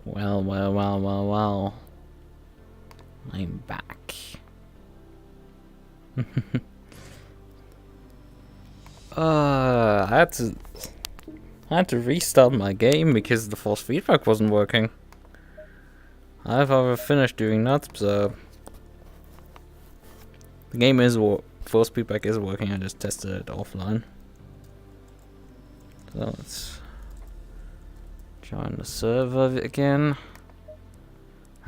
Well. I'm back. I had to restart my game because the force feedback wasn't working. I've already finished doing that, so the game is force feedback is working. I just tested it offline. So let's join the server again.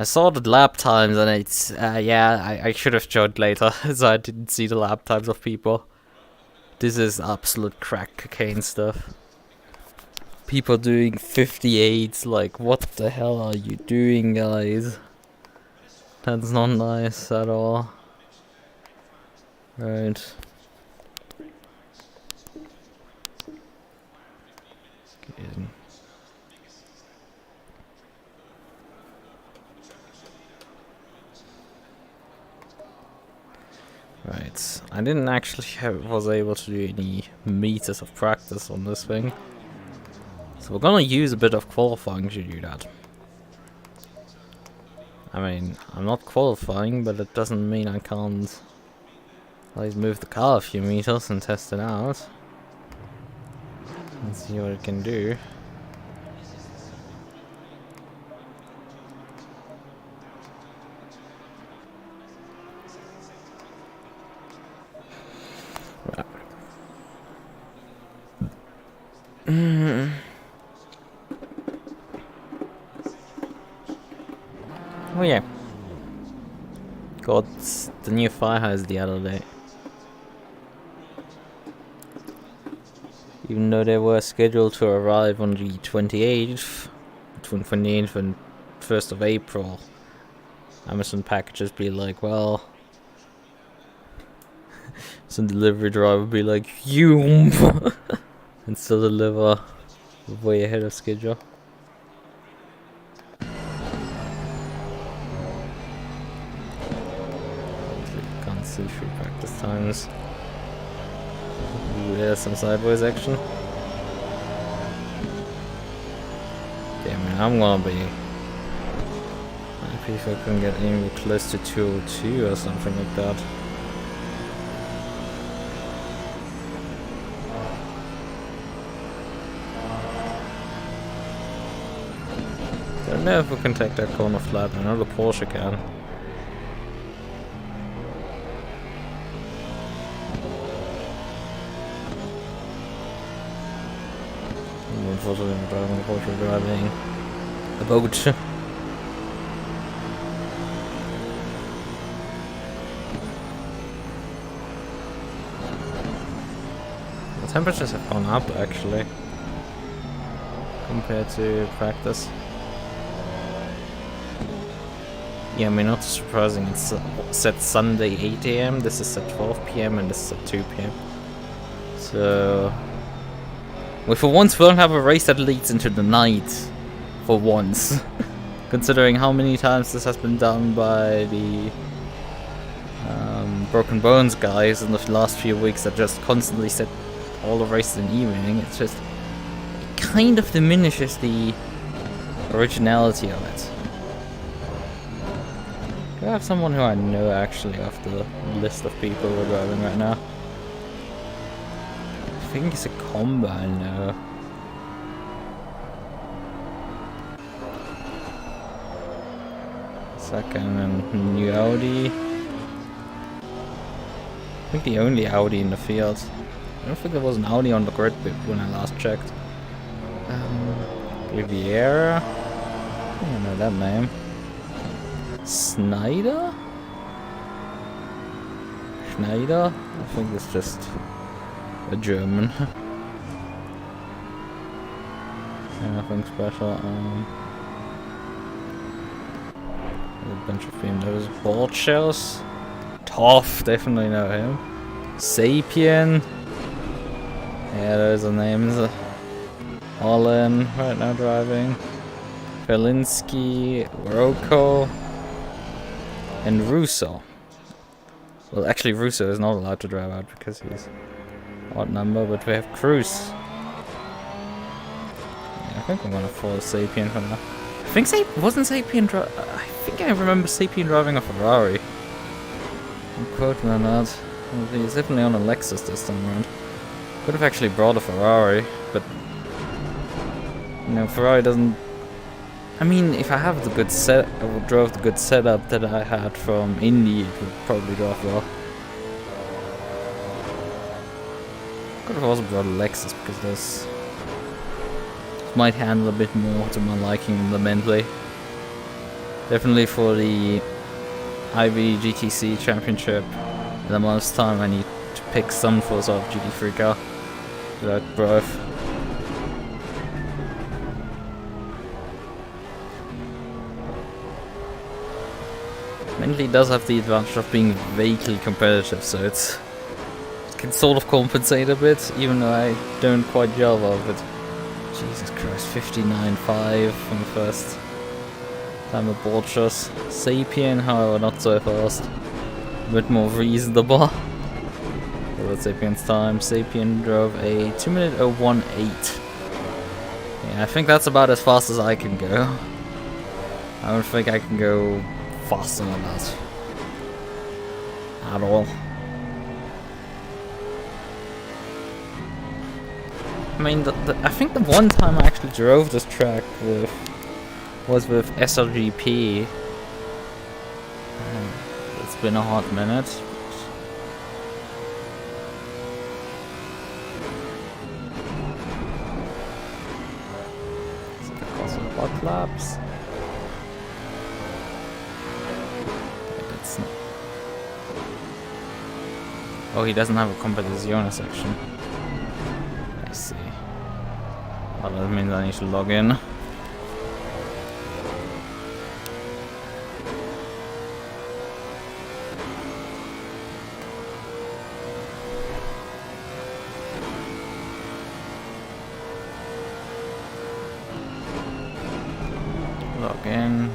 I saw the lap times and it's yeah, I should have joined later, so I didn't see the lap times of people. This is absolute crack cocaine stuff. People doing 58s, like what the hell are you doing, guys? That's not nice at all. Right. Okay. Right, I didn't actually was able to do any meters of practice on this thing. So we're gonna use a bit of qualifying to do that. I mean, I'm not qualifying, but it doesn't mean I can't at least move the car a few meters and test it out. And see what it can do. Oh yeah. Got the new Firehose the other day. Even though they were scheduled to arrive on the 28th, between 28th and 1st of April, Amazon packages be like, well, some delivery driver be like, you, and still deliver way ahead of schedule. Can't see through practice times. Ooh, there's some sideways action. Yeah, I mean, I'm gonna be happy if I can get anywhere close to 202 or something like that. I don't know if we can take that corner flat. I know the Porsche can. Unfortunately, I'm driving Porsche, driving a boat. The temperatures have gone up actually compared to practice. Yeah, I mean, not surprising. It's set Sunday 8 AM, this is at 12 PM, and this is at 2 PM. So we for once won't have a race that leads into the night. For once. Considering how many times this has been done by the Broken Bones guys in the last few weeks that just constantly set all the races in the evening. It's just, it kind of diminishes the originality of it. Do I have someone who I know actually off the list of people we're driving right now? I think it's a combo I know. Second and new Audi. I think the only Audi in the field. I don't think there was an Audi on the grid when I last checked. Riviera? I don't know that name. Schneider? Schneider? I think it's just a German. Nothing special. A bunch of BMWs. Board shells. Toff, definitely know him. Sapien. Yeah, those are names. Olin, right now driving. Felinski, Rocco, and Russo. Well, actually, Russo is not allowed to drive out because he's odd number, but we have Cruz. Yeah, I think I'm gonna follow Sapien for now. I think wasn't Sapien I think I remember Sapien driving a Ferrari. Don't quote me on that. Well, he's definitely on a Lexus this time around. Could have actually brought a Ferrari, but you know, Ferrari doesn't. I mean, if I have the good drove the good setup that I had from Indy, it would probably drive well. Could have also brought a Lexus because those might handle a bit more to my liking than the Bentley. Definitely for the IBGTC Championship, the most time I need to pick some sort of GT3 car that I drove. Bentley does have the advantage of being vaguely competitive, so it can sort of compensate a bit, even though I don't quite gel well with it. Jesus Christ, 59.5 from the first time I bought just Sapien, however not so fast. A bit more reasonable. That's Sapien's time. Sapien drove a 2-minute 018. Yeah, I think that's about as fast as I can go. I don't think I can go faster than that. At all. I mean, I think the one time I actually drove this track was with SRGP. It's been a hot minute. So because of hot laps. That's not. Oh, he doesn't have a competizione section. I see. Well, that means I need to log in. Log in.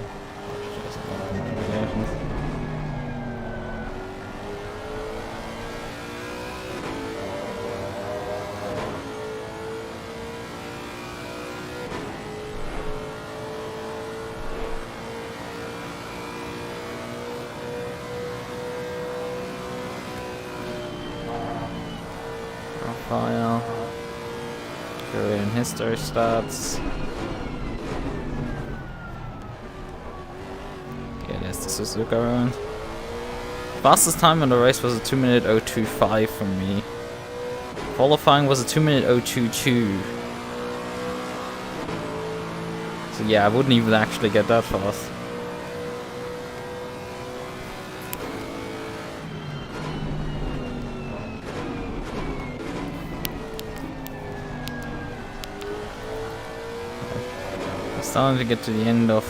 File, career and history stats. Yeah, there's the Suzuka round. Fastest time in the race was a 2-minute 025 from me. Qualifying was a 2-minute 022. So yeah, I wouldn't even actually get that fast. Starting to get to the end of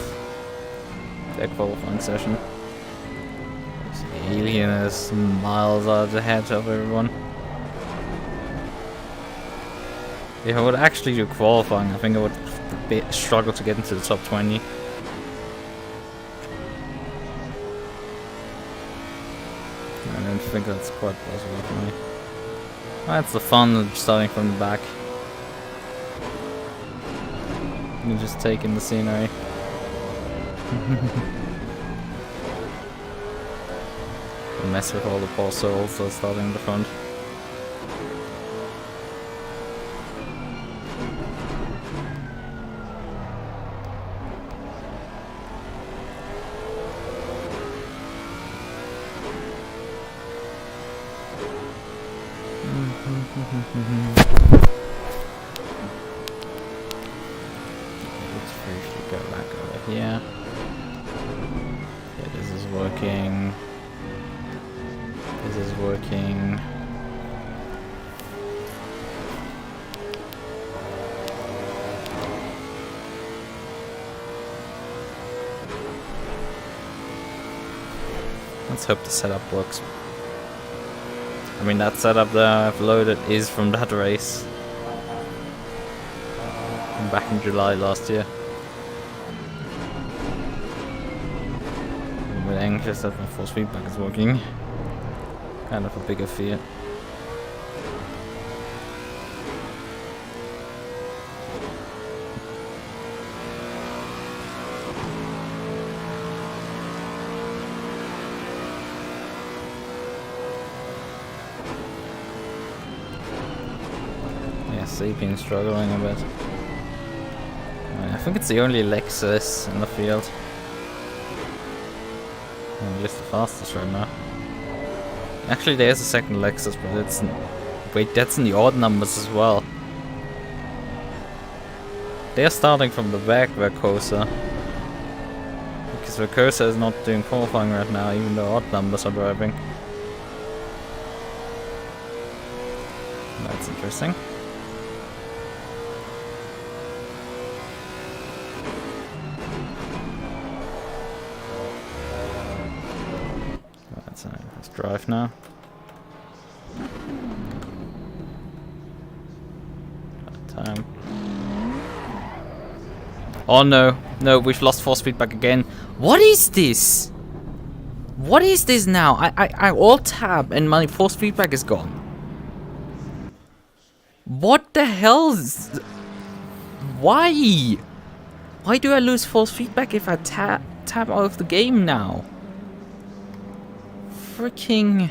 their qualifying session. The Alien is miles out ahead of everyone. If I would actually do qualifying, I think I would struggle to get into the top 20. I don't think that's quite possible for me. That's the fun of starting from the back. You just take in the scenery. Mess with all the pulsar also starting in the front. Go back over here. Yeah, this is working. This is working. Let's hope the setup works. I mean, that setup there I've loaded is from that race. Back in July last year. I'm a bit anxious that my force feedback is working. Kind of a bigger fear. Sapien struggling a bit. I think it's the only Lexus in the field. At least the fastest right now. Actually, there's a second Lexus, but it's... Wait, that's in the odd numbers as well. They're starting from the back, Vercosa. Because Vercosa is not doing qualifying right now, even though odd numbers are driving. That's interesting. Let's drive now. Time. Oh no, no, we've lost force feedback again. What is this? What is this now? I alt tab and my force feedback is gone. What the hell is... Why? Why do I lose force feedback if I tab out of the game now? Freaking...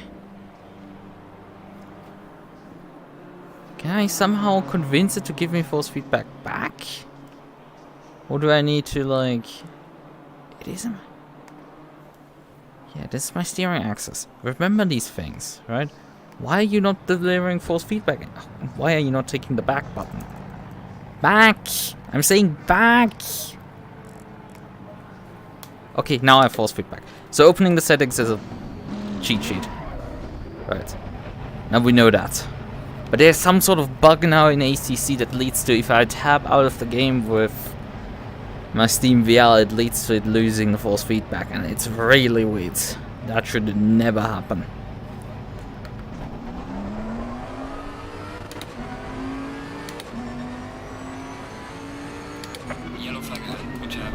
Can I somehow convince it to give me force feedback back? Or do I need to, like... It isn't... Yeah, this is my steering axis. Remember these things, right? Why are you not delivering force feedback? Why are you not taking the back button? Back! I'm saying back! Okay, now I have force feedback. So opening the settings is a cheat sheet. Right. Now we know that. But there's some sort of bug now in ACC that leads to, if I tab out of the game with my Steam VR, it leads to it losing the force feedback, and it's really weird. That should never happen. Yellow flag ahead, watch out.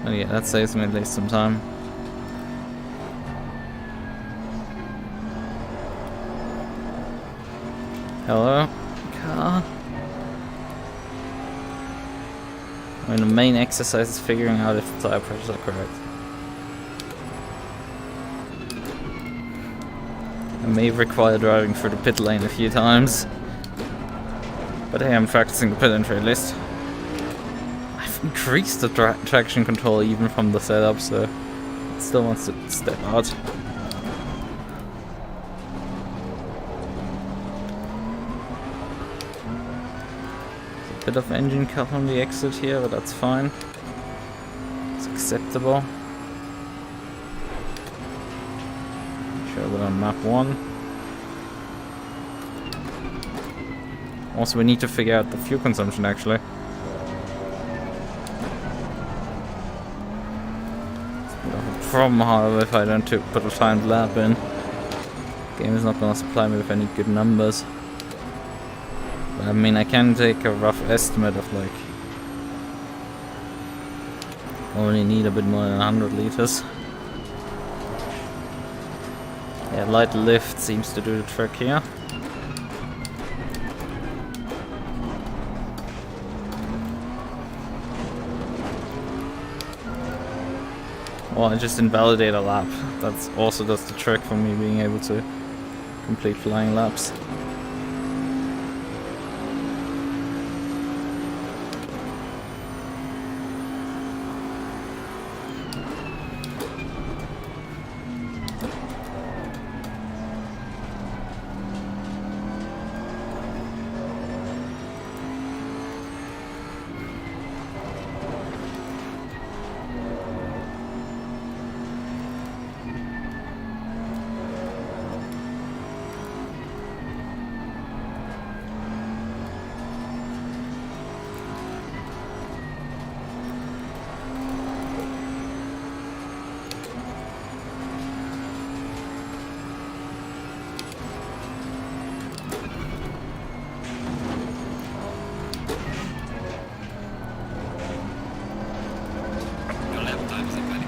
Oh yeah, that saves me at least some time. Hello? Car? I mean, the main exercise is figuring out if the tire pressures are correct. I may require driving through the pit lane a few times. But hey, I'm practicing the pit entry list. Increase the traction control even from the setup, so it still wants to step out. There's a bit of engine cut on the exit here, but that's fine. It's acceptable. Show that on map 1. Also, we need to figure out the fuel consumption actually. Problem, however, if I don't put a timed lap in, the game is not gonna supply me with any good numbers. But I mean, I can take a rough estimate of like, only need a bit more than 100 liters. Yeah, light lift seems to do the trick here. Well, I just invalidate a lap. That's also does the trick for me being able to complete flying laps.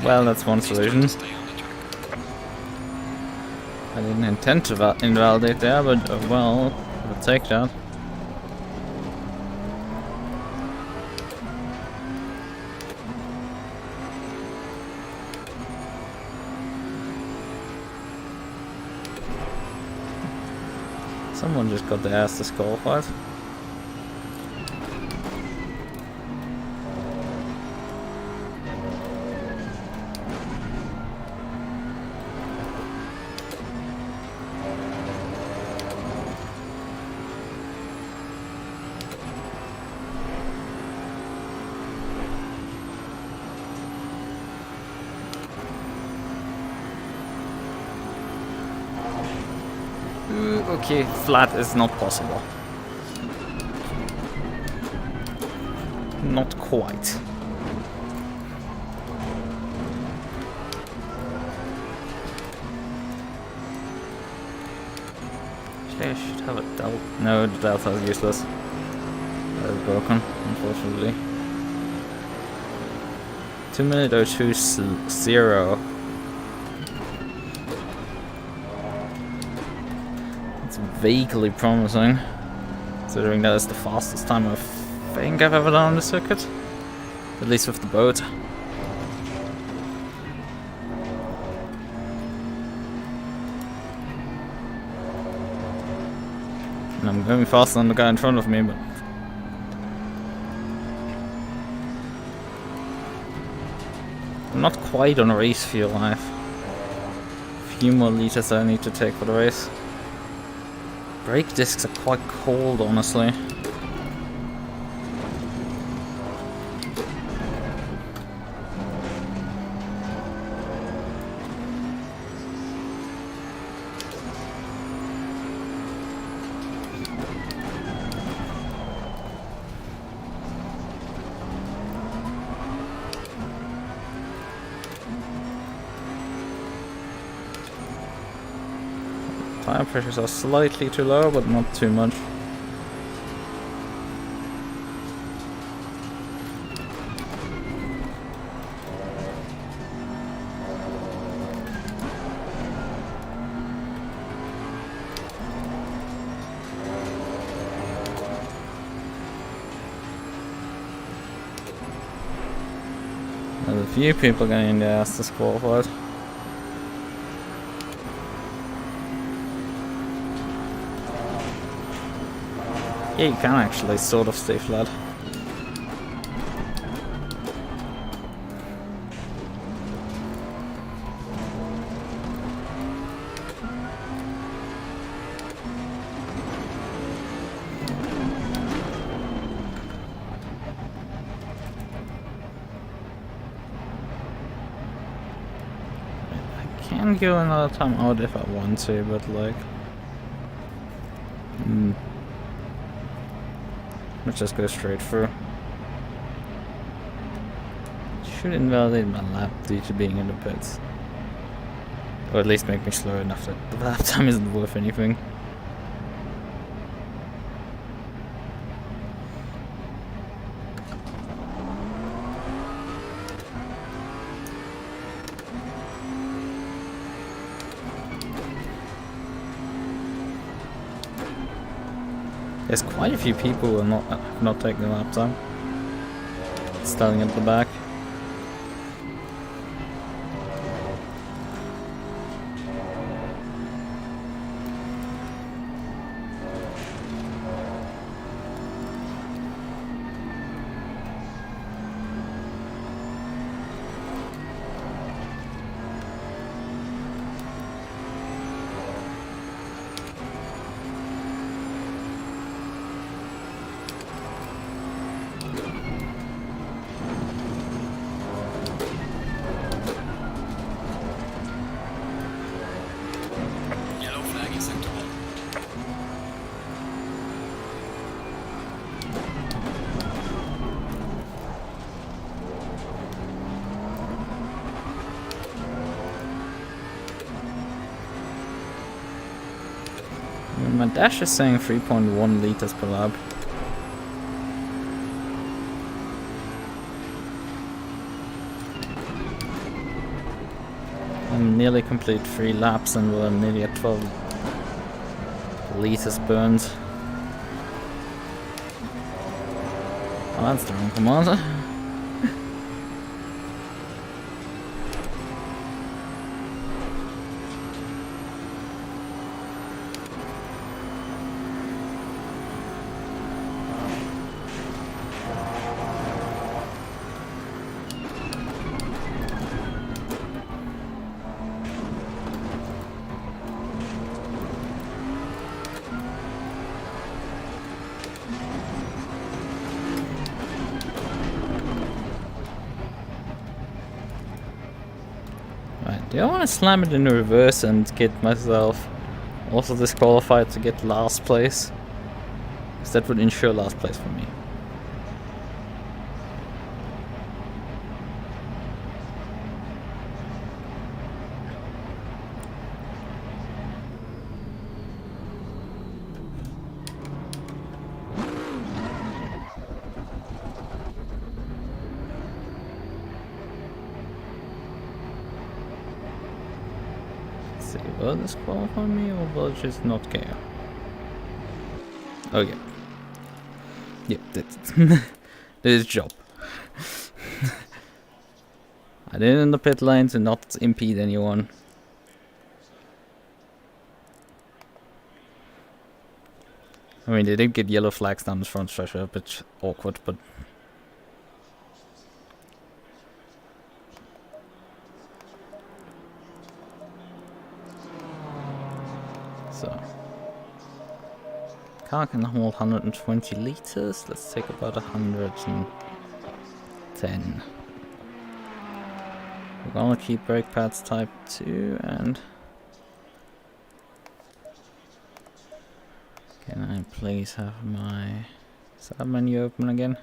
Well, that's one solution. I didn't intend to invalidate there, but well, take that. Someone just got their ass disqualified. Okay, flat is not possible. Not quite. Actually, I should have a delta. No, the delta is useless. That is broken, unfortunately. 2:02.0. Vaguely promising, considering that is the fastest time I think I've ever done on the circuit, at least with the boat. And I'm going faster than the guy in front of me, but I'm not quite on race fuel. I have a few more liters I need to take for the race. Brake discs are quite cold, honestly. Tire pressures are slightly too low, but not too much. There's a few people getting their ass disqualified. Yeah, you can actually sort of stay flat. I can go another time out if I want to, but like... Let's just go straight through. Should invalidate my lap due to being in the pits. Or at least make me slow enough that the lap time isn't worth anything. There's quite a few people who are not taking the lap time. Standing at the back. My dash is saying 3.1 liters per lap. I'm nearly complete 3 laps and we're nearly at 12 liters burned. Oh, that's the wrong command. Right, do I want to slam it in reverse and get myself also disqualified to get last place? Because that would ensure last place for me. Will it disqualify me or will it just not care? Oh yeah. Yep, that's his job. I did it in the pit lane to not impede anyone. I mean, they did get yellow flags down the front stretch, a bit awkward, but... So... Car can hold 120 liters. Let's take about 110. We're gonna keep brake pads type 2 and... Can I please have my sub menu open again?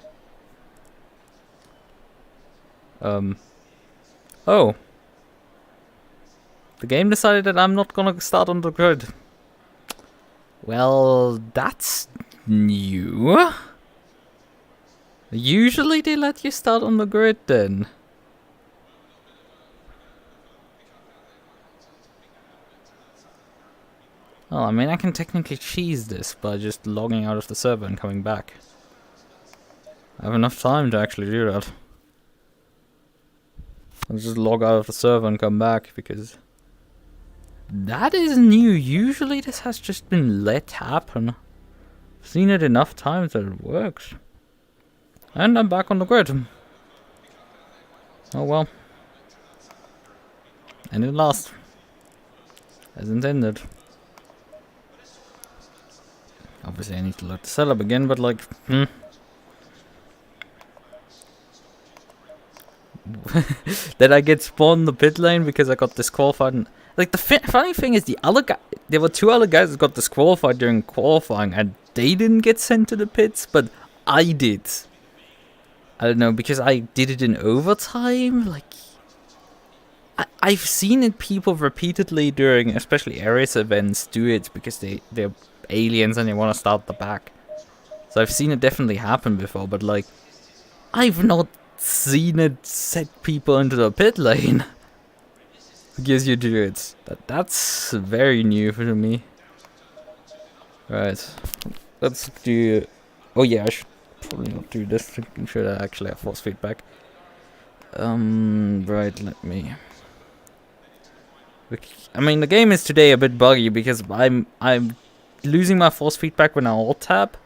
Oh! The game decided that I'm not gonna start on the grid. Well, that's new. Usually they let you start on the grid then. Well, I mean, I can technically cheese this by just logging out of the server and coming back. I have enough time to actually do that. I'll just log out of the server and come back because... That is new. Usually this has just been let happen. I've seen it enough times that it works. And I'm back on the grid. Oh well. And it lost. As intended. Obviously I need to load the setup again, but like... Did I get spawned in the pit lane because I got disqualified? And, like, the funny thing is, the other guy, there were two other guys that got disqualified during qualifying, and they didn't get sent to the pits, but I did. I don't know, because I did it in overtime. Like, I've seen it people repeatedly during, especially Ares events, do it because they're aliens and they want to start the back. So I've seen it definitely happen before, but like, I've not seen it set people into the pit lane. Because you do it. That's very new for me. Right. Let's do... Oh yeah, I should probably not do this. I'm sure I actually have force feedback. Right, let me... I mean, the game is today a bit buggy because I'm losing my force feedback when I alt-tab.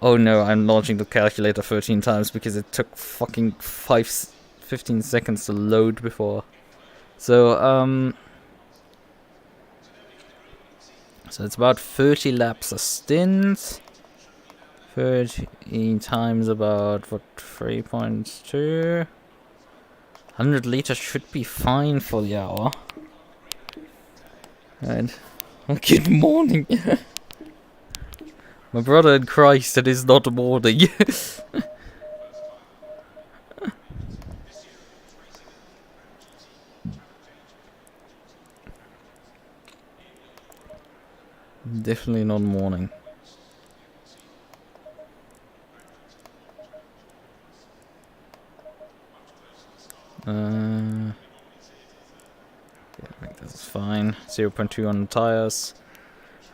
Oh no, I'm launching the calculator 13 times because it took fucking 15 seconds to load before. So, so it's about 30 laps a stint. 30 times about, what, 3.2? 100 liters should be fine for the hour. Right. Good morning. My brother in Christ, it is not morning. Definitely not morning. Yeah, I think this is fine. 0.2 on the tires.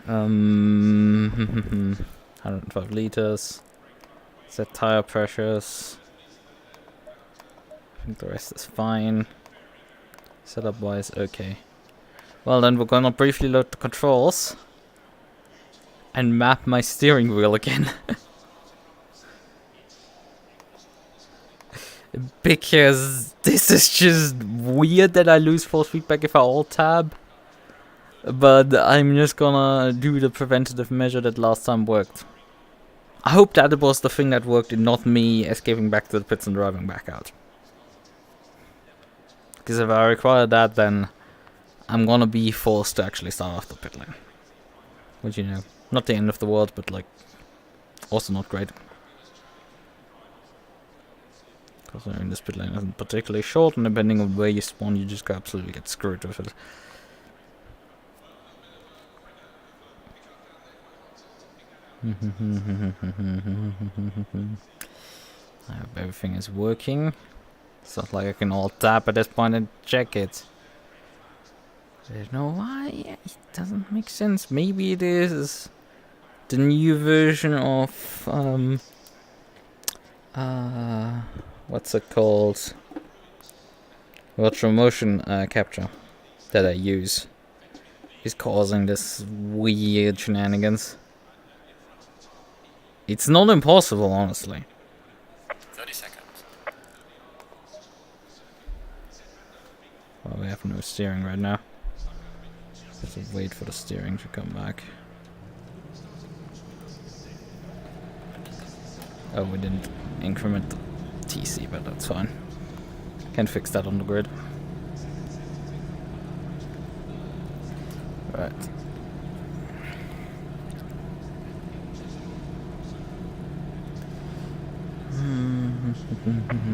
105 liters. Set tire pressures. I think the rest is fine. Setup wise, okay. Well, then we're gonna briefly load the controls and map my steering wheel again. Because this is just weird that I lose force feedback if I alt tab. But I'm just gonna do the preventative measure that last time worked. I hope that it was the thing that worked and not me escaping back to the pits and driving back out. Because if I require that, then I'm gonna be forced to actually start off the pit lane. Which, you know, not the end of the world, but like, also not great. Considering this pit lane isn't particularly short, and depending on where you spawn, you just absolutely get screwed with it. I hope everything is working. It's not like I can alt tab at this point and check it. I don't know why. It doesn't make sense. Maybe it is the new version of what's it called? Virtual motion capture that I use is causing this weird shenanigans. It's not impossible, honestly. 30 seconds. Well, we have no steering right now. Just wait for the steering to come back. Oh, we didn't increment the TC, but that's fine. Can fix that on the grid. Right.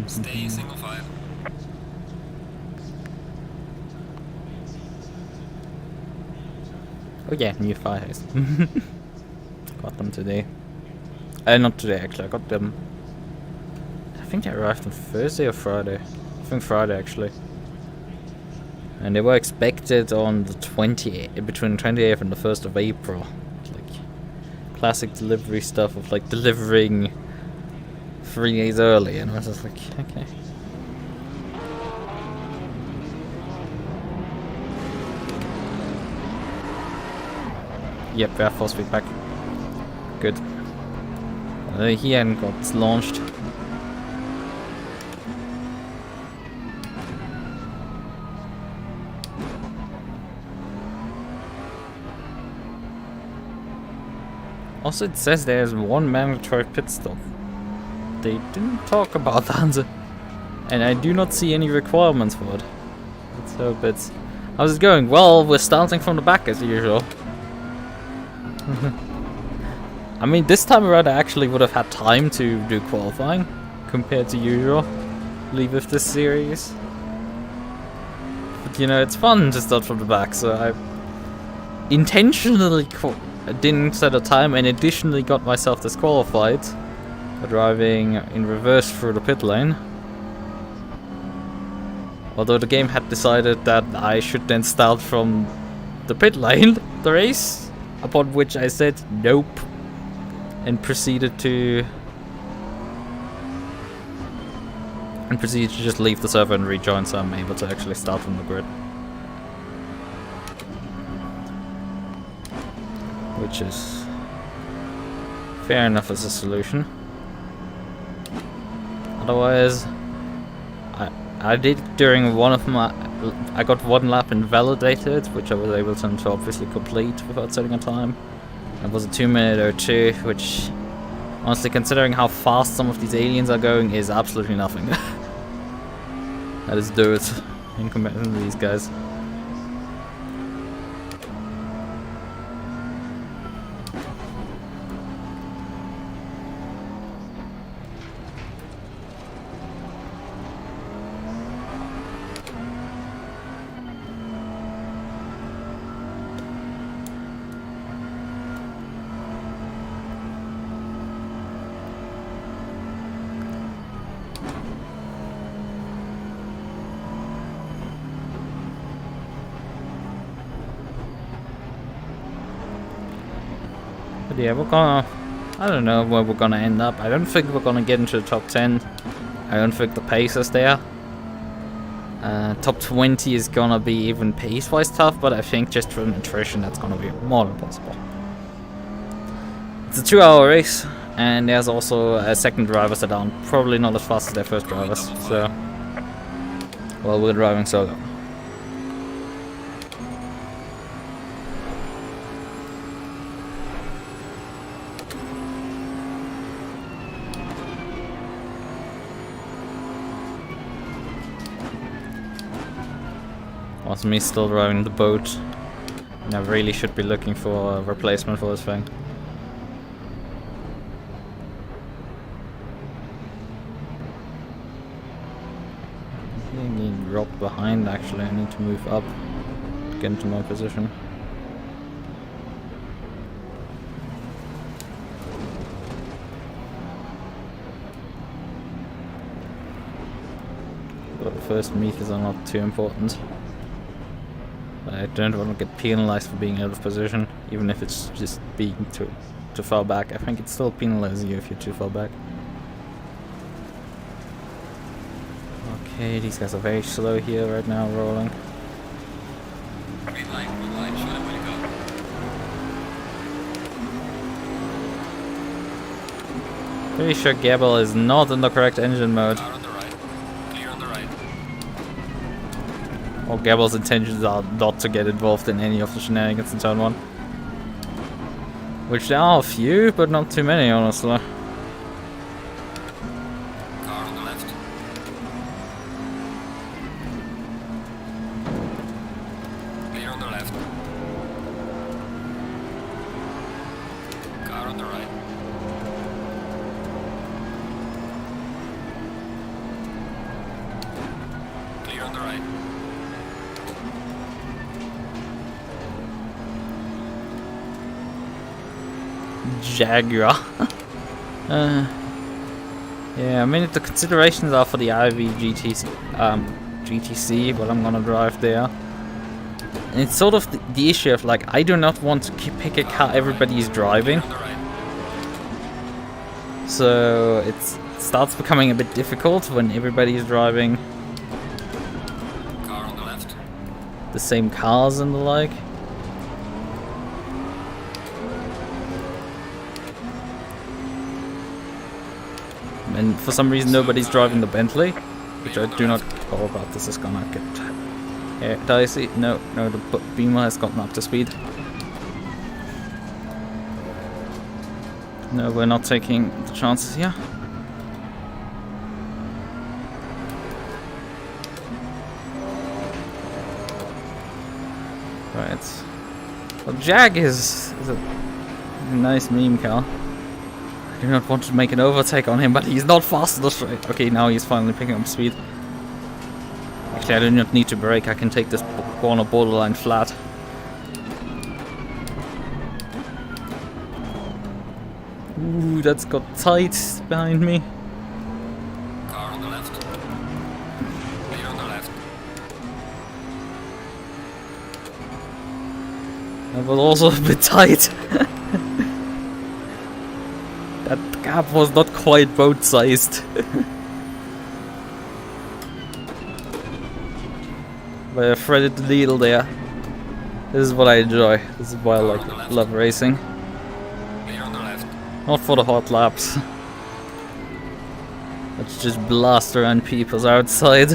Stay single file. Oh yeah, new fires. Got them today. Not today actually, I got them. I think they arrived on Thursday or Friday. I think Friday actually. And they were expected on the 28th, between the 28th and the 1st of April. Like classic delivery stuff of like delivering 3 days early, and I was just like, okay. Yep, we have force feedback. Good. He hadn't got launched. Also, it says there's one mandatory pit stop. They didn't talk about that, and I do not see any requirements for it. Let's hope it's... How's it going? Well, we're starting from the back as usual. I mean, this time around I actually would have had time to do qualifying compared to usual. Leave with this series. But you know, it's fun to start from the back, so I intentionally didn't set a time and additionally got myself disqualified by driving in reverse through the pit lane. Although the game had decided that I should then start from the pit lane, the race, upon which I said nope and proceeded to just leave the server and rejoin, so I'm able to actually start from the grid. Which is fair enough as a solution. Otherwise, I did during one of my... I got one lap invalidated, which I was able to obviously complete without setting a time. It was a 2-minute or 2, which, honestly, considering how fast some of these aliens are going, is absolutely nothing. That is dirt in comparison to these guys. But yeah, we're gonna... I don't know where we're gonna end up. I don't think we're gonna get into the top 10. I don't think the pace is there. Top 20 is gonna be even pace-wise tough, but I think just from attrition that's gonna be more than possible. It's a 2-hour race, and there's also second drivers that are probably not as fast as their first drivers. So, well, we're driving solo. Also, me still driving the boat, and I really should be looking for a replacement for this thing. I need to drop behind. Actually, I need to move up to get into my position. But the first meters are not too important. I don't want to get penalized for being out of position, even if it's just being too far back. I think it still penalizes you if you're too far back. Okay, these guys are very slow here right now, rolling. Green light, show them where to go. Pretty sure Gabel is not in the correct engine mode. Car on the right, clear on the right. Or Gabel's intentions are not to get involved in any of the shenanigans in turn 1. Which there are a few, but not too many, honestly. Car on the left. Clear on the left. Car on the right. Clear on the right. Jaguar. Yeah, I mean, the considerations are for the IV GTC, but I'm gonna drive there. And it's sort of the issue of, like, I do not want to pick a car everybody is driving. So it starts becoming a bit difficult when everybody is driving Car on the left. the same cars and the like. And for some reason nobody's driving the Bentley, which I do not... Oh god, this is gonna get dicey. No, the Beamer has gotten up to speed. No, we're not taking the chances here. Right. Well, Jag is a nice meme car. I do not want to make an overtake on him, but he's not fast in the straight. Okay, now he's finally picking up speed. Actually, I do not need to brake. I can take this corner borderline flat. Ooh, that's got tight behind me. Car on the left. Clear on the left. That was also a bit tight. That gap was not quite boat-sized. But I threaded the needle there. This is what I enjoy. This is why I love racing. Clear on the left. Not for the hot laps. Let's just blast around people's outside.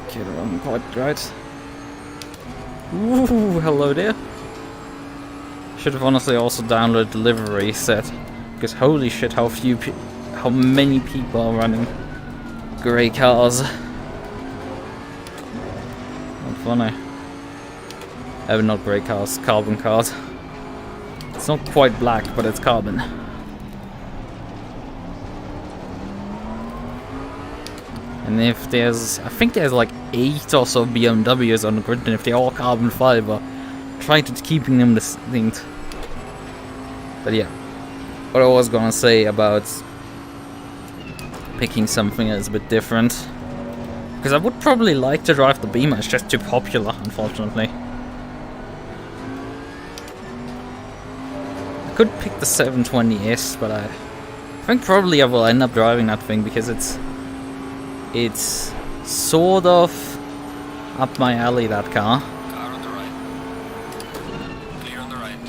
Okay, the wrong quite right. Ooh, hello there. Should have honestly also downloaded the livery set, because holy shit, how many people are running grey cars. Not funny. Not grey cars, carbon cars. It's not quite black, but it's carbon. And if there's, I think there's like 8 or so BMWs on the grid, and if they're all carbon fiber, try to keeping them distinct. But yeah. what I was gonna say about picking something that's a bit different. Because I would probably like to drive the Beamer, it's just too popular, unfortunately. I could pick the 720S, but I think probably I will end up driving that thing because it's sort of up my alley, that car. Car on the right. Clear on the right.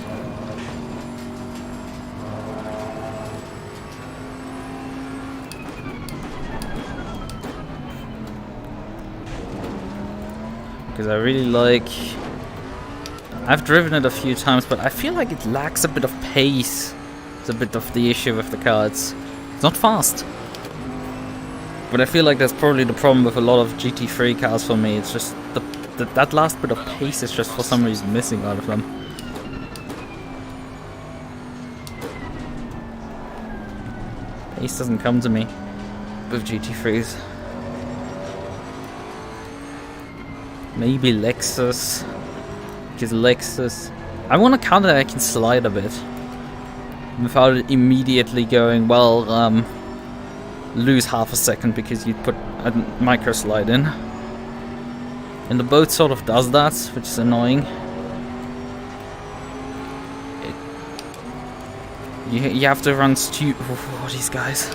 Because I really like... I've driven it a few times, but I feel like it lacks a bit of pace. It's a bit of the issue with the car. It's not fast. But I feel like that's probably the problem with a lot of GT3 cars for me. It's just that last bit of pace is just for some reason missing out of them. Pace doesn't come to me with GT3s. Maybe Lexus. Because Lexus... I want a car that I can slide a bit. Without it immediately going, well, lose half a second because you put a micro slide in. And the boat sort of does that, which is annoying. You have to run Oh, these guys.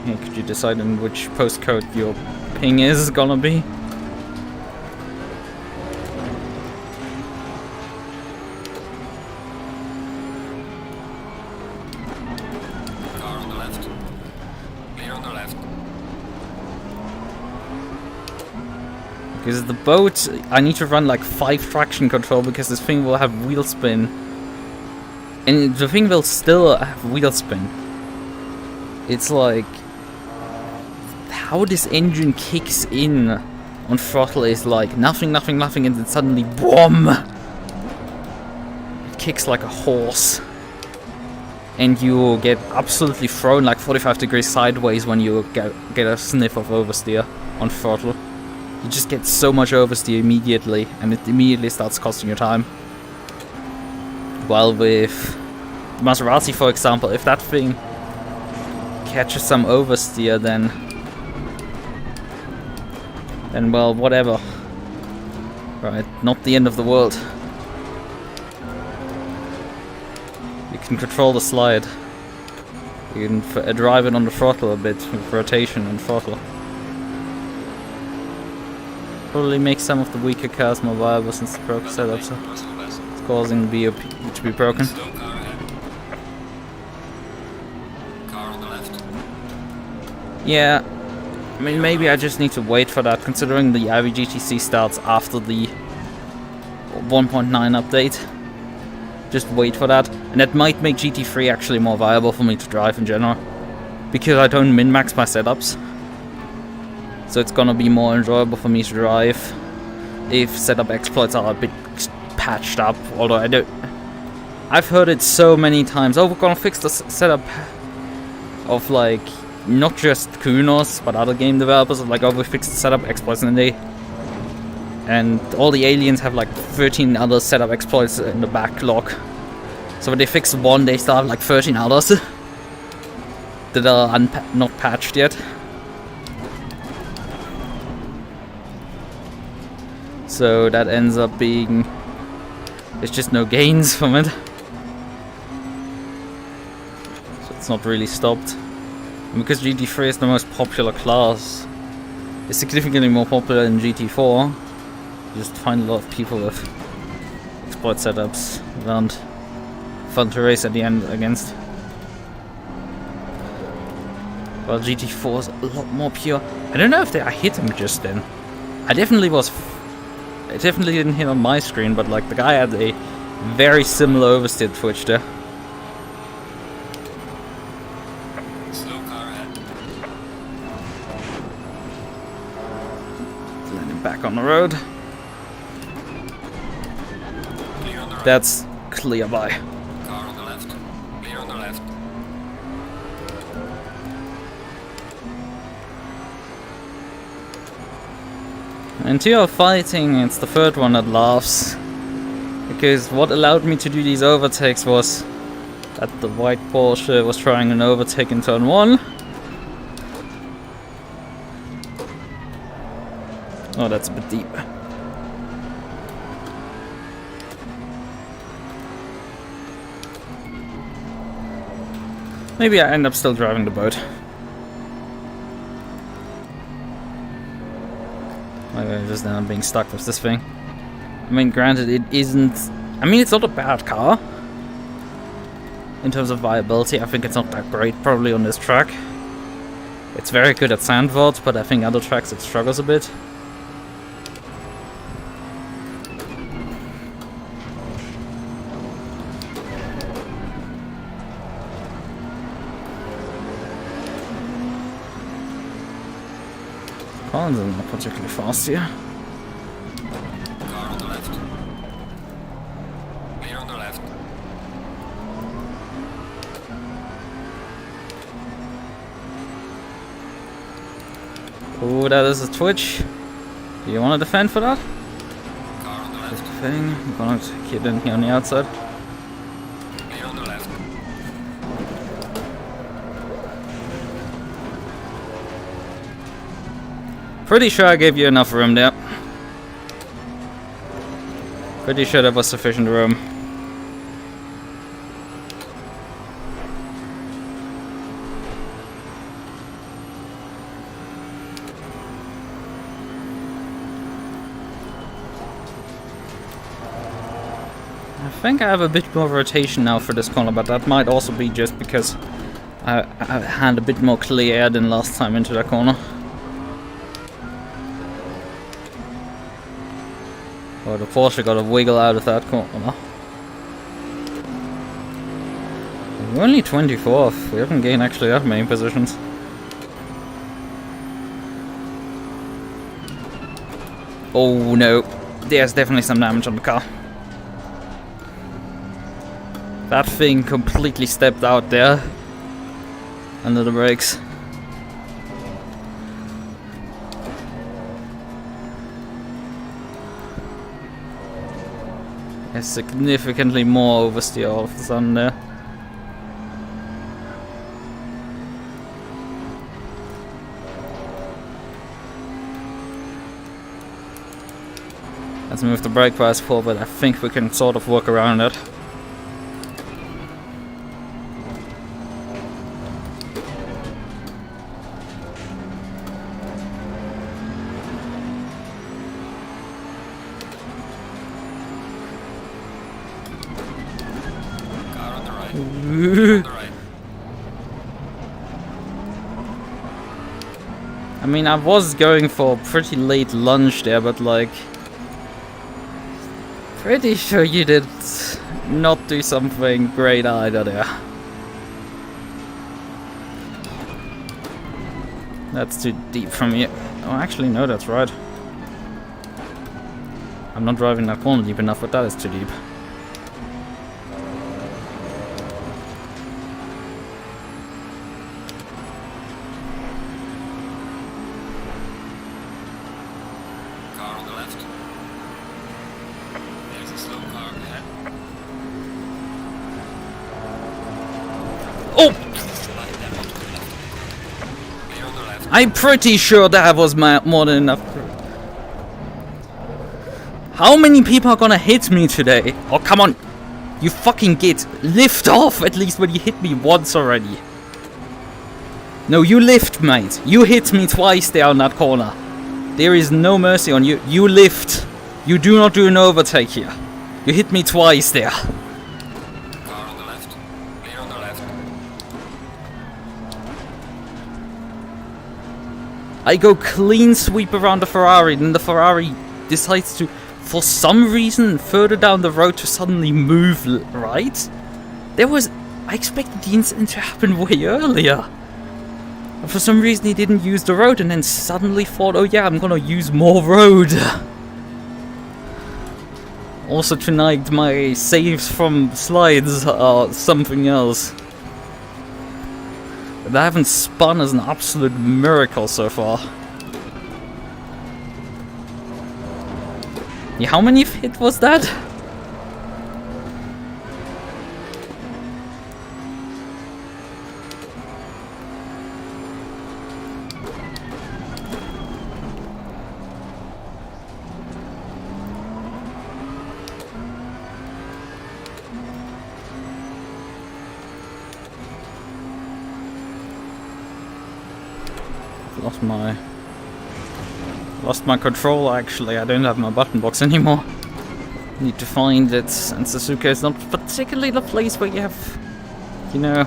Yeah, could you decide on which postcode your ping is gonna be? Car on the left. Clear on the left. Because the boat, I need to run like 5 traction control because this thing will have wheel spin. And the thing will still have wheel spin. It's like... how this engine kicks in on throttle is like nothing, nothing, nothing, and then suddenly BOOM! It kicks like a horse. And you get absolutely thrown like 45 degrees sideways when you get a sniff of oversteer on throttle. You just get so much oversteer immediately, and it immediately starts costing you time. While with Maserati, for example, if that thing catches some oversteer, then well, whatever. Right, not the end of the world. You can control the slide. You can drive it on the throttle a bit with rotation and throttle. Probably makes some of the weaker cars more viable since the broken setup, so it's causing the BOP to be broken. Slow car ahead. Car on the left. Yeah. I mean, maybe I just need to wait for that, considering the IVGTC starts after the 1.9 update. Just wait for that, and that might make GT3 actually more viable for me to drive in general, because I don't min-max my setups. So it's gonna be more enjoyable for me to drive if setup exploits are a bit patched up, although I've heard it so many times, oh, we're gonna fix the setup of like, not just Kunos, but other game developers, like, oh, we fixed the setup exploits in a day. And all the aliens have like 13 other setup exploits in the backlog. So when they fix one, they still have like 13 others that are not patched yet. So that ends up being... there's just no gains from it. So it's not really stopped. And because GT3 is the most popular class, it's significantly more popular than GT4. You just find a lot of people with exploit setups around, fun to race at the end against. Well, GT4 is a lot more pure. I don't know if I hit him just then. I definitely didn't hit on my screen, but like the guy had a very similar oversteer twitch there. Slow car ahead. Let him back on the road. Clear on the right. That's clear by. Car on the left. Clear on the left. Until you're fighting, it's the third one that laughs. because what allowed me to do these overtakes was that the white Porsche was trying an overtake in turn 1. Oh, that's a bit deep. Maybe I end up still driving the boat. Maybe I just end up being stuck with this thing. I mean, granted, it isn't... I mean, it's not a bad car. In terms of viability, I think it's not that great, probably, on this track. It's very good at sandvods, but I think other tracks it struggles a bit. Collins is not particularly fast here. Car on the left. Clear on the left. Oh, that is a twitch. Do you want to defend for that? Car on the left. Thing. I'm gonna keep in here on the outside. Clear on the left. Pretty sure I gave you enough room there. Pretty sure that was sufficient room. I think I have a bit more rotation now for this corner, but that might also be just because I had a bit more clear air than last time into that corner. Oh, the Porsche got a wiggle out of that corner. We're only 24th. We haven't gained actually that many positions. Oh no, there's definitely some damage on the car. That thing completely stepped out there under the brakes. There's significantly more oversteer all of a sudden there. Let's move the brake bias forward. I think we can sort of work around it. Car on the right. On the right. I mean, I was going for a pretty late lunge there, but like... Pretty sure you did not do something great either there. That's too deep for me. Oh, actually, no, that's right. I'm not driving that corner deep enough, but that is too deep. Car on the left. There's a slow car ahead. Oh! Slide them onto the left. Clear on the left. I'm pretty sure that was more than enough. How many people are gonna hit me today? Oh, come on. You fucking git. Lift off at least when you hit me once already. No, you lift, mate. You hit me twice there on that corner. There is no mercy on you. You lift. You do not do an overtake here. You hit me twice there. Car on the left. Clear on the left. I go clean sweep around the Ferrari, then the Ferrari decides to, for some reason, further down the road to suddenly move right. I expected the incident to happen way earlier. And for some reason he didn't use the road and then suddenly thought, oh yeah, I'm gonna use more road. Also tonight my saves from slides are something else. But I haven't spun as an absolute miracle so far. Yeah, how many hit was that? Lost my controller. Actually, I don't have my button box anymore. Need to find it, and Suzuka is not particularly the place where you have, you know,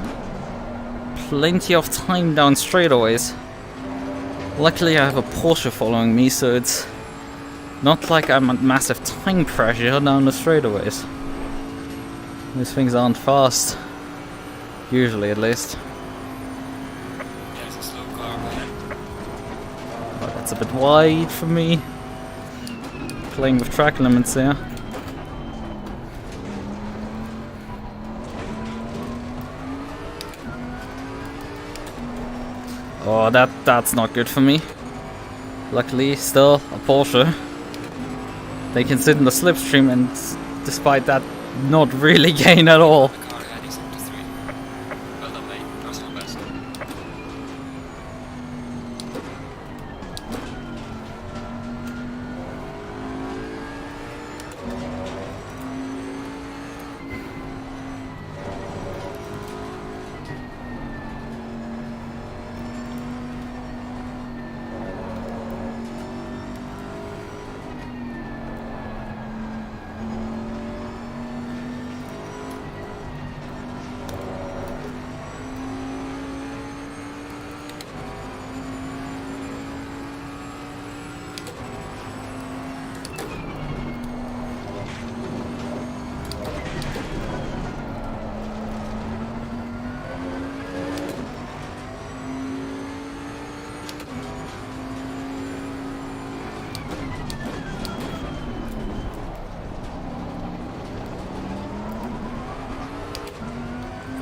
plenty of time down straightaways. Luckily, I have a Porsche following me, so it's not like I'm at massive time pressure down the straightaways. These things aren't fast, usually at least. Yeah, it's a slow car, man. But that's a bit wide for me. Playing with track limits there. Oh, that's not good for me. Luckily, still a Porsche. They can sit in the slipstream and, despite that, not really gain at all. The car ahead is up to 3. Well done, mate. Personal best.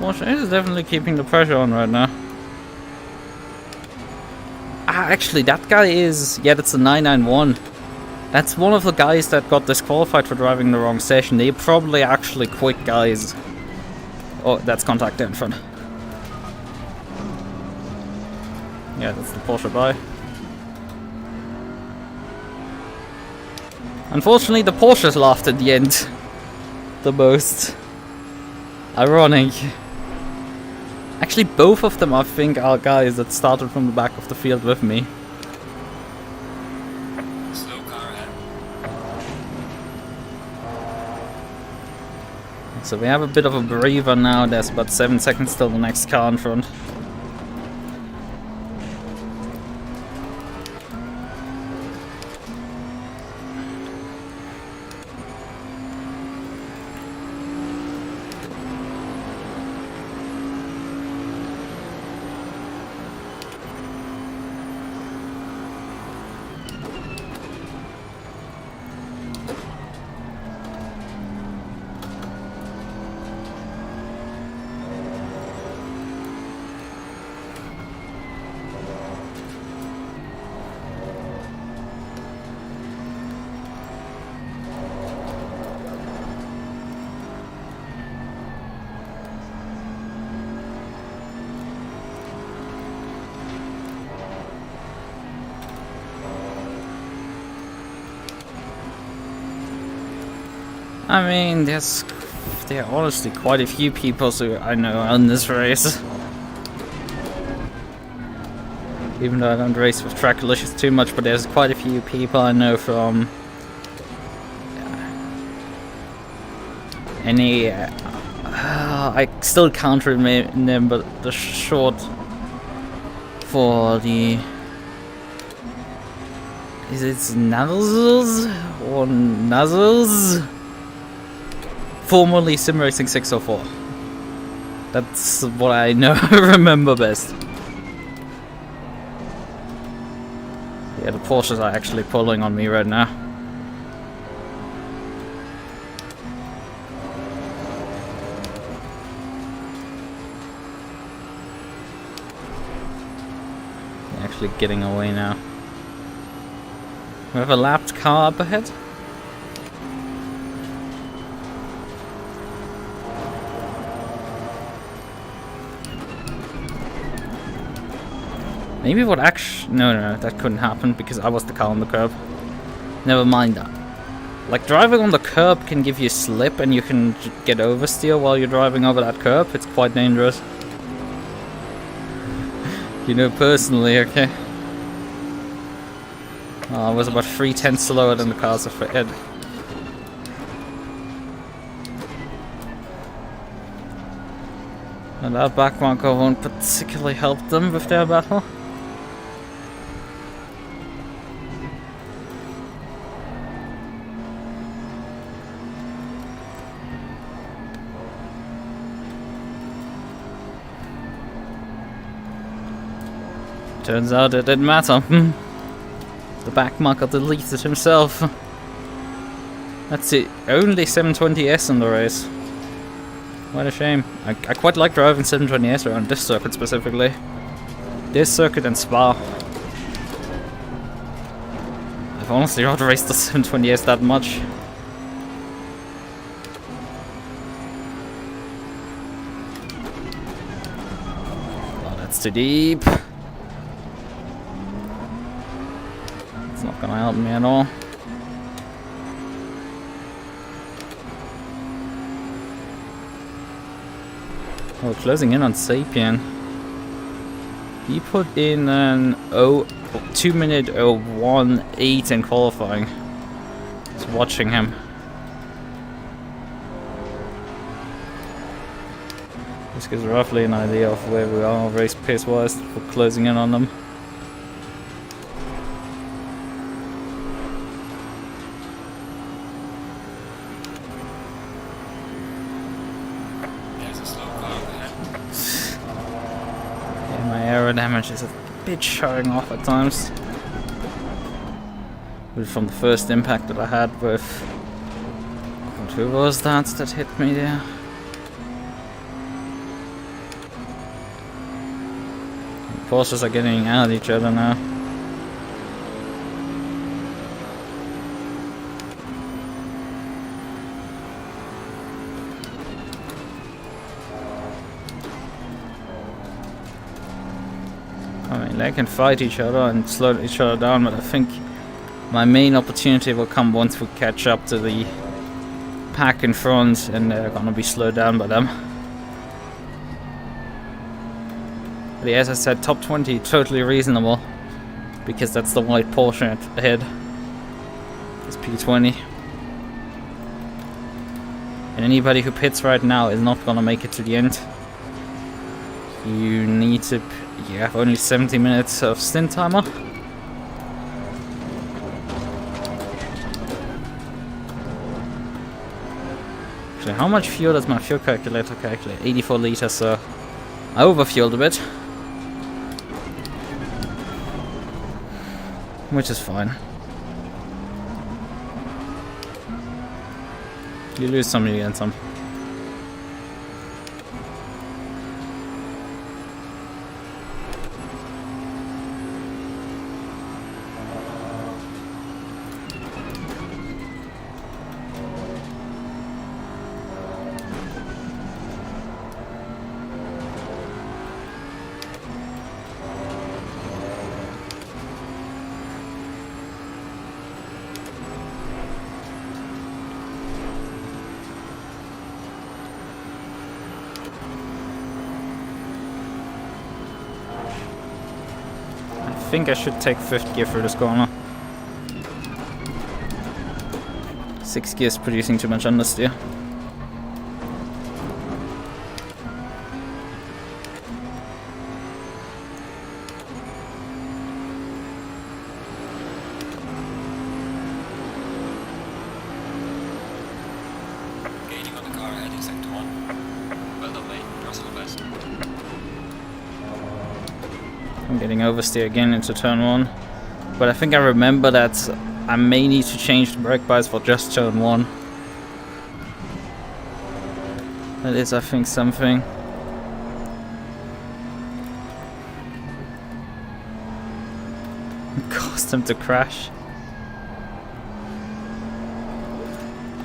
Porsche is definitely keeping the pressure on right now. Ah, actually, that guy is... yeah, that's a 991. That's one of the guys that got disqualified for driving the wrong session. They're probably actually quick guys. Oh, that's contact there in front. Yeah, that's the Porsche by. Unfortunately, the Porsches laughed at the end. The most. Ironic. Actually, both of them, I think, are guys that started from the back of the field with me. Slow car ahead. So we have a bit of a breather now. There's about 7 seconds till the next car in front. I mean, there are honestly quite a few people who I know in this race. Even though I don't race with Trackilicious too much, but there's quite a few people I know from any... I still can't remember the short for the... Is it Nuzzles or Nuzzles? Formerly Sim Racing 604. That's what I know, remember best. Yeah, the Porsches are actually pulling on me right now. They're actually getting away now. We have a lapped car up ahead. Maybe what actually... No, that couldn't happen because I was the car on the curb. Never mind that. Like, driving on the curb can give you slip and you can get oversteer while you're driving over that curb. It's quite dangerous. You know personally, okay? I was about 3/10 slower than the cars ahead. And that back marker won't particularly help them with their battle. Turns out it didn't matter. The back marker deleted himself. That's the only 720S in the race. What a shame. I quite like driving 720S around this circuit specifically. This circuit and Spa. I've honestly not raced the 720S that much. Oh, that's too deep. It's not gonna help me at all. Oh, closing in on Sapien. He put in an 2-minute 01.8 in qualifying. Just watching him. This gives roughly an idea of where we are race pace wise for closing in on them. Damage is a bit showing off at times. But from the first impact that I had with... who was that hit me there? The Porsches are getting at each other now. They can fight each other and slow each other down, but I think my main opportunity will come once we catch up to the pack in front and they're gonna be slowed down by them. But yeah, as I said, top 20 totally reasonable because that's the white Porsche ahead. It's P20. And anybody who pits right now is not gonna make it to the end. You need to... you have only 70 minutes of stint timer. Actually, how much fuel does my fuel calculator calculate? 84 liters, so I overfueled a bit. Which is fine. You lose some, you get some. I think I should take 5th gear through this corner. 6th gear is producing too much understeer. Gaining on the car ahead in sector 1. Well done, mate. Russell the best. I'm getting oversteer again into turn 1, but I think I remember that I may need to change the brake bias for just turn 1. That is, I think, something. Caused him to crash.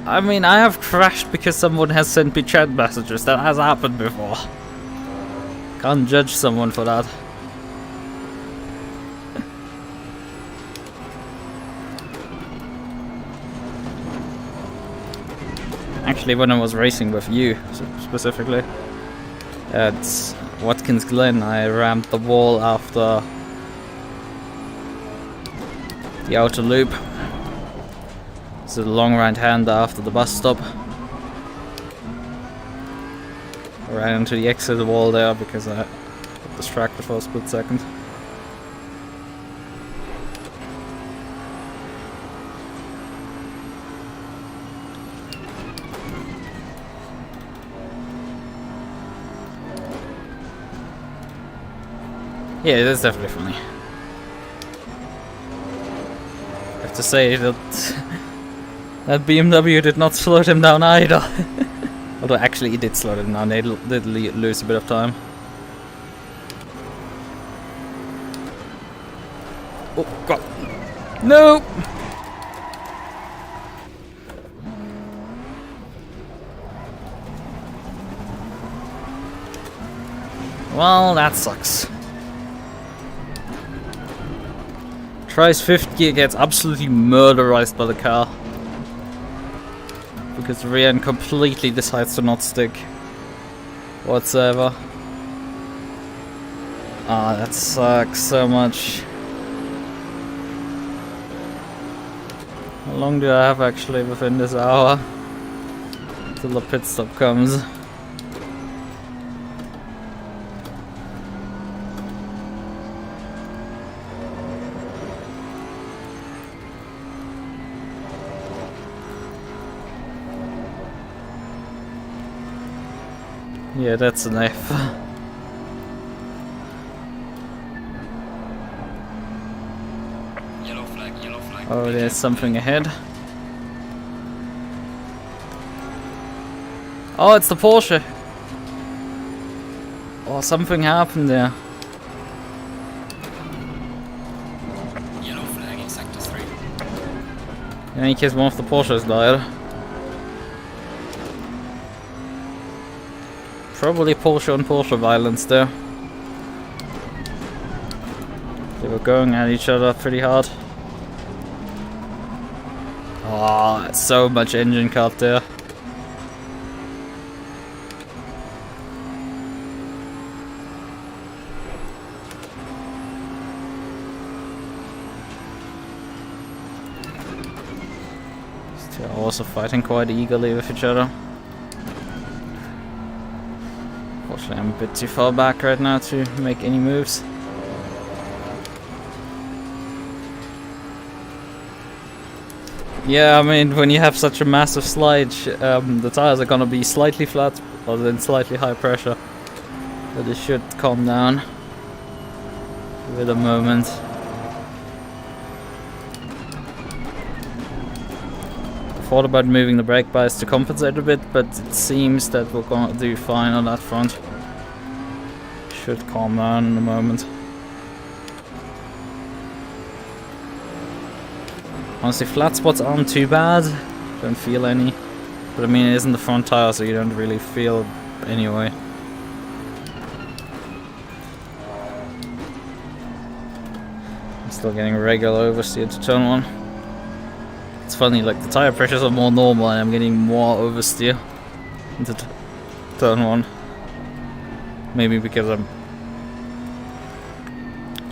I mean, I have crashed because someone has sent me chat messages. That has happened before. Can't judge someone for that. Actually, when I was racing with you, specifically, at Watkins Glen, I rammed the wall after the outer loop. So the long right hander after the bus stop. I ran into the exit wall there because I got distracted for a split second. Yeah, that's definitely funny. I have to say that that BMW did not slow them down either. Although actually it did slow them down, they did lose a bit of time. Oh god. No! Well, that sucks. Tries 5th gear, gets absolutely murderized by the car. Because the rear end completely decides to not stick whatsoever. Ah, that sucks so much. How long do I have actually within this hour? Till the pit stop comes. Yeah, that's an F. Yellow flag, yellow flag. Oh, there's something ahead. Oh, it's the Porsche. Oh, something happened there. Yellow flag in sector 3. In any case, one of the Porsches died. Probably Porsche on Porsche violence there. They were going at each other pretty hard. Oh, so much engine cut there. They're also fighting quite eagerly with each other. Unfortunately, I'm a bit too far back right now to make any moves. Yeah, I mean, when you have such a massive slide, the tires are gonna be slightly flat, or then slightly high pressure. But it should calm down with a moment. I thought about moving the brake bias to compensate a bit, but it seems that we're gonna do fine on that front. Should calm down in a moment. Honestly, flat spots aren't too bad. Don't feel any. But I mean, it isn't the front tire, so you don't really feel anyway. I'm still getting regular oversteer to turn 1. It's funny, like the tire pressures are more normal and I'm getting more oversteer into turn 1. Maybe because I'm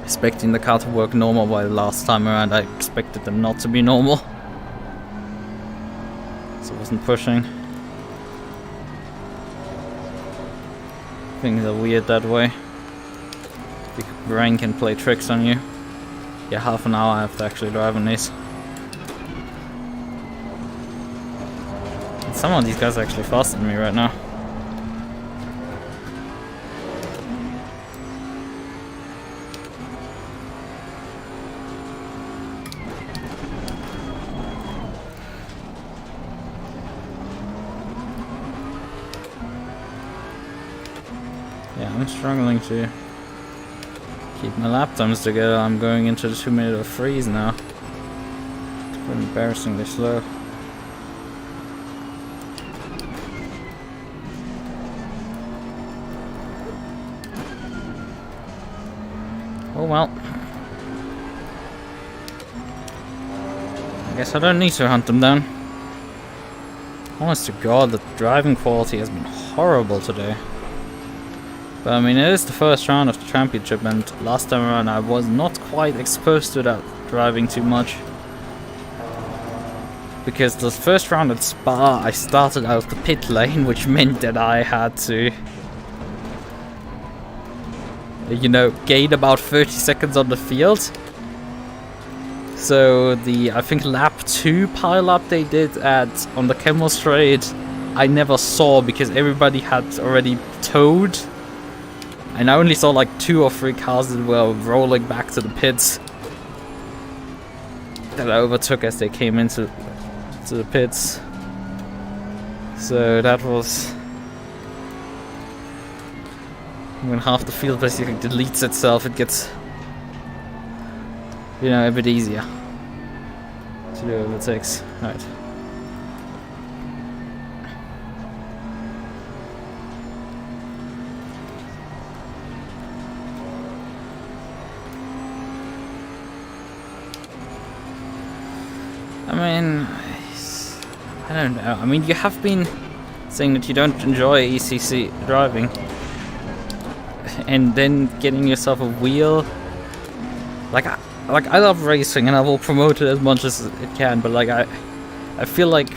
expecting the car to work normal, while last time around I expected them not to be normal. So I wasn't pushing. Things are weird that way. The brain can play tricks on you. Yeah, half an hour I have to actually drive on these. Some of these guys are actually faster than me right now. Yeah, I'm struggling to keep my lap times together. I'm going into the 2-minute freeze now. It's quite embarrassingly slow. Oh well. I guess I don't need to hunt them down. Honest to God, the driving quality has been horrible today. But I mean, it is the first round of the championship, and last time around I was not quite exposed to that driving too much. Because the first round at Spa, I started out the pit lane, which meant that I had to, you know, gain about 30 seconds on the field. So I think lap 2 pile-up they did on the Camel Straight, I never saw because everybody had already towed. And I only saw like 2 or 3 cars that were rolling back to the pits that I overtook as they came into the pits. So that was when half the field basically deletes itself, it gets, you know, a bit easier to do overtakes. Right. I don't know. I mean, you have been saying that you don't enjoy ACC driving, and then getting yourself a wheel. Like I love racing, and I will promote it as much as it can. But like I feel like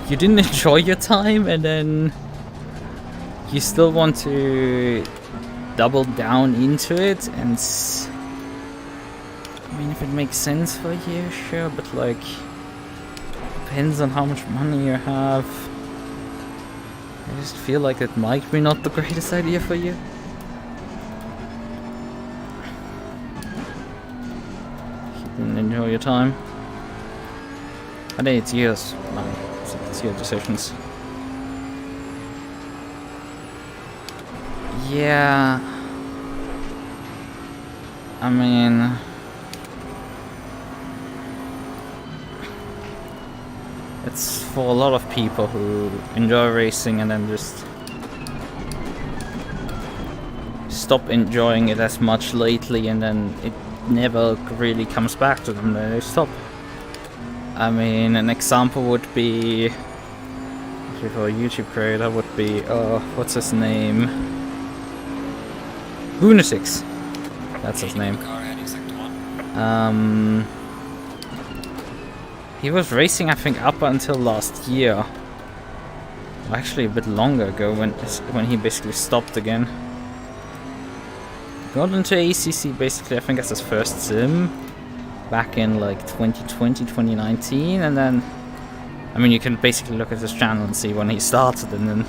you didn't enjoy your time, and then you still want to double down into it. And I mean, if it makes sense for you, sure. But like, depends on how much money you have. I just feel like it might be not the greatest idea for you. You didn't enjoy your time. I think it's yours, man. It's your decisions. Yeah. I mean, it's for a lot of people who enjoy racing and then just stop enjoying it as much lately, and then it never really comes back to them. They stop. I mean, an example would be, for a YouTube creator, would be, what's his name? Lunatics. That's his name. He was racing, I think, up until last year. Well, actually, a bit longer ago when he basically stopped again. Got into ACC basically, I think, as his first sim back in like 2020, 2019, and then, I mean, you can basically look at his channel and see when he started, and then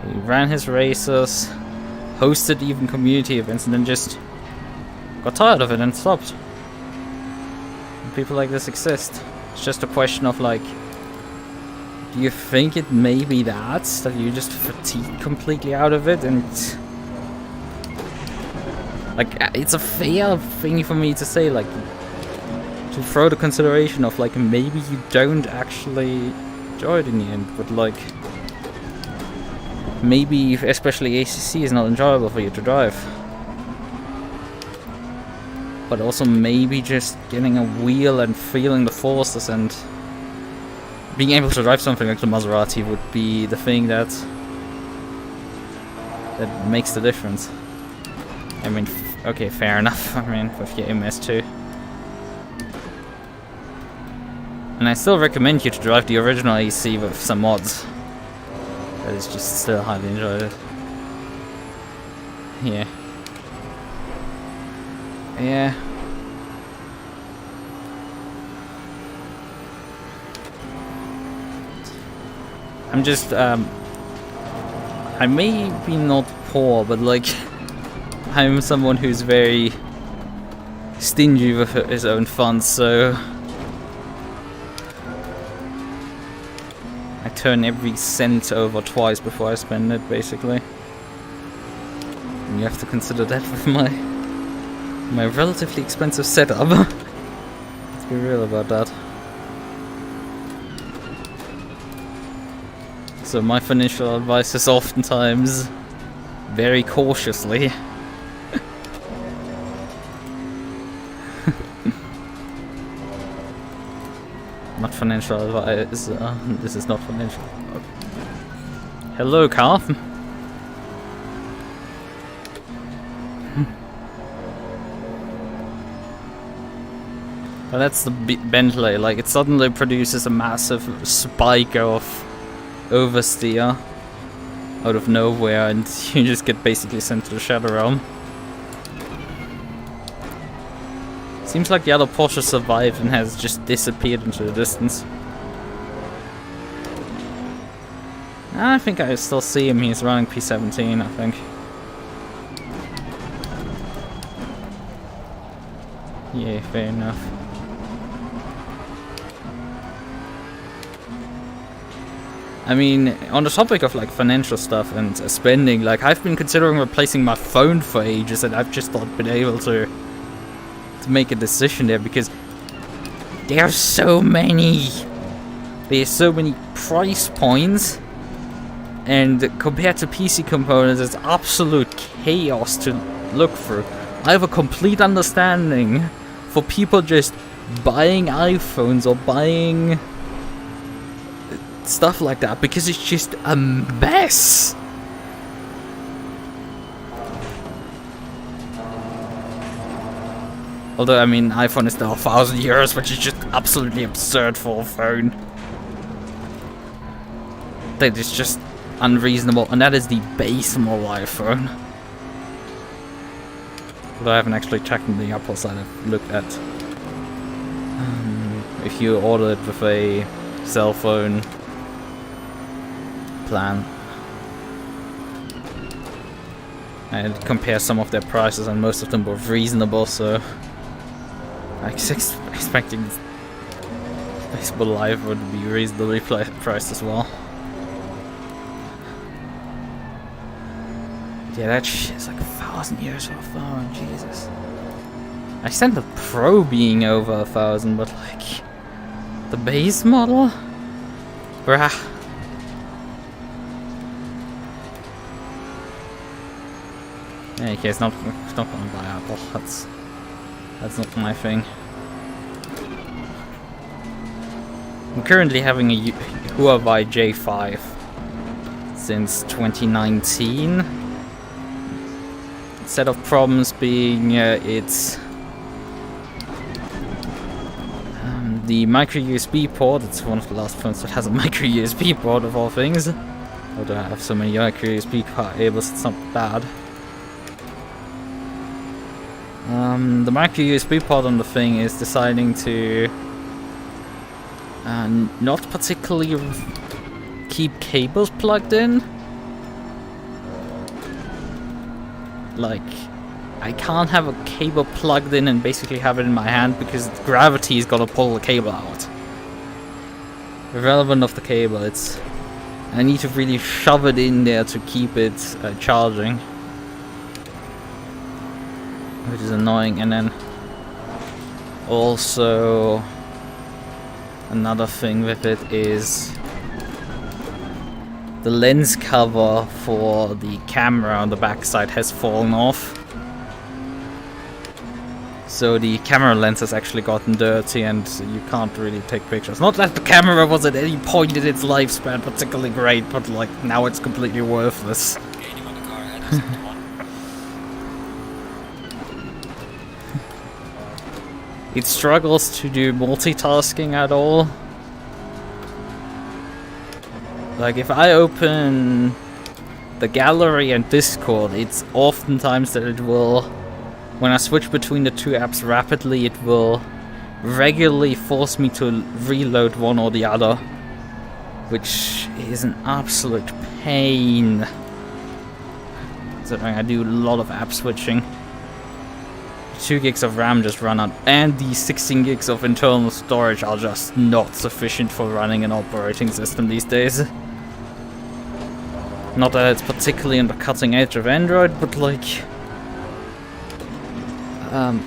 he ran his races, hosted even community events, and then just got tired of it and stopped. People like this exist. It's just a question of like, do you think it may be that you just fatigued completely out of it, and like, it's a fair thing for me to say, like, to throw the consideration of like, maybe you don't actually enjoy it in the end, but like, maybe especially ACC is not enjoyable for you to drive. But also maybe just getting a wheel and feeling the forces and being able to drive something like the Maserati would be the thing that makes the difference. I mean, okay, fair enough. I mean, with your MS2. And I still recommend you to drive the original AC with some mods. That is just still highly enjoyed. Yeah. Yeah. I'm just, I may be not poor, but like, I'm someone who's very stingy with his own funds, so I turn every cent over twice before I spend it, basically. And you have to consider that with my relatively expensive setup. Let's be real about that. So my financial advice is oftentimes very cautiously. Not financial advice. This is not financial. Hello, car. Well, that's the Bentley. Like, it suddenly produces a massive spike of oversteer out of nowhere, and you just get basically sent to the Shadow Realm. Seems like the other Porsche survived and has just disappeared into the distance. I think I still see him. He's running P17, I think. Yeah, fair enough. I mean, on the topic of like financial stuff and spending, like I've been considering replacing my phone for ages, and I've just not been able to make a decision there because there's so many price points, and compared to PC components, it's absolute chaos to look through. I have a complete understanding for people just buying iPhones or buying stuff like that because it's just a mess. Although, I mean, iPhone is still 1,000 euros, which is just absolutely absurd for a phone. That is just unreasonable, and that is the base model iPhone. Although I haven't actually checked the Apple side. I've looked at if you order it with a cell phone plan and compare some of their prices, and most of them were reasonable, so I was expecting this life would be reasonably priced as well. Yeah, that shit is like 1,000 years for a phone, Jesus. I stand the Pro being over 1,000, but like the base model? Bruh. In any case, not gonna buy Apple. That's not my thing. I'm currently having a Huawei J5 since 2019. Set of problems being it's the micro USB port. It's one of the last phones that has a micro USB port of all things. Although I have so many micro USB cables, it's not bad. The micro USB port on the thing is deciding to not particularly keep cables plugged in. Like, I can't have a cable plugged in and basically have it in my hand because gravity is gonna pull the cable out. Irrelevant of the cable, I need to really shove it in there to keep it charging. Which is annoying. And then also another thing with it is the lens cover for the camera on the backside has fallen off. So the camera lens has actually gotten dirty and you can't really take pictures. Not that the camera was at any point in its lifespan particularly great, but like now it's completely worthless. It struggles to do multitasking at all. Like if I open the gallery and Discord, it's oftentimes that it will, when I switch between the two apps rapidly, it will regularly force me to reload one or the other, which is an absolute pain. So I do a lot of app switching. 2 gigs of RAM just run out, and the 16 gigs of internal storage are just not sufficient for running an operating system these days. Not that it's particularly on the cutting edge of Android, but like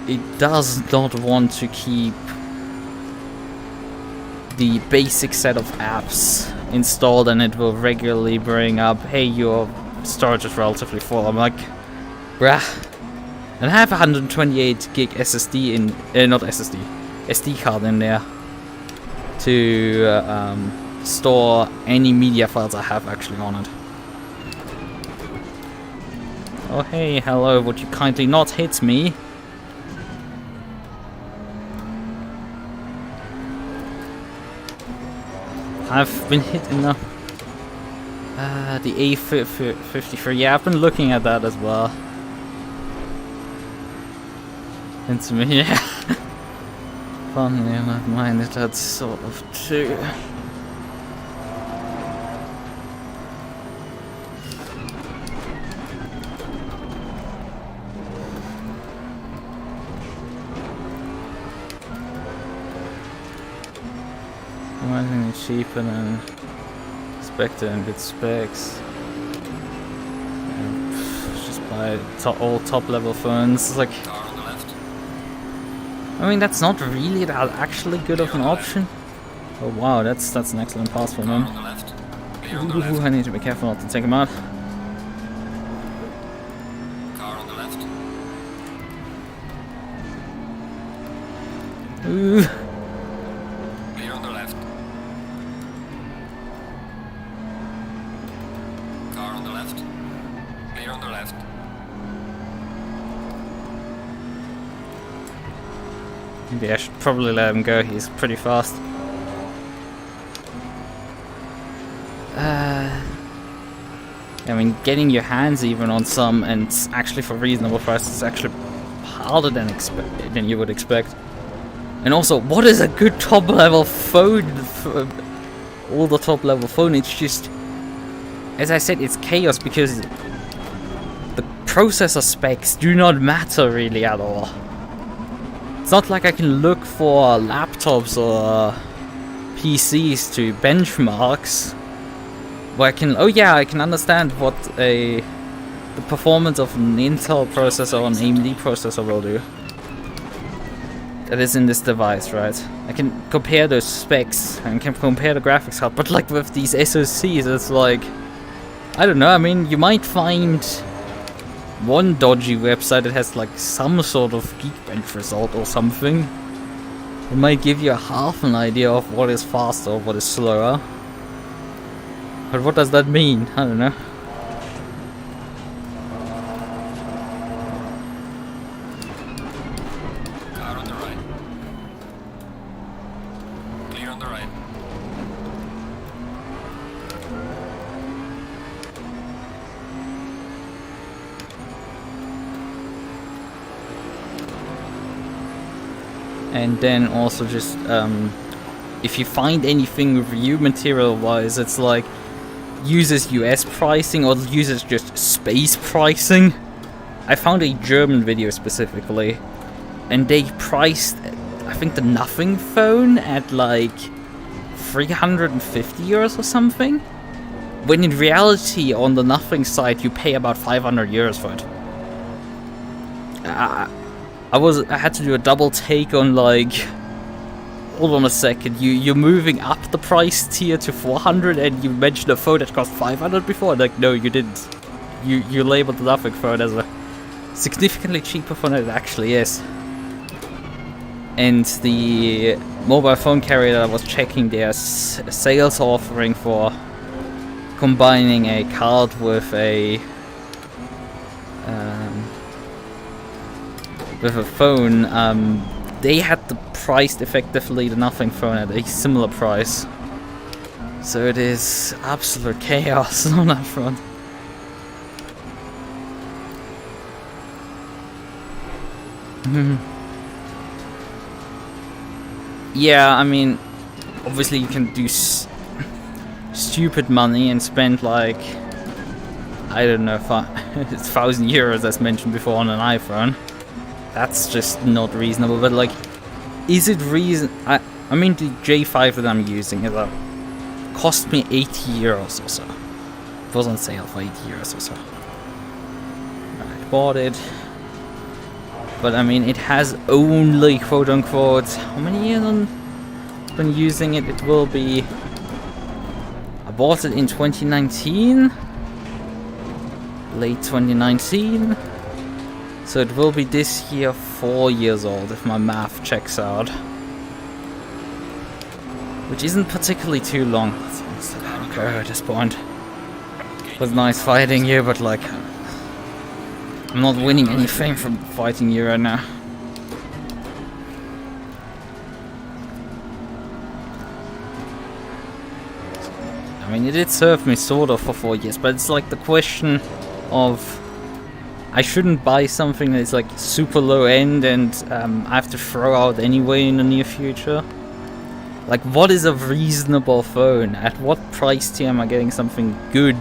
it does not want to keep the basic set of apps installed, and it will regularly bring up, hey, your storage is relatively full. I'm like, bruh. And I have 128 gig SSD in, not SSD, SD card in there to store any media files I have actually on it. Oh hey, hello, would you kindly not hit me? I've been hit enough. The A53. Yeah, I've been looking at that as well. And to me, yeah. Funnily enough, mine it had sort of too. Imagine it's cheaper than expected and good specs. Yeah, just buy all top level phones. Like, Car on the left. I mean, that's not really that actually good of an option. Oh wow, that's an excellent pass for Car him. on the left. Clear on the left. Ooh, I need to be careful not to take him out. Car on the left. Ooh. Clear on the left. Car on the left. Clear on the left. Maybe I should probably let him go, he's pretty fast. I mean, getting your hands even on some, and actually for reasonable prices, is actually harder than you would expect. And also, what is a good top-level phone? All the top-level phone, it's just... As I said, it's chaos because the processor specs do not matter really at all. It's not like I can look for laptops or PCs to benchmarks where I can, oh yeah, I can understand what the performance of an Intel processor or an AMD processor will do. That is in this device, right? I can compare those specs and can compare the graphics card, but like with these SoCs, it's like, I don't know, I mean, you might find one dodgy website that has like some sort of Geekbench result or something. It might give you a half an idea of what is faster or what is slower. But what does that mean? I don't know. Car on the right. Clear on the right. And then also just if you find anything review material wise, it's like uses US pricing or uses just space pricing. I found a German video specifically, and they priced, I think, the Nothing phone at like 350 euros or something, when in reality on the Nothing site you pay about 500 euros for it. I had to do a double take on like, hold on a second, you're moving up the price tier to 400 and you mentioned a phone that cost 500 before? Like, no, you didn't. You labeled the Nothing phone as a significantly cheaper phone than it actually is. And the mobile phone carrier that I was checking, their sales offering for combining a card with a phone, they had the priced effectively the Nothing phone at a similar price. So it is absolute chaos on that front. Yeah, I mean, obviously you can do stupid money and spend like, I don't know, 1,000 euros as mentioned before on an iPhone. That's just not reasonable, but like, is it reason? I mean, the J5 that I'm using is cost me 80 euros or so. It was on sale for 80 euros or so. I bought it, but I mean, it has only quote unquote, how many years I've been using it? It will be, I bought it in 2019, late 2019. So it will be this year 4 years old if my math checks out. Which isn't particularly too long. That's almost a damn go at this point. It was nice fighting you, but like, I'm not winning anything from fighting you right now. I mean, it did serve me sort of for 4 years, but it's like the question of I shouldn't buy something that's like super low end and I have to throw out anyway in the near future. Like, what is a reasonable phone? At what price tier am I getting something good?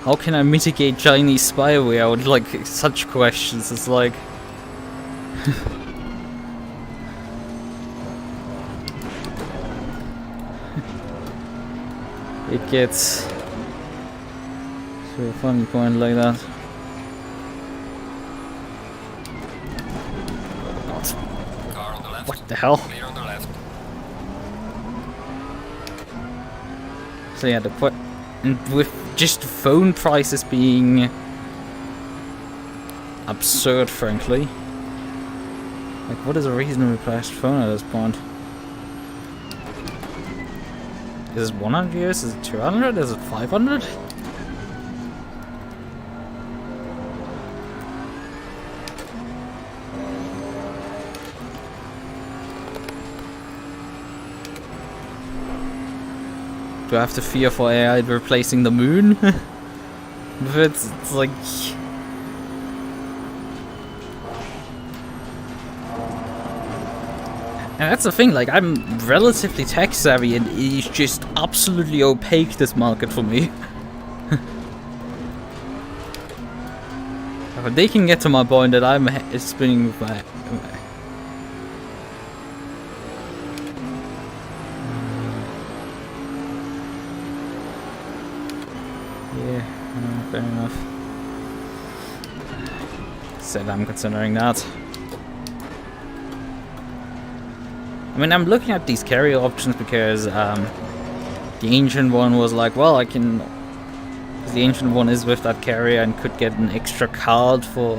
How can I mitigate Chinese spyware? I would like such questions. It's like it gets to a funny point like that. Car on the left. What the hell? Clear on the left. So yeah, and with just phone prices being absurd, frankly. Like, what is a reasonably priced phone at this point? Is it 100 euros? Is it 200? Is it 500? Do I have to fear for AI replacing the moon? It's like... And that's the thing, like, I'm relatively tech savvy and it's just absolutely opaque, this market for me. But they can get to my point that I'm spinning with my... Yeah, fair enough. Said I'm considering that. I mean, I'm looking at these carrier options because the ancient one was like, well, I can... The ancient one is with that carrier and could get an extra card for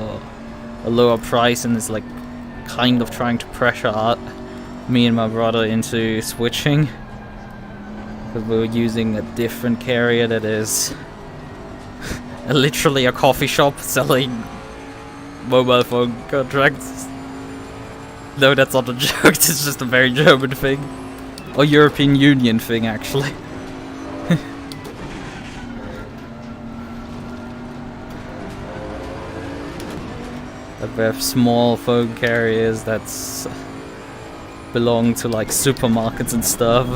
a lower price, and it's like kind of trying to pressure me and my brother into switching. Because we're using a different carrier that is literally a coffee shop selling mobile phone contracts. No, that's not a joke, it's just a very German thing. Or European Union thing, actually. That we have small phone carriers that belong to like supermarkets and stuff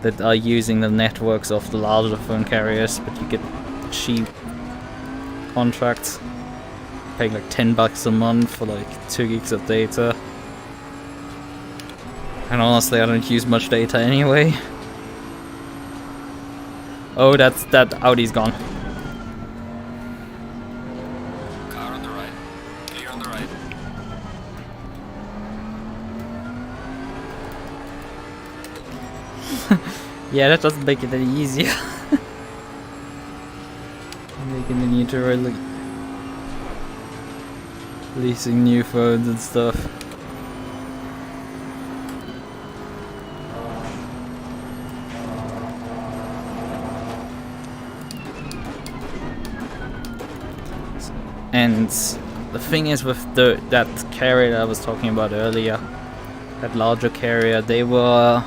that are using the networks of the larger phone carriers, but you get cheap contracts. Paying like $10 a month for like 2 gigs of data. And honestly, I don't use much data anyway. Oh, that Audi's gone. Car on the right. Clear on the right. Yeah, that doesn't make it any easier. Making the need to really leasing new phones and stuff. And the thing is with that carrier that I was talking about earlier, that larger carrier, they were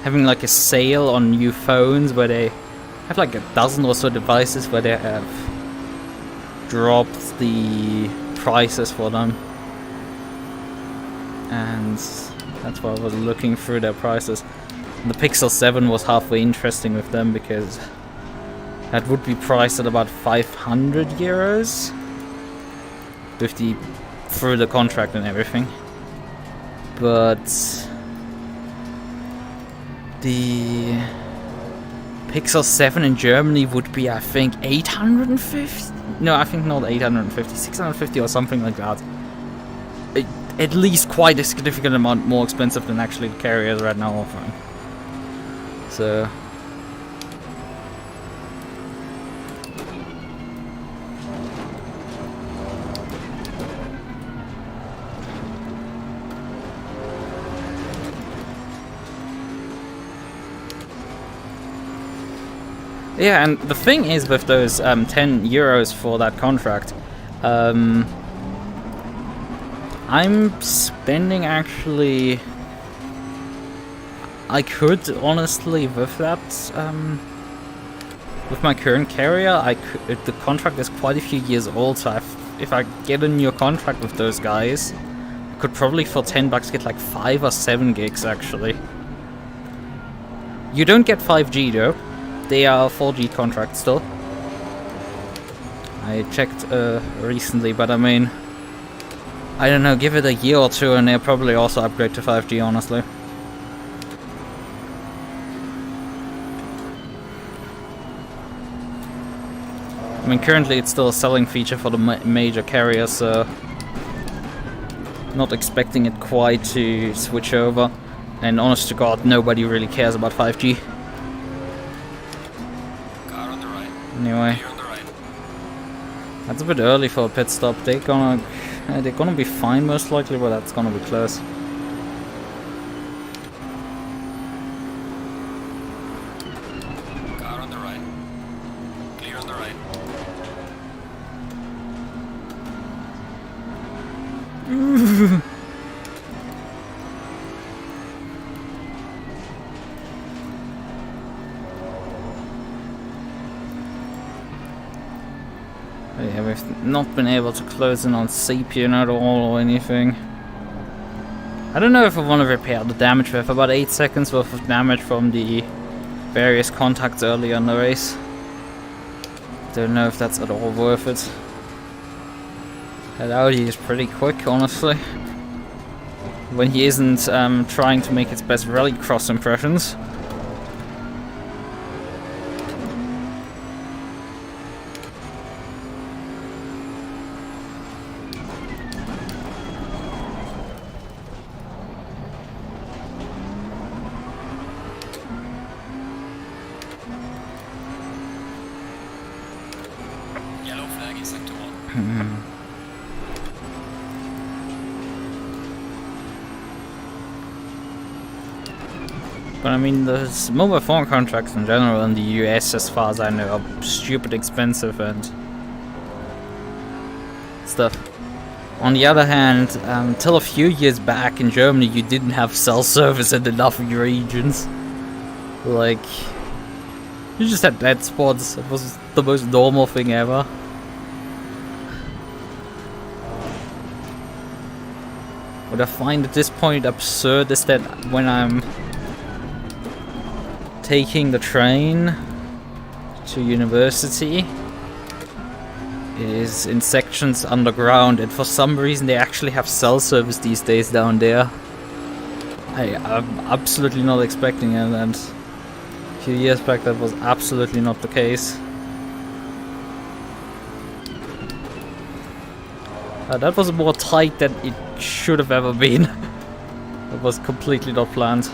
having like a sale on new phones where they have like a dozen or so devices where they have dropped the prices for them, and that's why I was looking through their prices. And the Pixel 7 was halfway interesting with them because that would be priced at about 500 euros with through the contract and everything. But the Pixel 7 in Germany would be, I think, 850? No, I think not 850, 650 or something like that. At least quite a significant amount more expensive than actually the carriers right now offering. So... Yeah, and the thing is with those 10 euros for that contract, I'm spending actually. I could honestly with that. With my current carrier, the contract is quite a few years old, so if I get a new contract with those guys, I could probably for $10 get like 5 or 7 gigs actually. You don't get 5G though, they are 4G contracts still. I checked recently, but I mean, I don't know, give it a year or two and they'll probably also upgrade to 5G honestly. I mean, currently it's still a selling feature for the major carriers, so not expecting it quite to switch over. And honest to God, nobody really cares about 5G. Car on the right. Anyway, Clear on the right. that's a bit early for a pit stop. They're gonna be fine most likely, but that's gonna be close. Car on the right. Clear on the right. Yeah, we've not been able to close in on Saphire at all or anything. I don't know if I want to repair the damage. We have about 8 seconds worth of damage from the various contacts earlier in the race. Don't know if that's at all worth it. That Audi is pretty quick, honestly. When he isn't trying to make its best rallycross impressions. Yellow flag in sector 1. But I mean, the mobile phone contracts in general in the US, as far as I know, are stupid expensive and stuff. On the other hand, till a few years back in Germany, you didn't have cell service in enough regions. Like, you just had dead spots. It was the most normal thing ever. What I find at this point absurd is that when I'm taking the train to university is in sections underground, and for some reason they actually have cell service these days down there. I'm absolutely not expecting it, and a few years back that was absolutely not the case. That was more tight than it should have ever been. That was completely not planned.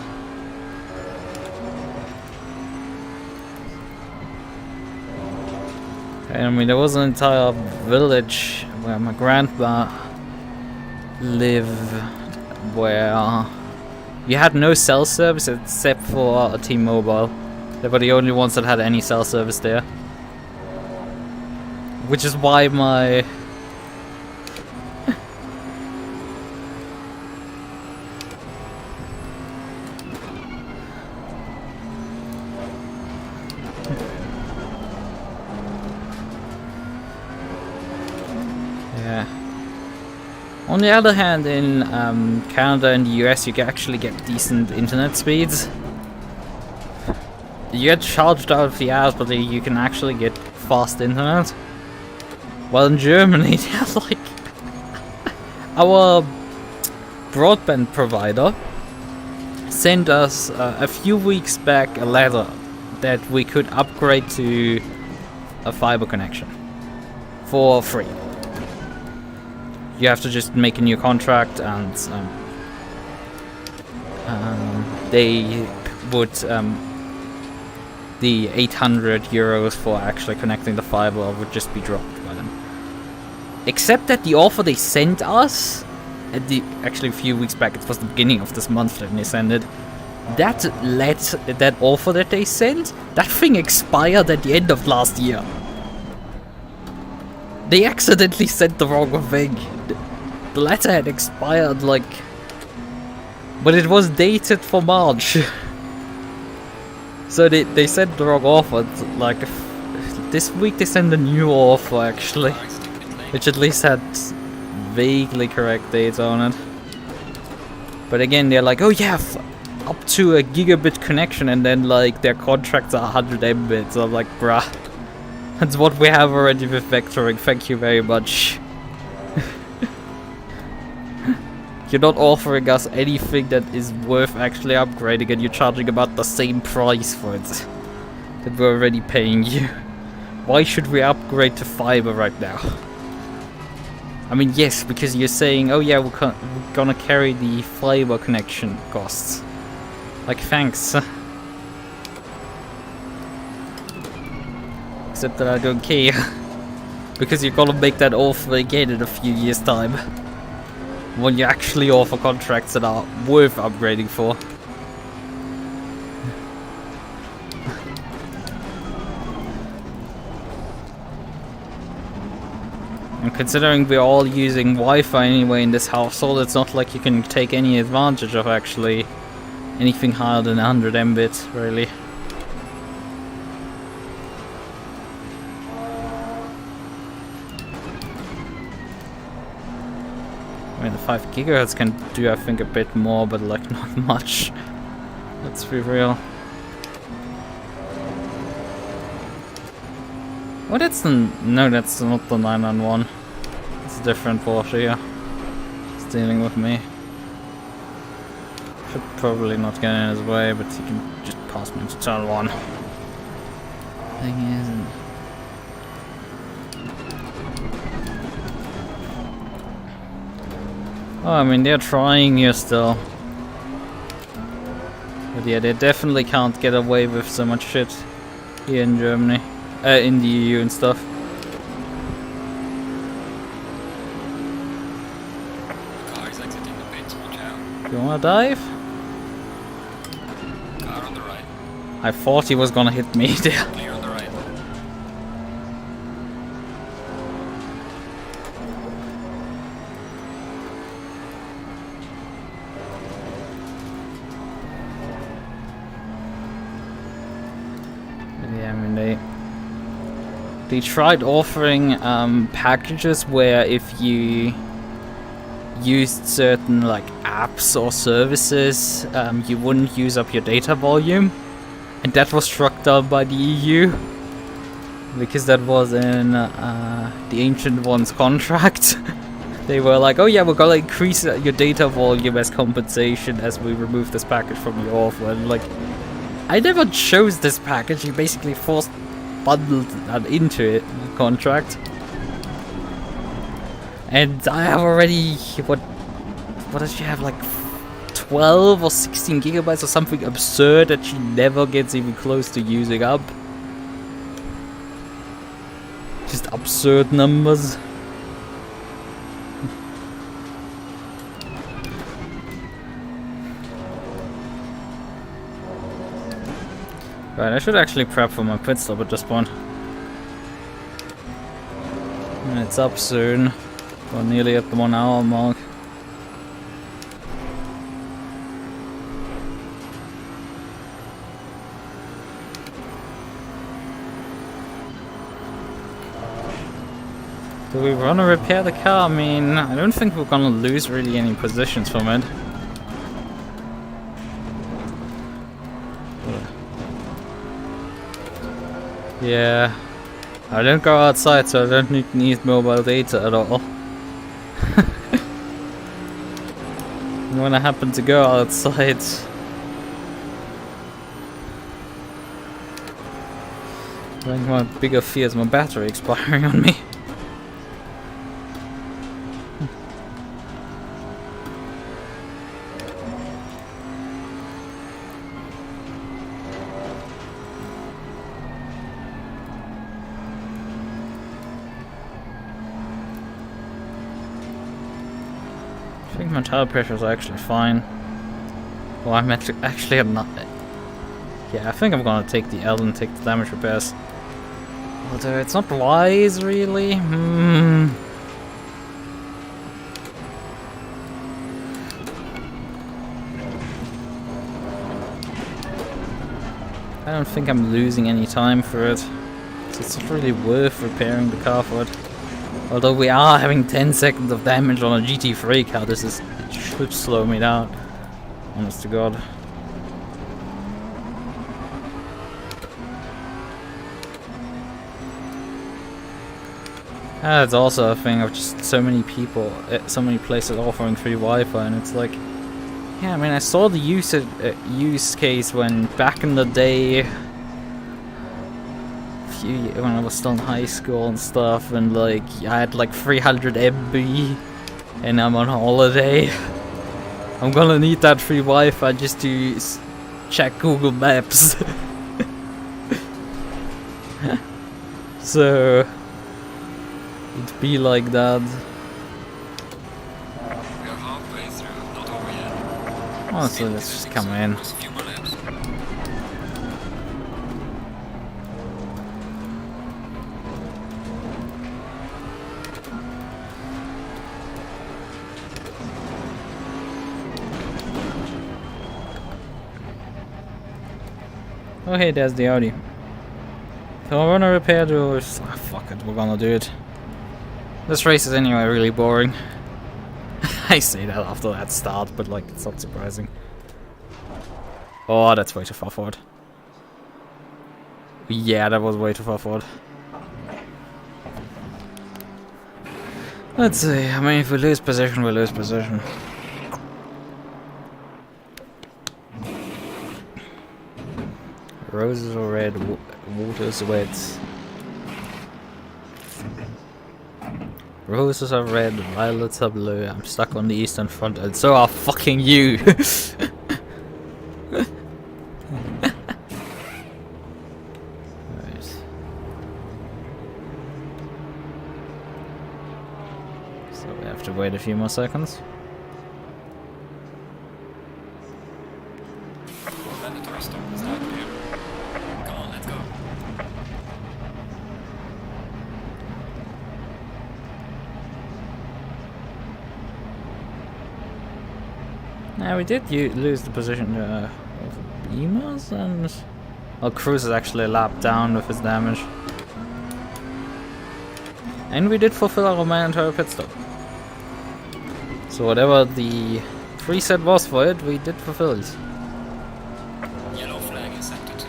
I mean, there was an entire village where my grandpa lived, where you had no cell service except for a T-Mobile. They were the only ones that had any cell service there. Which is why my... On the other hand, in Canada and the US, you can actually get decent internet speeds. You get charged out of the ass, but you can actually get fast internet. Well, in Germany, they're like... Our broadband provider sent us a few weeks back a letter that we could upgrade to a fiber connection for free. You have to just make a new contract, and they would the 800 euros for actually connecting the fiber would just be dropped by them. Except that the offer they sent us, actually a few weeks back, it was the beginning of this month that they sent it. That offer that they sent, that thing expired at the end of last year. They accidentally sent the wrong thing. the letter had expired, like, but it was dated for March. So they sent the wrong offer. Like, this week they sent a new offer actually, which at least had vaguely correct dates on it. But again, they're like, oh yeah, up to a gigabit connection, and then like their contracts are 100 Mbit. So I'm like, bruh, that's what we have already with vectoring. Thank you very much. You're not offering us anything that is worth actually upgrading, and you're charging about the same price for it that we're already paying you. Why should we upgrade to fiber right now? I mean, yes, because you're saying, oh yeah, we're gonna carry the fiber connection costs. Like, thanks. Except that I don't care. Because you're gonna make that offer again in a few years' time. When you actually offer contracts that are worth upgrading for. And considering we're all using Wi-Fi anyway in this household, it's not like you can take any advantage of actually anything higher than 100 Mbit, really. I mean, the 5 GHz can do, I think, a bit more, but like not much. Let's be real. Oh, that's the... No, that's not the 991. It's a different Porsche here. It's dealing with me. Should probably not get in his way, but he can just pass me into turn 1. Thing isn't... Oh, I mean, they're trying here still. But yeah, they definitely can't get away with so much shit here in Germany. In the EU and stuff. Car is exiting the pit, watch out. You wanna dive? Car on the right. I thought he was gonna hit me there. Clear on the right. Yeah, I mean, they tried offering packages where if you used certain like apps or services, you wouldn't use up your data volume, and that was struck down by the EU because that was in the Ancient One's contract. They were like, oh yeah, we're gonna increase your data volume as compensation as we remove this package from your offer. And like, I never chose this package. You basically bundled that into it, the contract. And I have already, what does she have, like 12 or 16 gigabytes or something absurd that she never gets even close to using up. Just absurd numbers. Right, I should actually prep for my pit stop at this point. And it's up soon. We're nearly at the 1 hour mark. Do we want to repair the car? I mean, I don't think we're gonna lose really any positions from it. Yeah, I don't go outside, so I don't need mobile data at all. When I happen to go outside, I think my bigger fear is my battery expiring on me. I think my tire pressure is actually fine. Well, I'm actually not. Yeah, I think I'm gonna take the L and take the damage repairs. Although it's not wise, really. I don't think I'm losing any time for it. So it's not really worth repairing the car for it. Although we are having 10 seconds of damage on a GT3 car, it should slow me down. Honest to God. That's also a thing of just so many people, so many places offering free Wi-Fi, and it's like, yeah, I mean, I saw the use case when back in the day, when I was still in high school and stuff, and like I had like 300 MB, and I'm on holiday. I'm gonna need that free Wi-Fi just to check Google Maps. So it'd be like that. We are halfway through, not over yet. Oh, so let's just come in. Just a few more laps. Oh hey, there's the Audi. So I wanna repair those. Oh, fuck it, we're gonna do it. This race is anyway really boring. I say that after that start, but like it's not surprising. Oh, that's way too far forward. Yeah, that was way too far forward. Let's see, I mean, if we lose position, we lose position. Roses are red, water's wet. Roses are red, violets are blue. I'm stuck on the eastern front, and so are fucking you. Right. So we have to wait a few more seconds. Mandatory stop, is that clear? Come on, let's go. Now we did lose the position of Beamers, and well, Cruz is actually a lap down with his damage. And we did fulfill our mandatory pit stop. So whatever the preset was for it, we did fulfill it. Yellow flag in sector 2.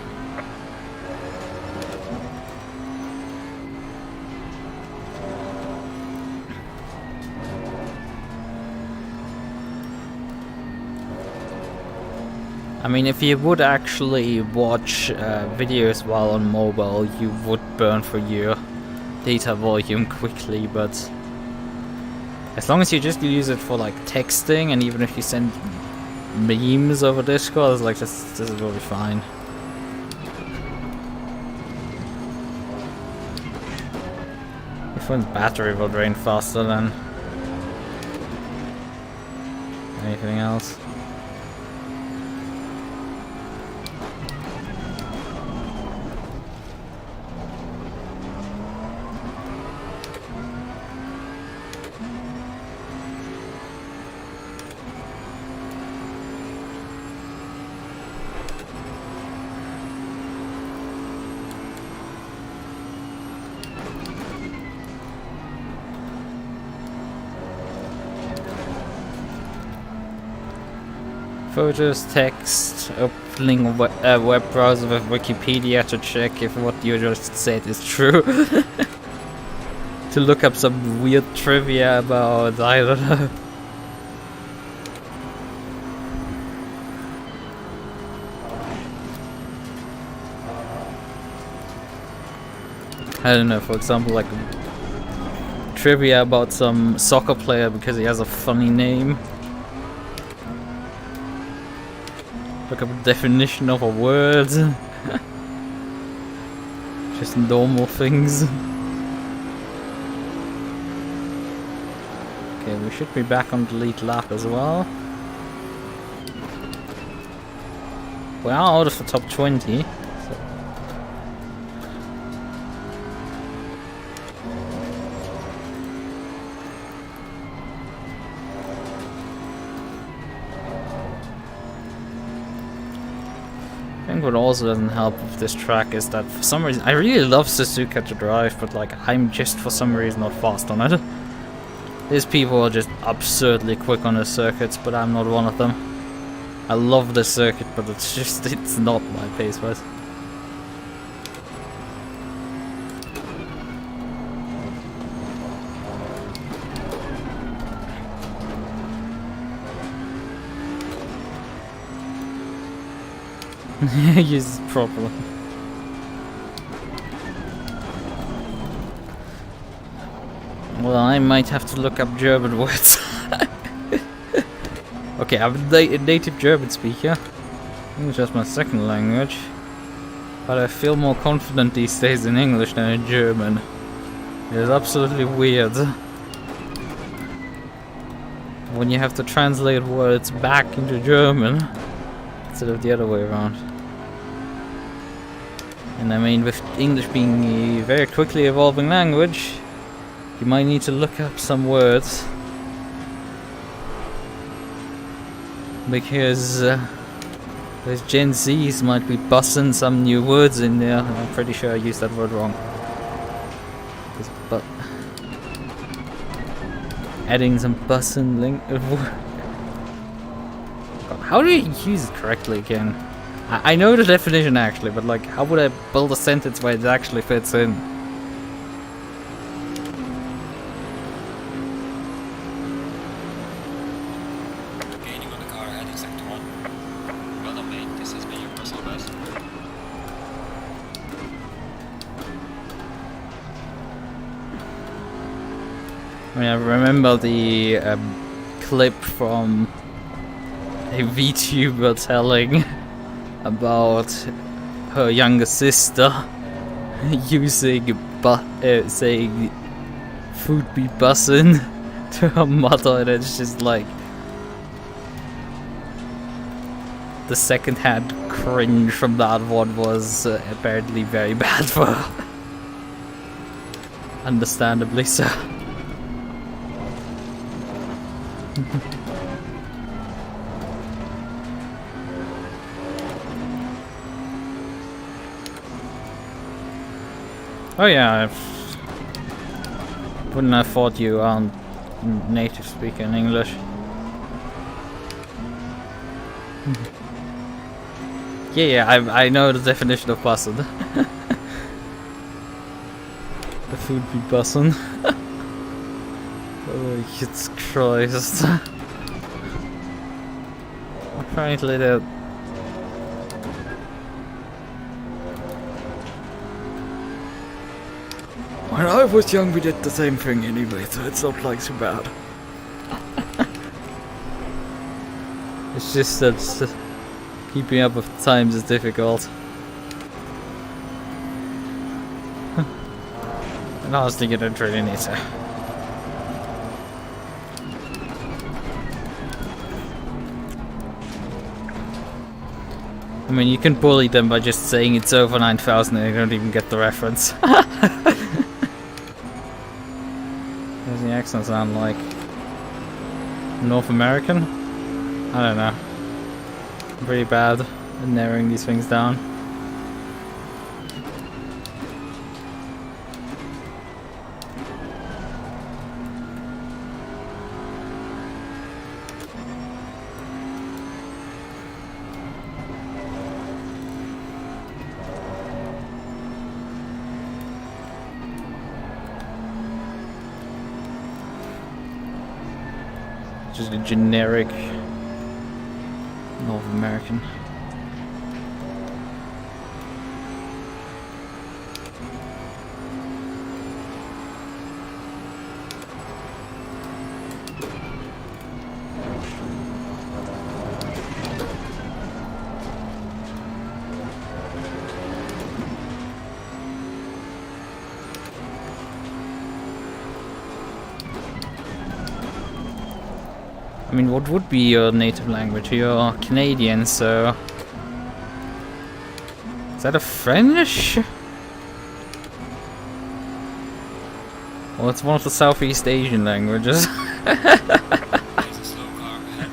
I mean, if you would actually watch videos while on mobile, you would burn through your data volume quickly, but as long as you just use it for like texting, and even if you send memes over Discord, it's like this is really fine. Your phone's battery will drain faster than anything else. Photos, text, opening a web browser with Wikipedia to check if what you just said is true. To look up some weird trivia about, I don't know. I don't know, for example, like trivia about some soccer player because he has a funny name. Look up a definition of a word. Just normal things. Okay, we should be back on the lead lap as well. We are out of the top 20. So. think what also doesn't help with this track is that for some reason I really love Suzuka to drive, but like I'm just for some reason not fast on it. These people are just absurdly quick on the circuits, but I'm not one of them. I love the circuit, but it's not my pace wise. Use it properly. Well, I might have to look up German words. Okay, I'm a native German speaker. English is my second language. But I feel more confident these days in English than in German. It is absolutely weird. When you have to translate words back into German instead of the other way around. And I mean, with English being a very quickly evolving language, you might need to look up some words. Because those Gen Zs might be bussing some new words in there. I'm pretty sure I used that word wrong. But adding some bussing link. How do you use it correctly again? I know the definition actually, but like, how would I build a sentence where it actually fits in? Gaining on the car ahead in sector 1. Well done, mate. This has been your personal best. I mean, I remember the clip from a VTuber telling about her younger sister using saying "food be bussin'" to her mother, and it's just like the second-hand cringe from that one was apparently very bad for her. Understandably so. Oh yeah, wouldn't have thought you aren't native speaker in English. Yeah, I know the definition of bussin'. The food be bussin'. Oh, Jesus Christ. Apparently that. When I was young we did the same thing anyway, so it's not like so bad. It's just that keeping up with the times is difficult. And honestly you don't really need to. I mean, you can bully them by just saying it's over 9,000 and they don't even get the reference. Does the accent sound like North American? I don't know. I'm pretty bad at narrowing these things down. Just a generic North American. I mean, what would be your native language? You're Canadian, so... Is that a French? Well, it's one of the Southeast Asian languages. There's a slow car ahead.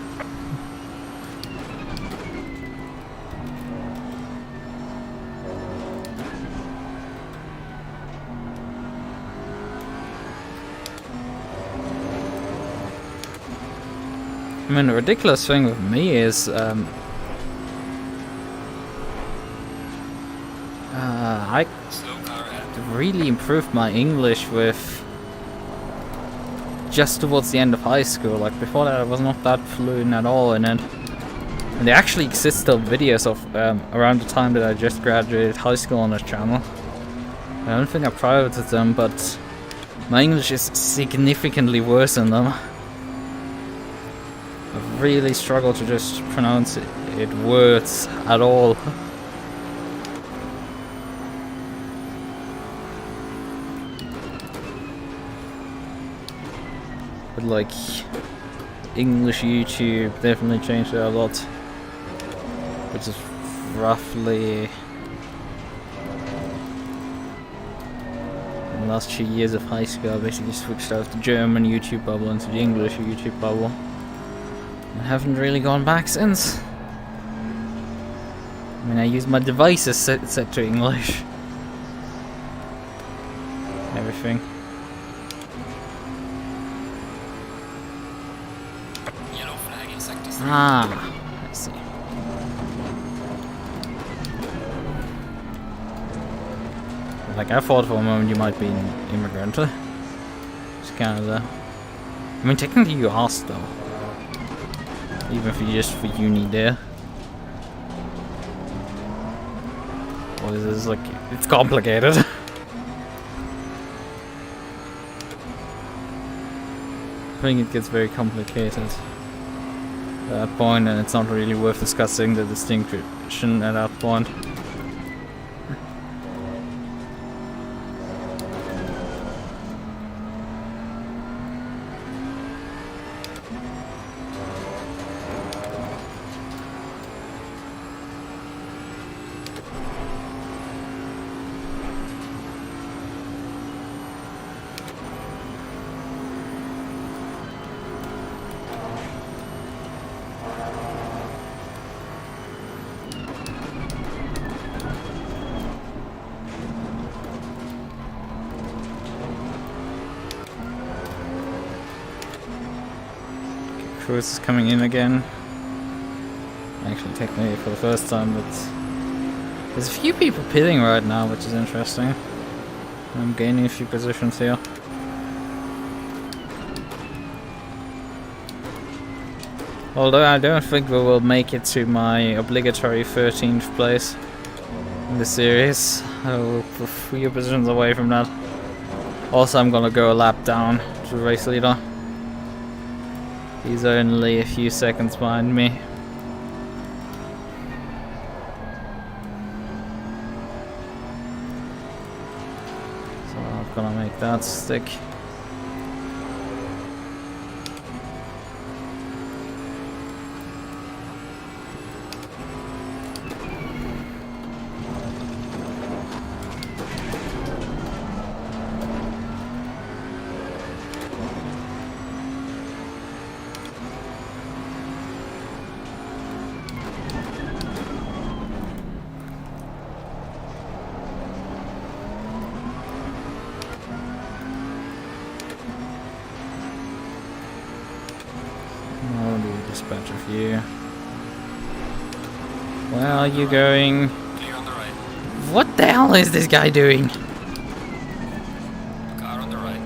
I mean, the ridiculous thing with me is, I Slow car ahead. really improved my English with just towards the end of high school. Like before that, I was not that fluent at all, and there actually exist still videos of around the time that I just graduated high school on this channel. I don't think I privated them, but my English is significantly worse than them. I really struggle to just pronounce it words at all. But like, English YouTube definitely changed it a lot. Which is roughly in the last 2 years of high school. I basically switched out the German YouTube bubble into the English YouTube bubble. I haven't really gone back since. I mean, I use my devices set to English. Everything. Yellow flag in sector 3. Ah, I see. Like, I thought for a moment you might be an immigrant to Canada. I mean, technically you are still. Even if you're just for uni there. Well, this is like, it's complicated. I think it gets very complicated at that point, and it's not really worth discussing the distinction at that point. Cruz is coming in again. Actually, technically for the first time, but there's a few people pitting right now, which is interesting. I'm gaining a few positions here. Although I don't think we will make it to my obligatory 13th place in the series. I will be a few positions away from that. Also, I'm gonna go a lap down to the race leader. He's only a few seconds behind me. So I'm gonna make that stick. Dispatch of you. Where are you going? Clear on the right. What the hell is this guy doing? Car on the right.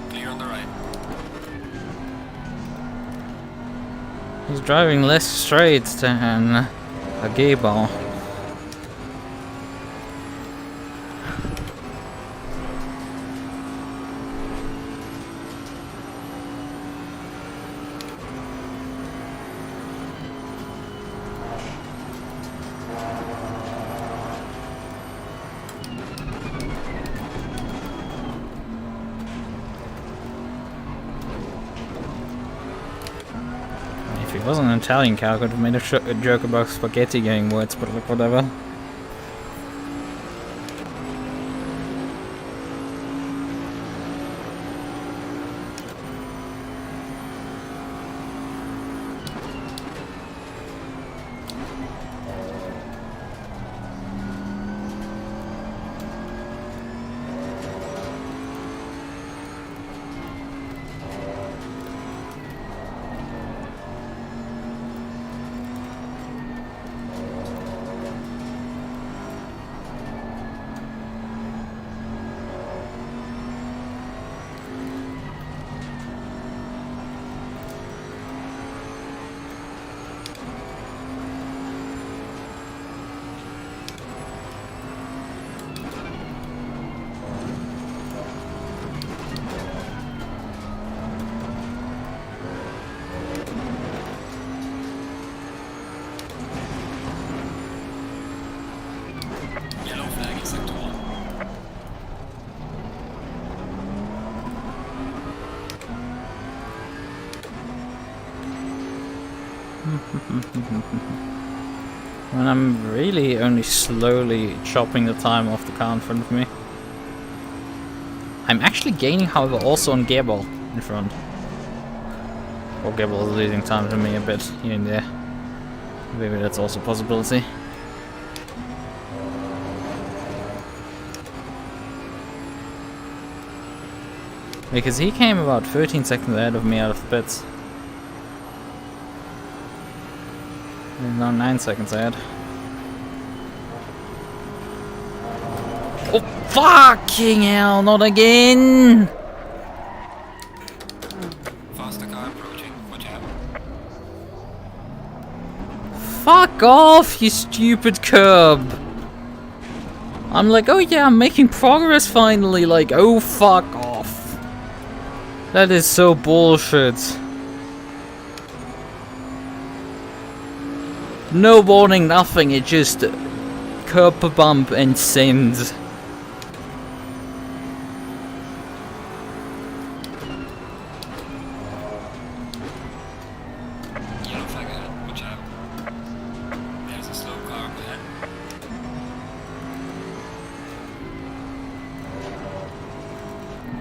Clear on the right. He's driving less straight than a gay ball. If he wasn't an Italian cow, I could have made a joke about spaghetti getting words, but like, whatever. When I'm really only slowly chopping the time off the car in front of me. I'm actually gaining, however, also on gearball in front. Or gearball is losing time to me a bit here and there. Maybe that's also a possibility. Because he came about 13 seconds ahead of me out of the pits. He's now 9 seconds ahead. Oh, fucking hell, not again! Faster car approaching. Watch out. Fuck off, you stupid curb! I'm like, oh yeah, I'm making progress finally. Like, oh fuck off. That is so bullshit. No warning, nothing, it just curb bump and send. Yellow flag ahead. Watch out. There's a slow car up ahead.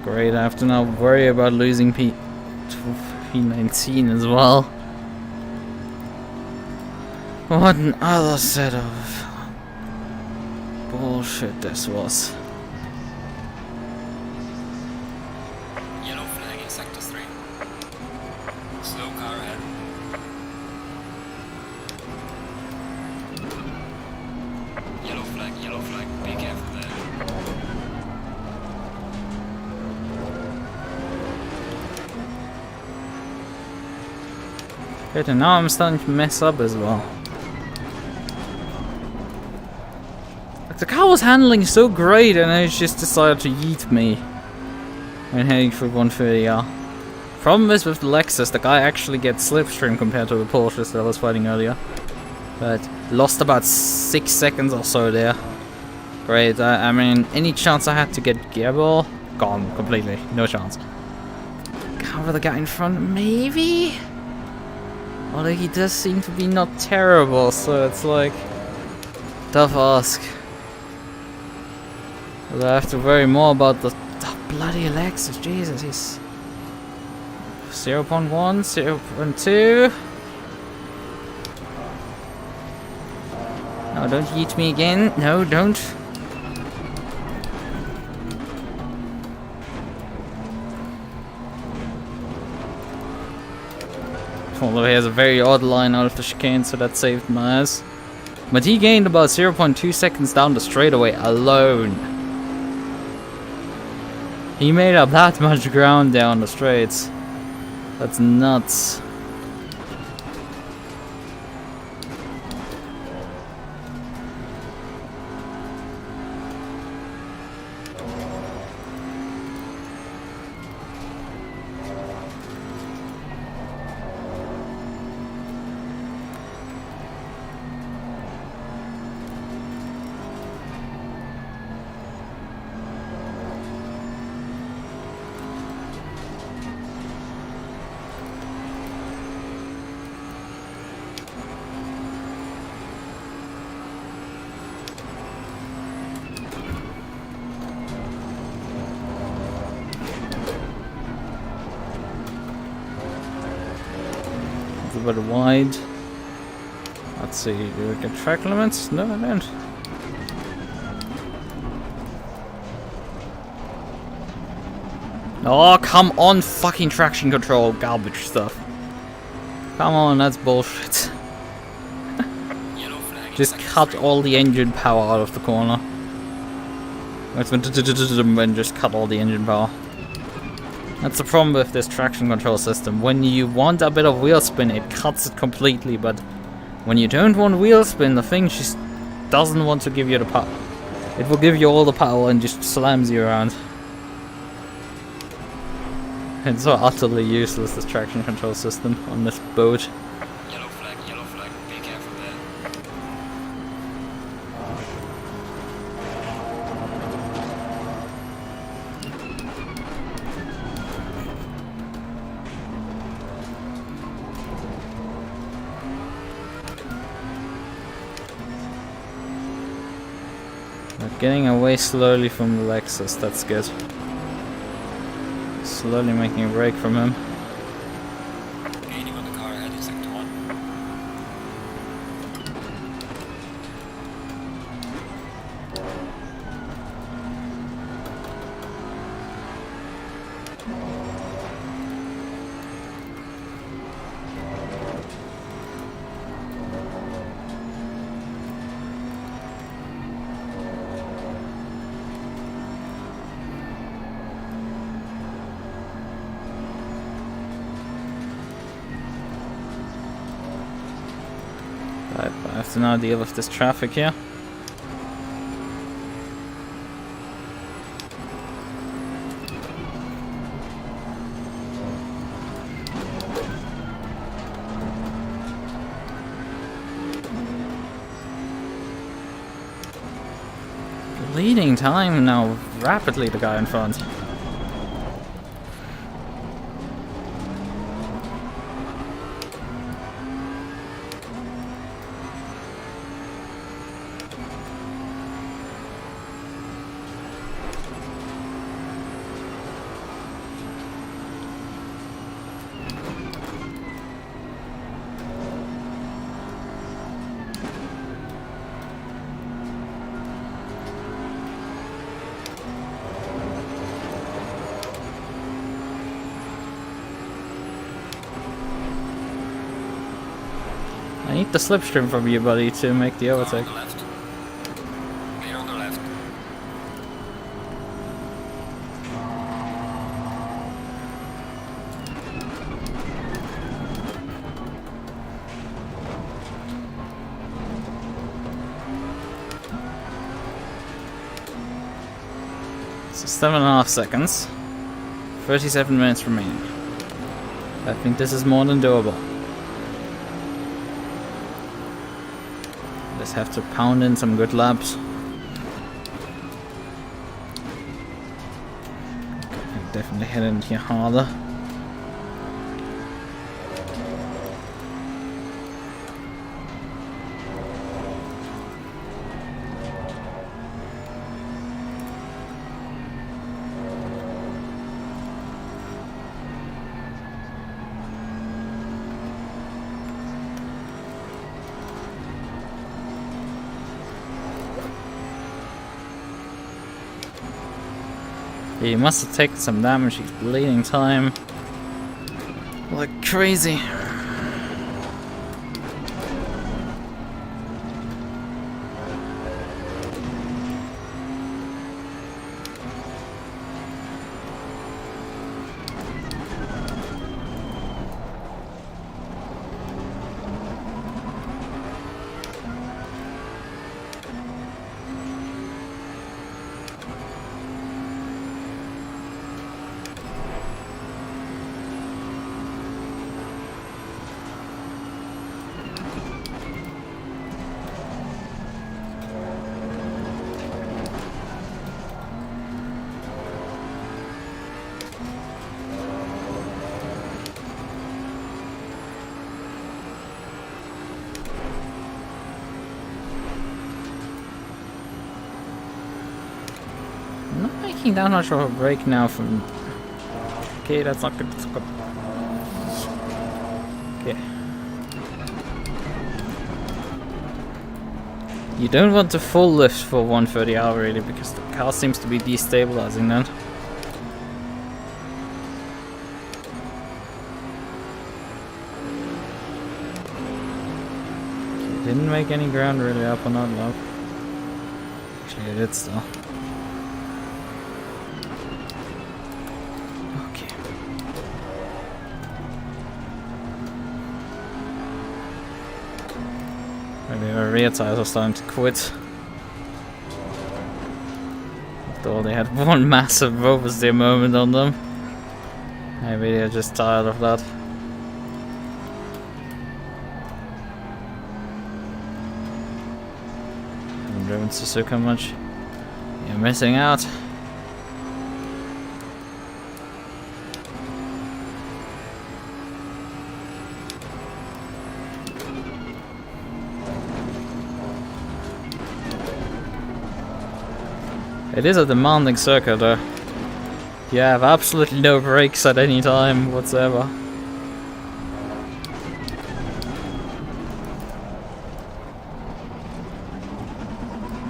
Great, I have to now worry about losing P19 as well. What an other set of bullshit this was. Yellow flag in sector 3. Slow car ahead. Yellow flag. Be careful there. Good, and now I'm starting to mess up as well. Like, the car was handling so great and it's just decided to yeet me when heading through 130R. Problem is with the Lexus, the guy actually gets slipstream compared to the Porsches that I was fighting earlier. But lost about 6 seconds or so there. Great, I mean, any chance I had to get gearball? Gone completely, no chance. Cover the guy in front, maybe? Although he does seem to be not terrible, so it's like tough ask. But I have to worry more about the bloody Lexus. Jesus, he's 0.1, 0.2. No, don't yeet me again. No, don't. Although he has a very odd line out of the chicane, so that saved my ass. But he gained about 0.2 seconds down the straightaway alone. He made up that much ground down the straights. That's nuts. A bit wide. Let's see, do we get track limits? No, I don't. Oh, come on, fucking traction control, garbage stuff. Come on, that's bullshit. Just cut all the engine power out of the corner. And just cut all the engine power. That's the problem with this traction control system. When you want a bit of wheel spin, it cuts it completely, but when you don't want wheel spin, the thing just doesn't want to give you the power. It will give you all the power and just slams you around. It's so utterly useless, this traction control system on this boat. Yellow flag, be careful there. Getting away slowly from the Lexus, that's good. Slowly making a break from him. Gaining on the car ahead in sector 1. Right, but I have to now deal with this traffic here. Leading time now, rapidly the guy in front. I need the slipstream from you, buddy, to make the overtake. On the left. Clear on the left. So 7.5 seconds. 37 minutes remaining. I think this is more than doable. Just have to pound in some good laps. Okay, definitely head in here harder. He must have taken some damage, he's bleeding time like crazy. Not making that much of a break now from... Okay, that's not good. That's good. Okay. You don't want to full lift for 130R really, because the car seems to be destabilizing then. Okay, didn't make any ground really up on that lap. Actually, it did still. Maybe our rear tires are starting to quit. After all, they had one massive oversteer moment on them. Maybe they're just tired of that. Haven't driven Suzuka much. You're missing out. It is a demanding circuit though. You have absolutely no brakes at any time whatsoever.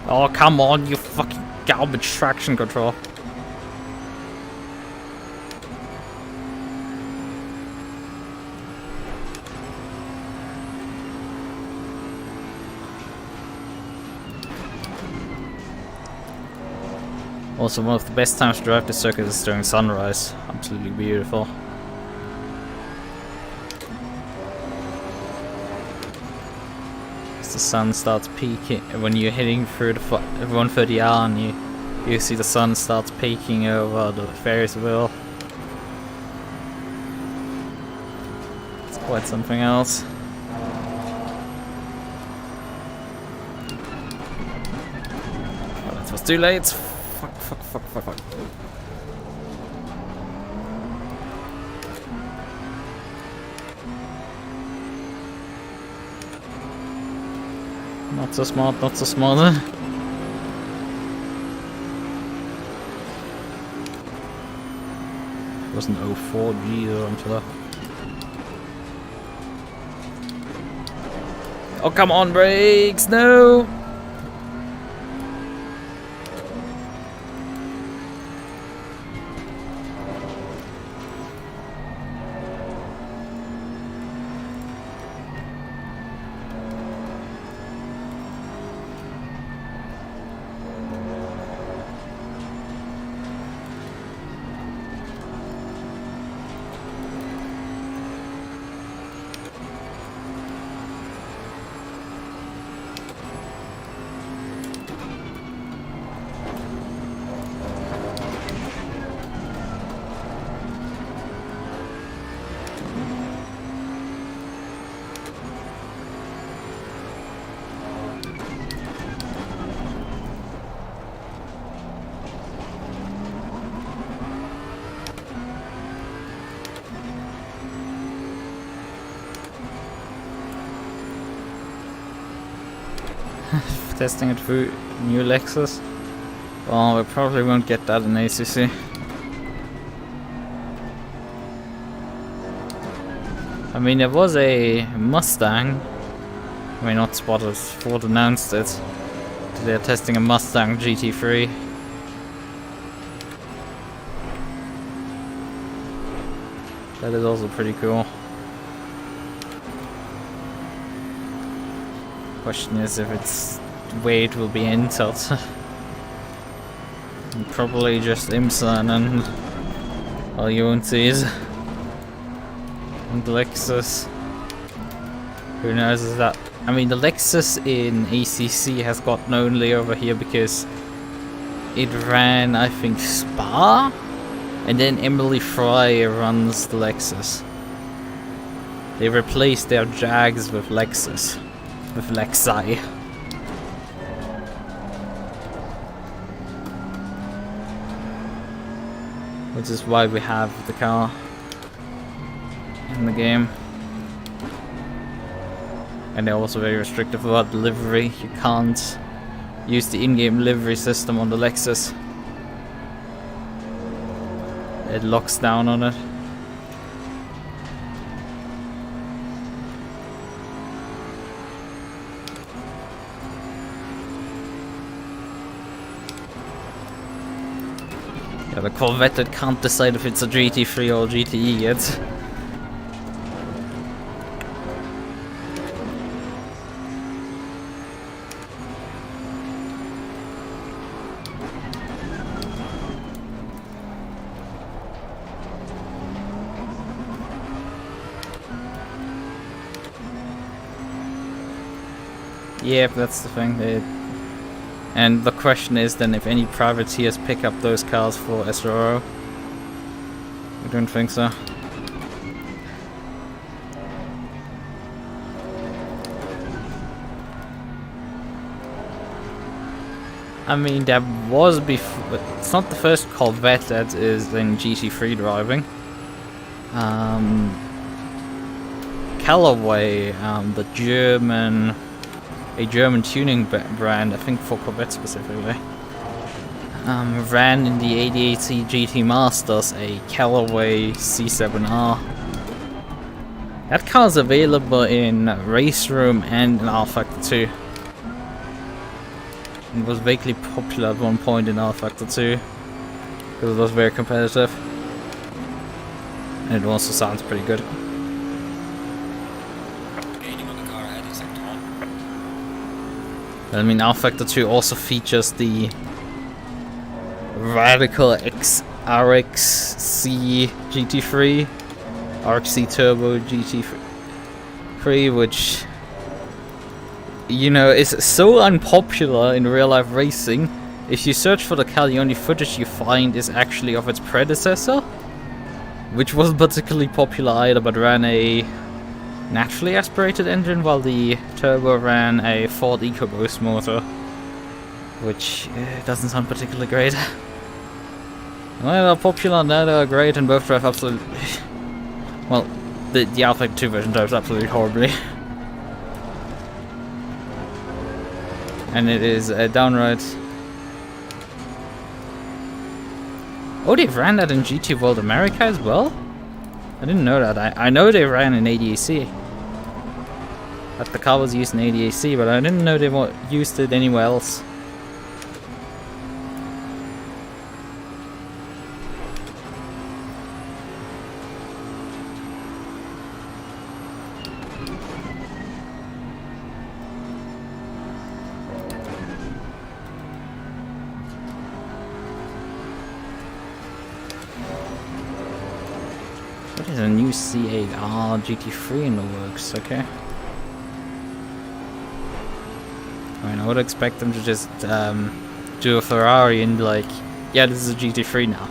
Oh, come on, you fucking garbage traction control. Also, one of the best times to drive this circuit is during sunrise. Absolutely beautiful. As the sun starts peaking when you're heading through the 130R, and you see the sun starts peeking over the Ferris wheel. It's quite something else. Oh, that was too late. Fuck. Not so smart, not so smart. It wasn't 04G or something. Oh, come on, brakes! No! Testing it through new Lexus. Well, we probably won't get that in ACC. I mean, there was a Mustang. I mean, not spotted. Ford announced it. They're testing a Mustang GT3. That is also pretty cool. Question is if its weight will be entered. And probably just IMSA and well, you won't see it. And the Lexus. Who knows is that? I mean, the Lexus in ACC has gotten only over here because it ran, I think, Spa, and then Emily Fry runs the Lexus. They replaced their Jags with Lexus. With Lexi. Which is why we have the car in the game. And they're also very restrictive about delivery. You can't use the in-game livery system on the Lexus. It locks down on it. Yeah, the Corvette, it can't decide if it's a GT3 or GTE yet. Yep, that's the thing. And the question is then if any privateers pick up those cars for SRO. I don't think so. I mean, there was before. It's not the first Corvette that is in GT3 driving. Callaway, the German tuning brand, I think for Corvette specifically, ran in the ADAC GT Masters a Callaway C7R. That car is available in Race Room and in R-Factor 2. It was vaguely popular at one point in R-Factor 2 because it was very competitive. And it also sounds pretty good. Gaining on the car ahead in sector 1. I mean, R-Factor 2 also features the Radical X RXC GT3, RXC Turbo GT3, which, you know, is so unpopular in real life racing. If you search for the car, the only footage you find is actually of its predecessor, which wasn't particularly popular either, but ran a naturally aspirated engine, while the Turbo ran a Ford EcoBoost motor, which doesn't sound particularly great. Neither are popular, neither are great, and both drive absolutely... well, the R-Factor 2 version drives absolutely horribly. And it is a downright... oh, they ran that in GT World America as well? I didn't know that. I know they ran in ADAC. That the car was used in ADAC, but I didn't know they used it anywhere else. There's a new C8R GT3 in the works, okay. I mean, I would expect them to just do a Ferrari and be like, yeah, this is a GT3 now.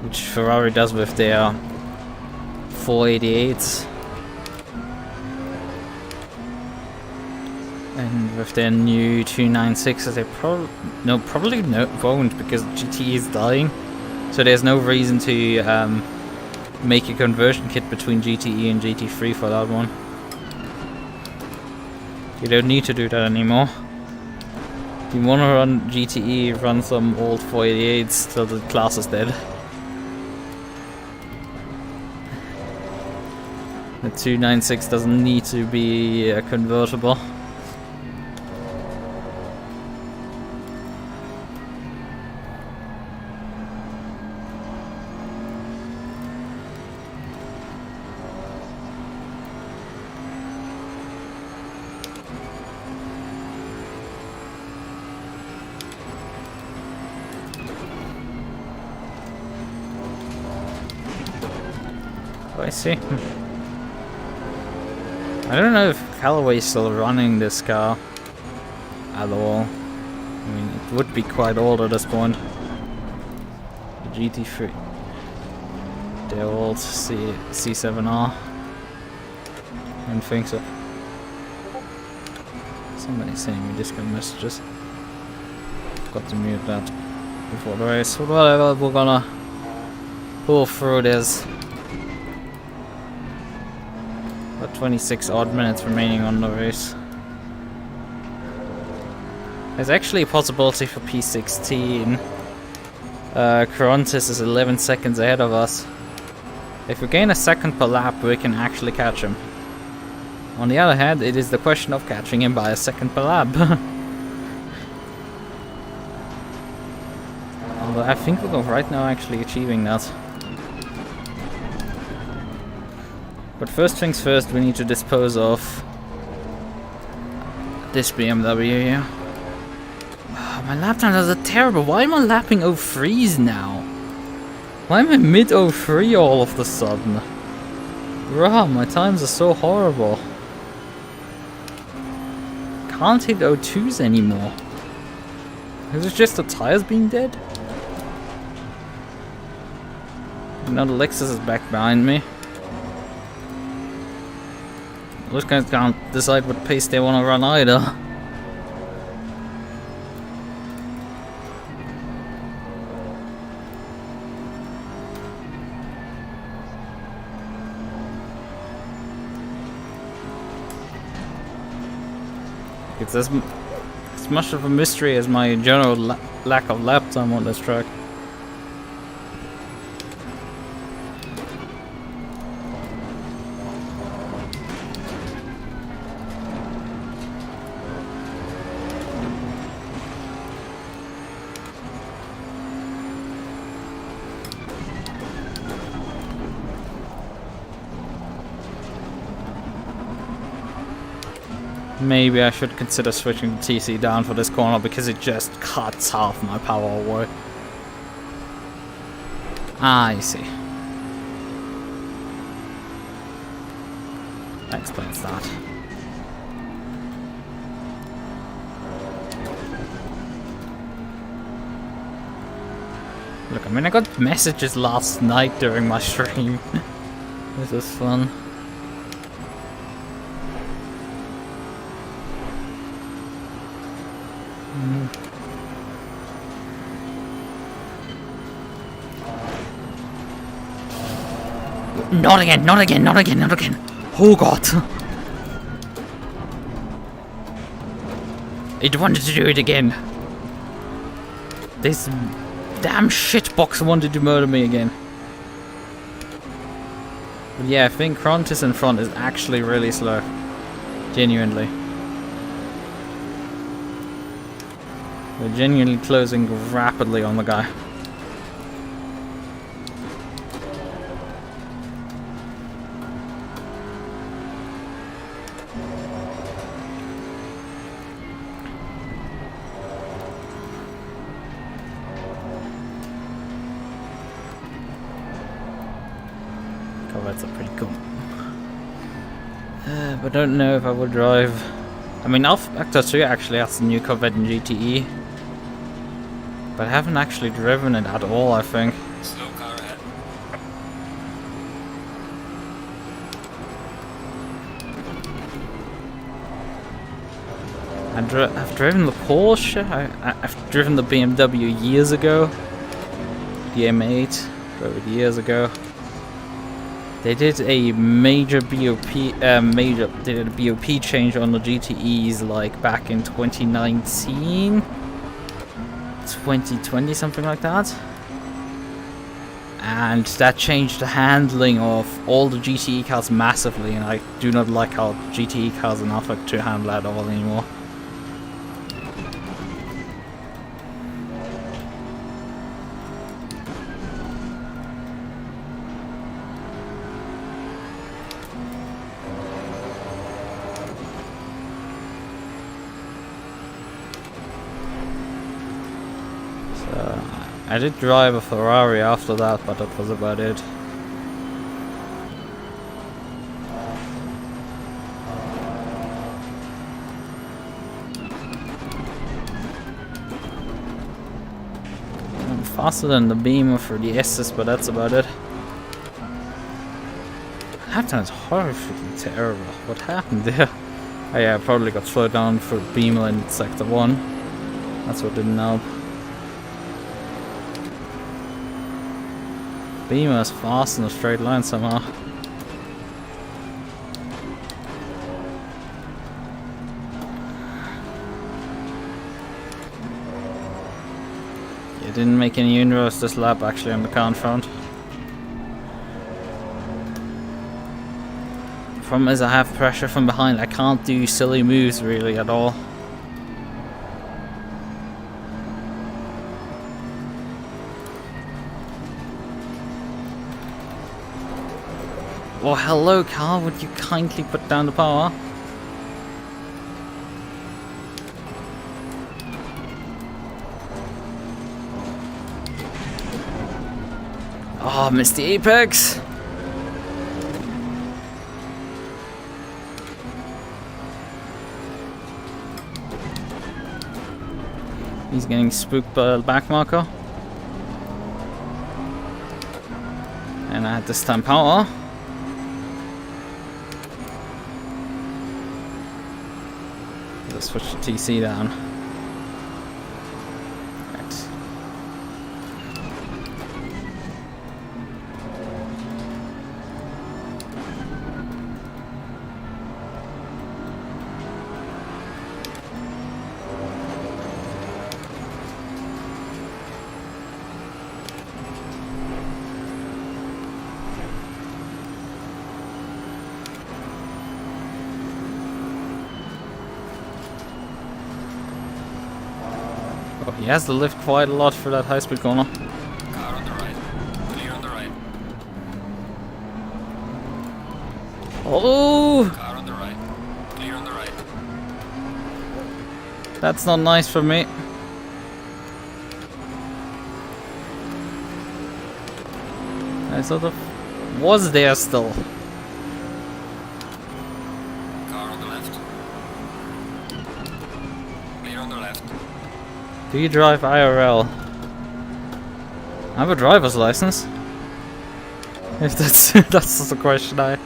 Which Ferrari does with their 488s. And with their new 296s, they probably won't, because GT is dying. So there's no reason to make a conversion kit between GTE and GT3 for that one. You don't need to do that anymore. If you want to run GTE, run some old 488s till the class is dead. The 296 doesn't need to be a convertible. I see. I don't know if Callaway is still running this car at all. I mean, it would be quite old at this point. The GT3. The old C7R. I don't think so. Somebody's sending me Discord messages. Got to mute that before the race. But whatever, we're gonna pull through this. 26 odd minutes remaining on the race. There's actually a possibility for P16. Corontis is 11 seconds ahead of us. If we gain a second per lap, we can actually catch him. On the other hand, it is the question of catching him by a second per lap. Although I think we're right now actually achieving that. But first things first, we need to dispose of this BMW here. Oh, my lap times are terrible. Why am I lapping 03s now? Why am I mid 03 all of a sudden? Bruh, my times are so horrible. Can't hit 02s anymore. Is it just the tires being dead? Now the Lexus is back behind me. Those guys can't decide what pace they want to run either. It's as much of a mystery as my general lack of lap time on this track. Maybe I should consider switching the TC down for this corner because it just cuts half my power away. Ah, I see. That explains that. Look, I mean, I got messages last night during my stream. This is fun. Not again, not again, not again, not again. Oh god. It wanted to do it again. This damn shitbox wanted to murder me again. But yeah, I think Crontis in front is actually really slow. Genuinely. We're genuinely closing rapidly on the guy. Corvettes are pretty cool. But I don't know if I would drive. I mean, Alpha Vector 2 actually has the new Corvette in GTE. But I haven't actually driven it at all, I think. Slow car ahead. I've driven the Porsche. I've driven the BMW years ago. The M8. Drove it years ago. They did a major BOP they did a BOP change on the GTEs like back in 2019, 2020, something like that. And that changed the handling of all the GTE cars massively, and I do not like how GTE cars in Alpha 2 handle at all anymore. I did drive a Ferrari after that, but that was about it. I'm faster than the Beamer for the S's, but that's about it. That time is horrifically terrible. What happened there? Oh yeah, I probably got slowed down for Beamer in Sector 1. That's what didn't help. Beamer is fast in a straight line somehow. Yeah, didn't make any inroads this lap actually on the car in front. The problem is I have pressure from behind. I can't do silly moves really at all. Oh, hello car, would you kindly put down the power? Oh, missed the apex! He's getting spooked by the back marker. And I had this time power. Let's switch the TC down. Right. Oh, he has to lift quite a lot for that high-speed corner. Car on the right. Clear on the right. Oh! Car on the right. Clear on the right. That's not nice for me. I sort of was there still. Car on the left. Clear on the left. Do you drive IRL? I have a driver's license. If that's that's the question I...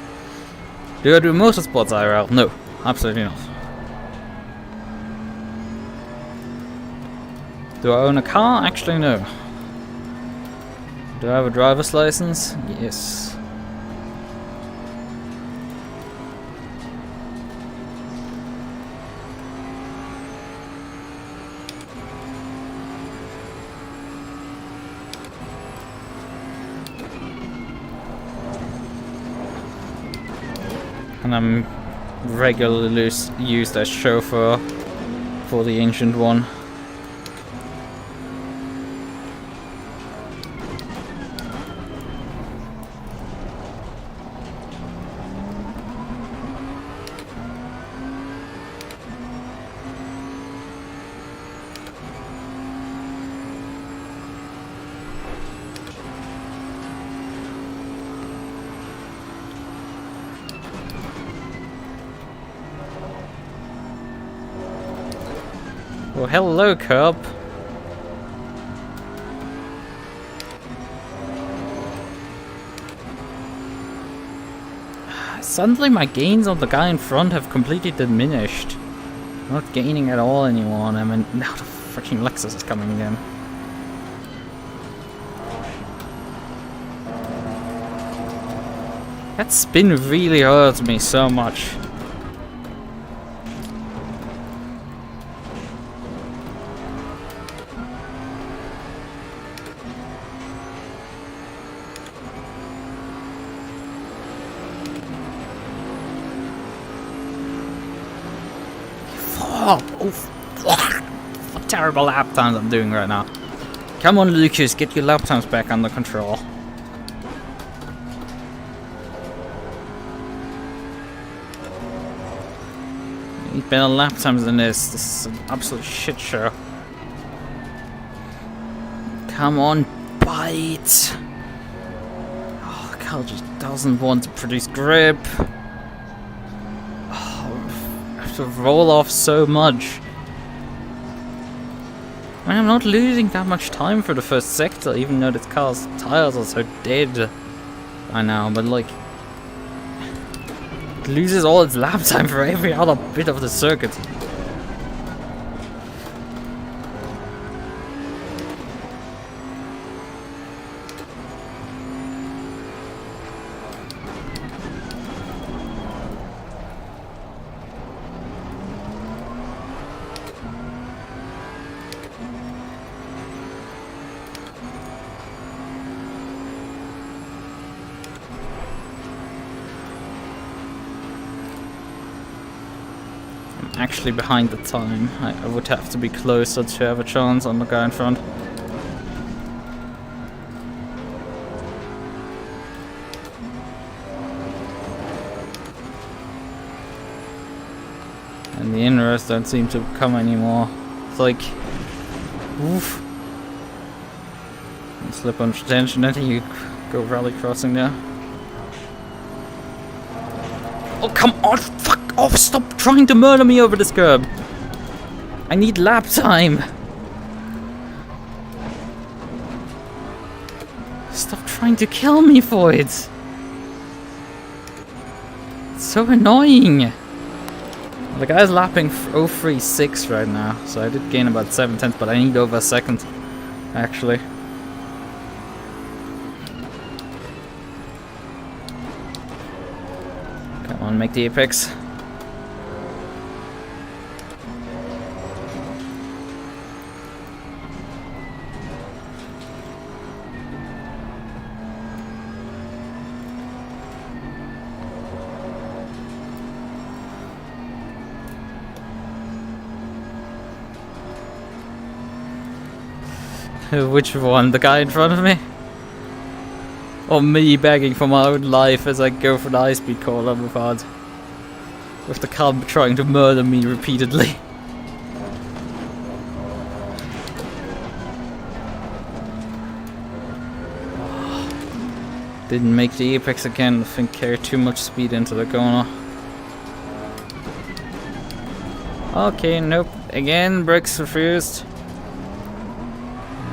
Do I do motorsports IRL? No, absolutely not. Do I own a car? Actually, no. Do I have a driver's license? Yes. And I'm regularly used as chauffeur for the ancient one. Well, hello, curb. Suddenly my gains on the guy in front have completely diminished. I'm not gaining at all anymore, and I mean, now the freaking Lexus is coming again. That spin really hurts me so much. Oh, what terrible lap times I'm doing right now. Come on, Lukas, get your lap times back under control. Need better lap times than this. This is an absolute shit show. Come on, bite. Oh, the car just doesn't want to produce grip. To roll off so much. I mean, I'm not losing that much time for the first sector, even though this car's tires are so dead by now, but like, it loses all its lap time for every other bit of the circuit. Actually behind the time. I would have to be closer to have a chance on the guy in front. And the inroads don't seem to come anymore. It's like, oof. You slip on tension and you go rally crossing there. Oh, come on! Fuck off! Stop trying to murder me over this curb! I need lap time! Stop trying to kill me for it! It's so annoying! The guy's lapping 036 right now, so I did gain about 7 tenths, but I need over a second, actually. Come on, make the apex. Which one? The guy in front of me? Or me begging for my own life as I go for the high-speed corner with the car trying to murder me repeatedly. Didn't make the apex again. I think carried too much speed into the corner. Okay, nope. Again, brakes refused.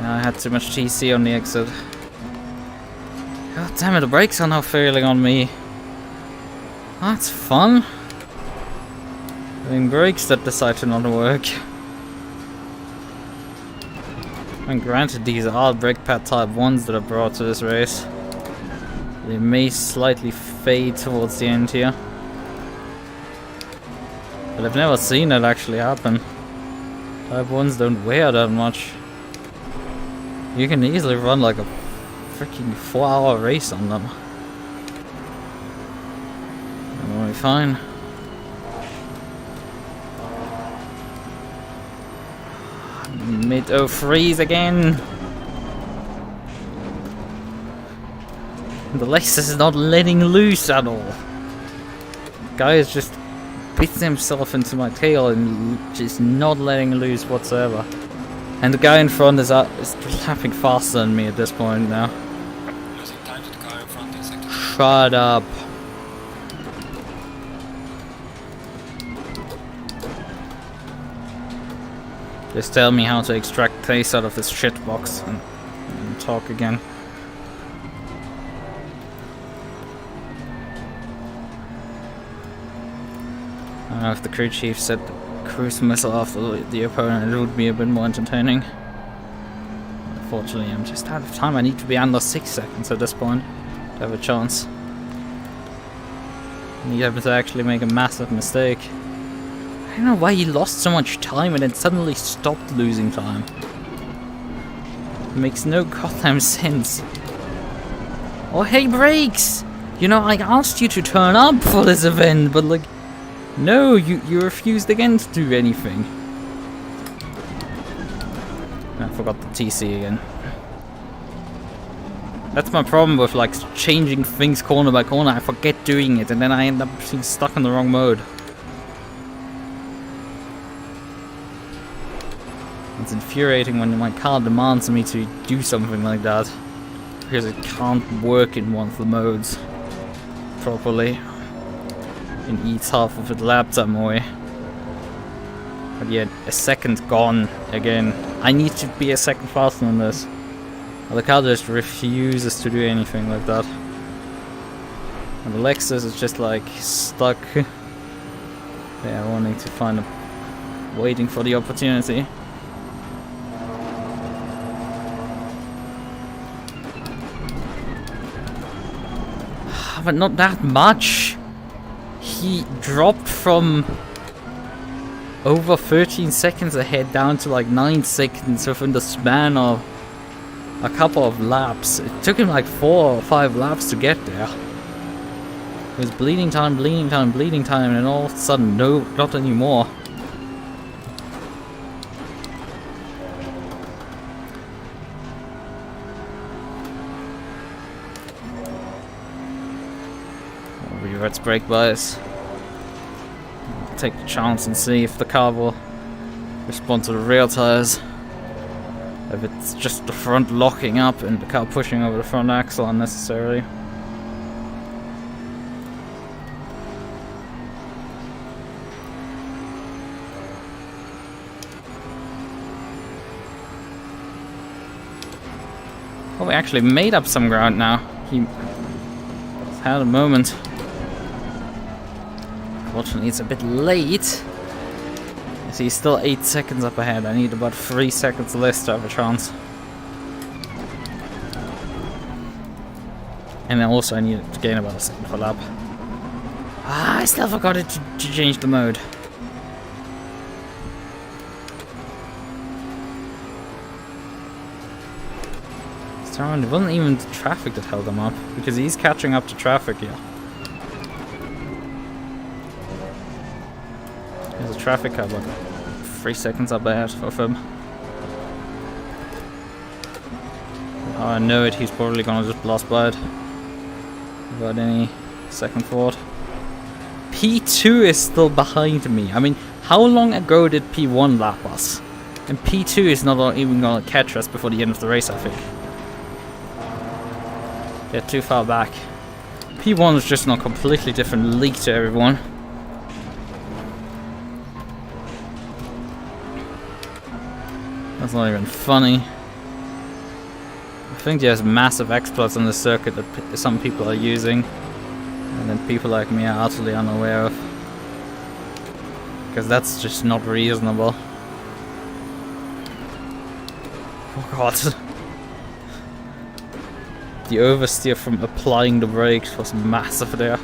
I had too much TC on the exit. God damn it, the brakes are now failing on me. That's fun. Having brakes that decide to not work. And granted, these are brake pad type 1s that are brought to this race. They may slightly fade towards the end here. But I've never seen it actually happen. Type 1s don't wear that much. You can easily run like a freaking 4-hour race on them. We'll be fine. Mid-03s again. The Lexus is not letting loose at all. Guy is just beating himself into my tail and just not letting loose whatsoever. And the guy in front is lapping faster than me at this point now. Losing time to the car in front in sector. Shut up. Just tell me how to extract taste out of this shit box and talk again. I don't know if the crew chief said cruise missile after the opponent, it would be a bit more entertaining. Unfortunately, I'm just out of time. I need to be under 6 seconds at this point to have a chance. I need him to actually make a massive mistake. I don't know why he lost so much time and then suddenly stopped losing time. It makes no goddamn sense. Oh hey, brakes! You know, I asked you to turn up for this event, but like, no, you refused again to do anything. I forgot the TC again. That's my problem with like changing things corner by corner. I forget doing it and then I end up being stuck in the wrong mode. It's infuriating when my car demands me to do something like that. Because it can't work in one of the modes properly. In each half of the lap time away. But yet, a second gone again. I need to be a second faster than this. Well, the car just refuses to do anything like that. And the Lexus is just like stuck. Yeah, wanting to find a... waiting for the opportunity. But not that much. He dropped from over 13 seconds ahead down to like 9 seconds within the span of a couple of laps. It took him like 4 or 5 laps to get there. It was bleeding time, and all of a sudden, no, not anymore. Reverse brake bias. Take the chance and see if the car will respond to the rear tires. If it's just the front locking up and the car pushing over the front axle unnecessarily. Oh, we actually made up some ground now. He had a moment. Unfortunately, it's a bit late. So he's still 8 seconds up ahead. I need about 3 seconds less to have a chance. And then also I need to gain about a second per lap. Ah, I still forgot to change the mode. It wasn't even the traffic that held him up, because he's catching up to traffic here. There's a traffic car, but 3 seconds up ahead of him. I know it, he's probably gonna just blast by it without any second thought. P2 is still behind me. I mean, how long ago did P1 lap us? And P2 is not even gonna catch us before the end of the race, I think. They're too far back. P1 is just in a completely different league to everyone. That's not even funny. I think there's massive exploits on the circuit that some people are using, and then people like me are utterly unaware of. Because that's just not reasonable. Oh god. The oversteer from applying the brakes was massive there.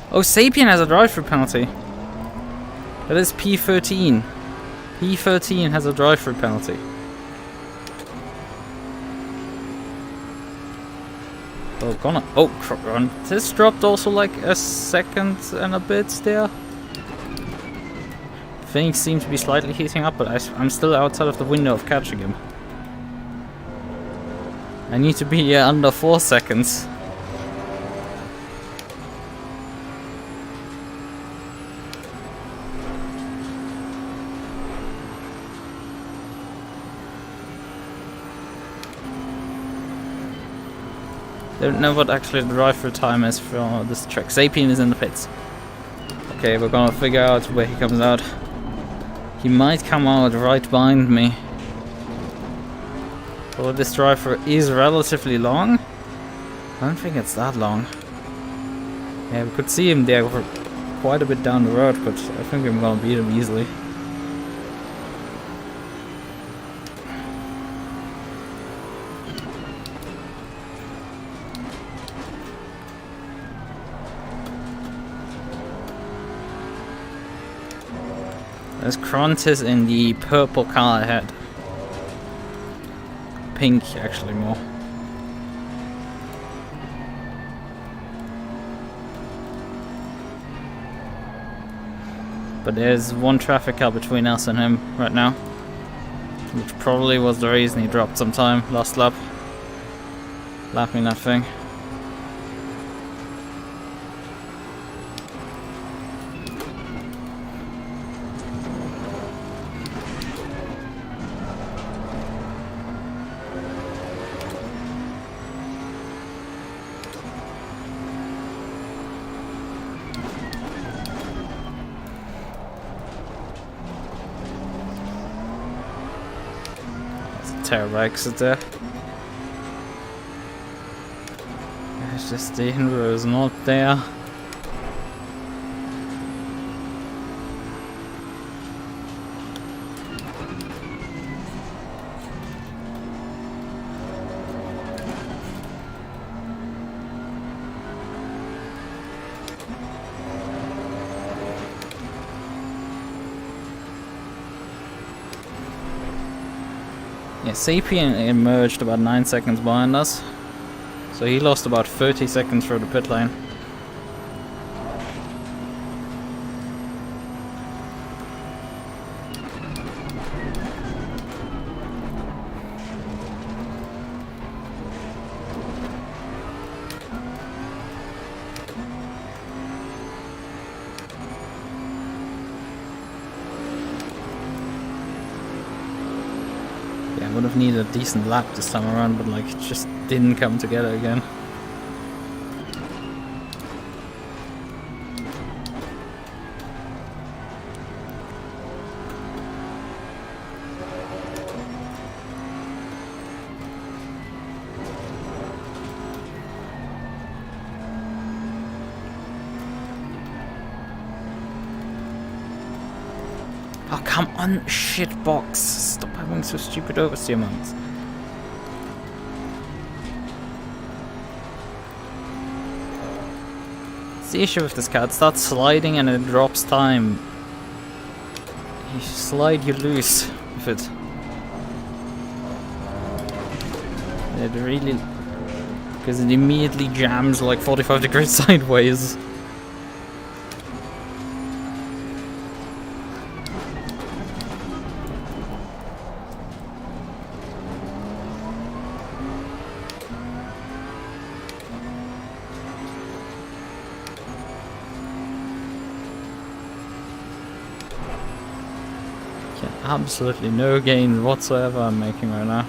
Oh, Sapien has a drive-through penalty. That is P13. P13 has a drive-through penalty. Oh, gonna. Oh, run. This dropped also like a second and a bit there. Things seem to be slightly heating up, but I'm still outside of the window of catching him. I need to be under 4 seconds. Don't know what actually the drive-through time is for this track. Sapien is in the pits. Okay, we're gonna figure out where he comes out. He might come out right behind me. Although this drive-through is relatively long. I don't think it's that long. Yeah, we could see him there for quite a bit down the road, but I think I'm gonna beat him easily. There's Krontis in the purple car ahead. Pink, actually, more. But there's one traffic car between us and him right now, which probably was the reason he dropped some time last lap. Lapping that thing. Terrible exit there. It's just the Hinderer is not there. Yeah, Sapien emerged about 9 seconds behind us, so he lost about 30 seconds through the pit lane. Would have needed a decent lap this time around, but like it just didn't come together again. come on, shitbox. Stop having so stupid oversteer modes. It's the issue with this car. It starts sliding and it drops time. You slide, you lose with it. It really... because it immediately jams like 45 degrees sideways. Absolutely no gain whatsoever I'm making right now.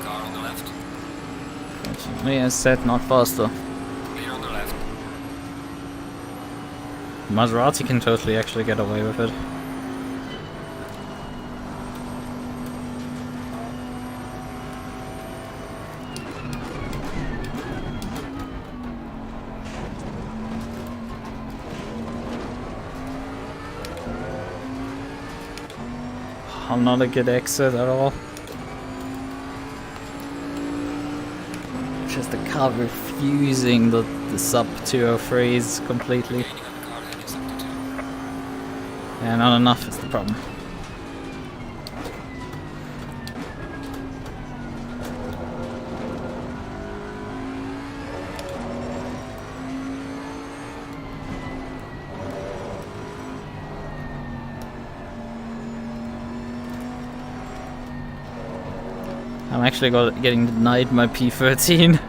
Car on the left. Fortunately, as said, not faster. Clear on the left. Maserati can totally actually get away with it. Not a good exit at all. Just the car refusing the sub 203s completely. Gaining on the car heading sector 2. Yeah, not enough is the problem. I'm actually getting denied my P13.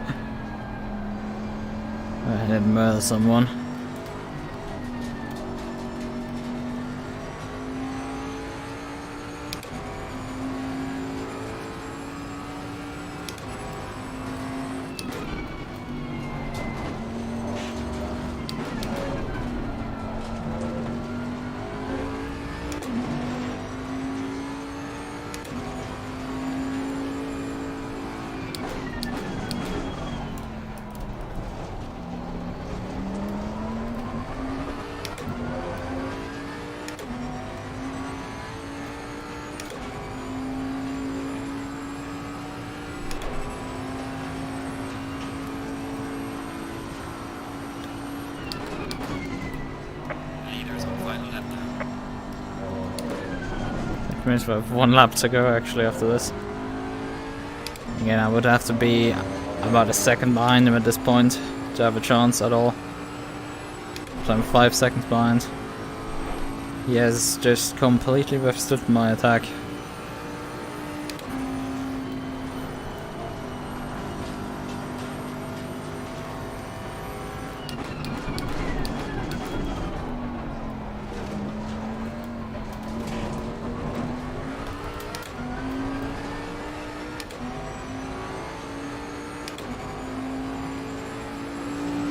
I didn't murder someone. Leaders on final lap now. That means we have one lap to go actually after this. Again, I would have to be about a second behind him at this point to have a chance at all. So I'm 5 seconds behind. He has just completely withstood my attack.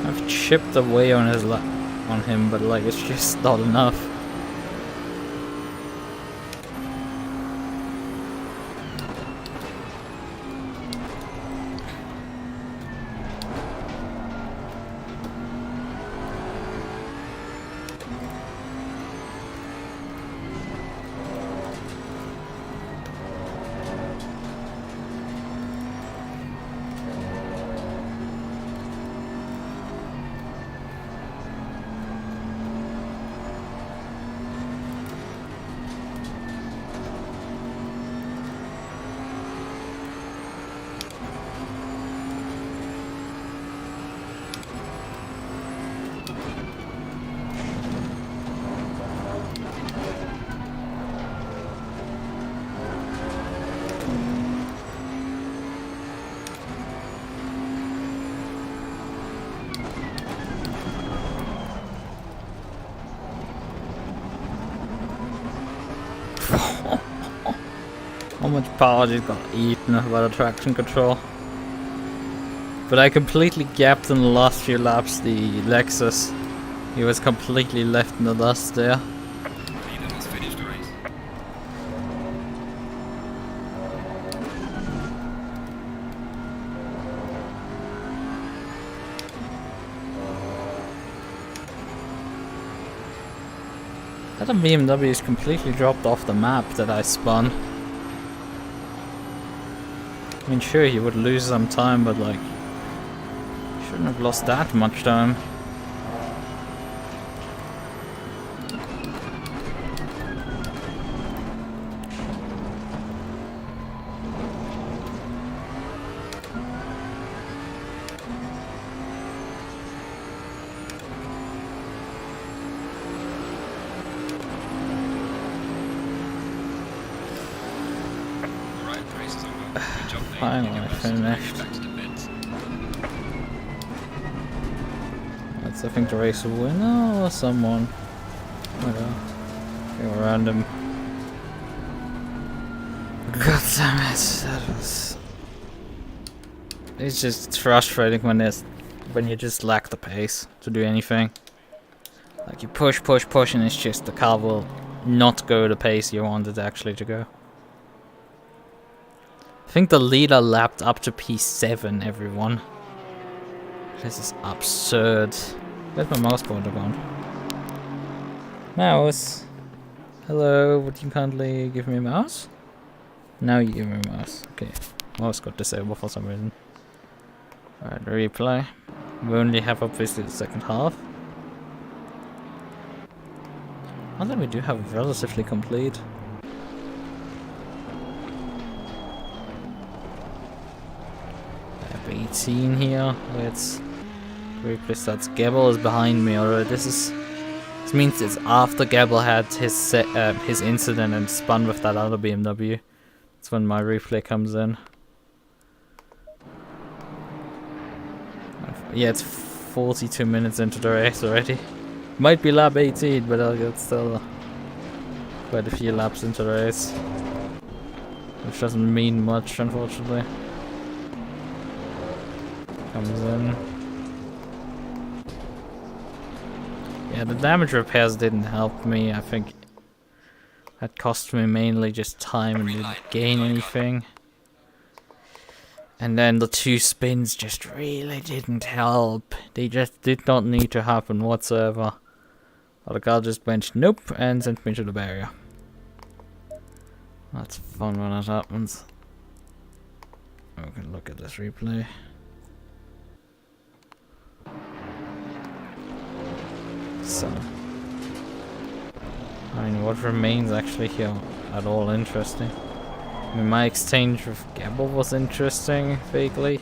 I've chipped away on him, but like it's just not enough. How much power just got eaten by the traction control. But I completely gapped in the last few laps the Lexus. He was completely left in the dust there. Leader has finished the race. That BMW is completely dropped off the map that I spun. I mean, sure, you would lose some time, but like, you shouldn't have lost that much time. Finally finished. That's, I think, the race winner or someone. Go random. God damn it! That was. It's just frustrating when you just lack the pace to do anything. Like you push, and it's just the car will not go the pace you want it actually to go. I think the leader lapped up to P7, everyone. This is absurd. Where's my mouse pointer gone? Mouse! Hello, would you kindly give me a mouse? Now you give me a mouse. Okay, mouse got disabled for some reason. Alright, replay. We only have obviously the second half. I think we do have it relatively complete. F18 here. Let's replace that. Gabble is behind me already. This means it's after Gabble had his incident and spun with that other BMW. That's when my replay comes in. Yeah, it's 42 minutes into the race already. Might be lap 18, but I'll get still quite a few laps into the race. Which doesn't mean much, unfortunately. Comes in. Yeah, the damage repairs didn't help me. I think that cost me mainly just time and didn't gain anything. And then the two spins just really didn't help. They just did not need to happen whatsoever. But the car just went nope and sent me to the barrier. That's fun when that happens. We can look at this replay. So, I mean, what remains actually here at all interesting? I mean, my exchange with Gabble was interesting, vaguely.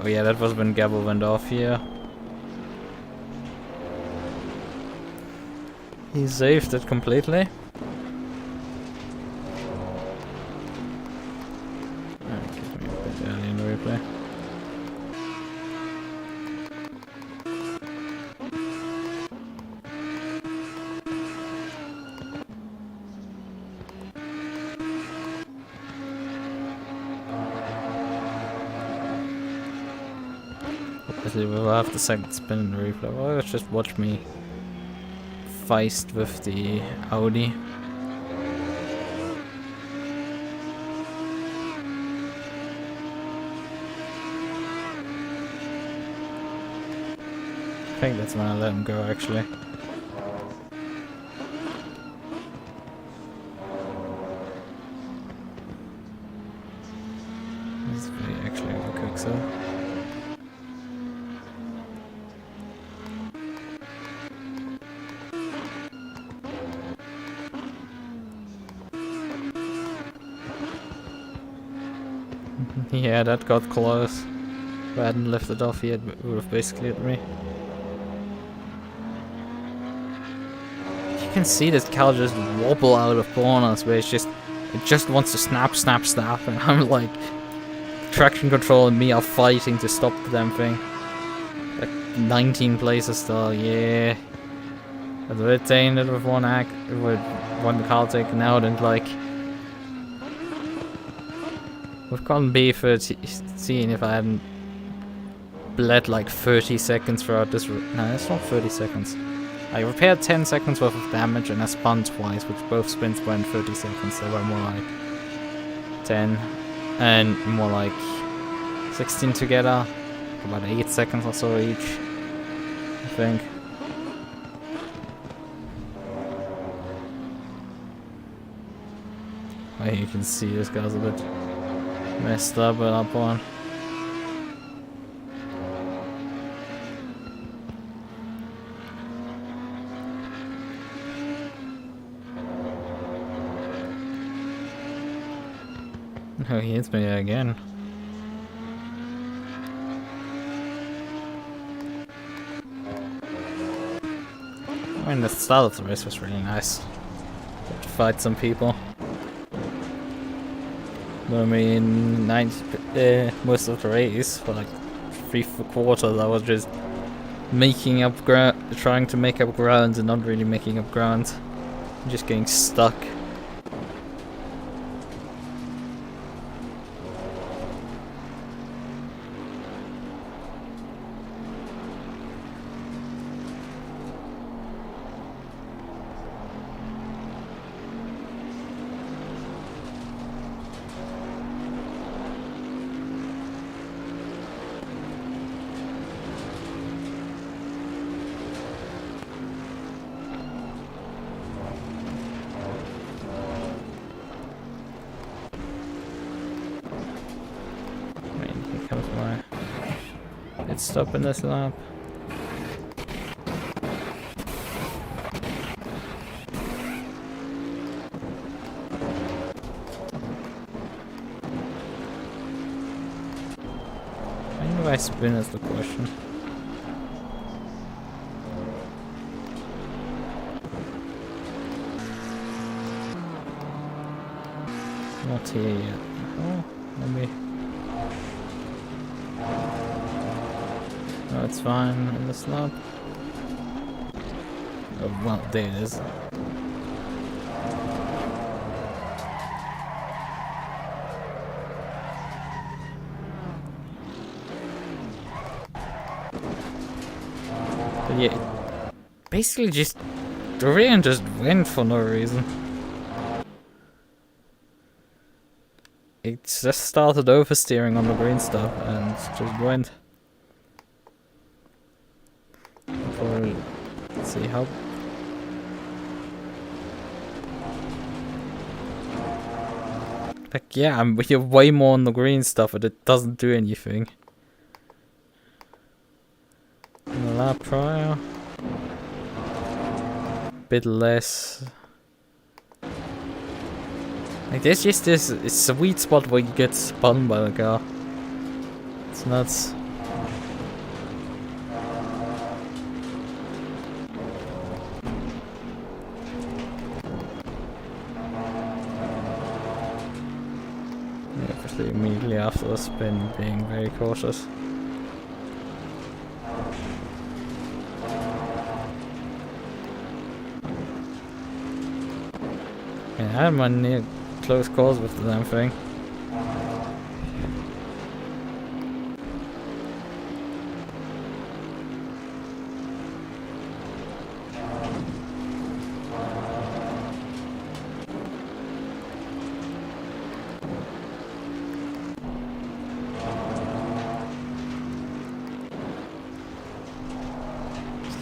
Oh yeah, that was when Gabble went off here. He saved it completely. Give me a bit early in the replay. We'll have the second spin in the replay. Well, let's just watch me feist with the Audi. I think that's when I let him go, actually. This is actually a quick so. Yeah, that got close. If I hadn't lifted off, he would have basically hit me. You can see this car just wobble out of corners where it just wants to snap, and I'm like, traction control and me are fighting to stop the damn thing. Like 19 places still, yeah. I'd retained it with one car taken out and like. We've gone B13 if I hadn't bled like 30 seconds throughout this. No, it's not 30 seconds. I repaired 10 seconds worth of damage and I spun twice, which both spins went 30 seconds. They were more like 10 and more like 16 together. About 8 seconds or so each. think. Oh, you can see this guy's a bit messed up at that point. Oh, he hits me again. I mean, the start of the race was really nice. Got to fight some people. But I mean, most of the race, for like 3/4 quarters, I was just making up ground, trying to make up ground and not really making up ground. Just getting stuck. It's stopping this lap. When do I spin is the question. Not here yet. Oh, maybe. No, it's fine in this lap. Oh, well, there it is. But yeah, basically just the Radeon just went for no reason. It just started oversteering on the green stuff and just went. Let's see how. Like, yeah, you're way more on the green stuff, but it doesn't do anything. In the lap prior, bit less. Like, there's just this sweet spot where you get spun by the car. It's nuts. Immediately after the spin, being very cautious. Yeah, I had my near close calls with the damn thing.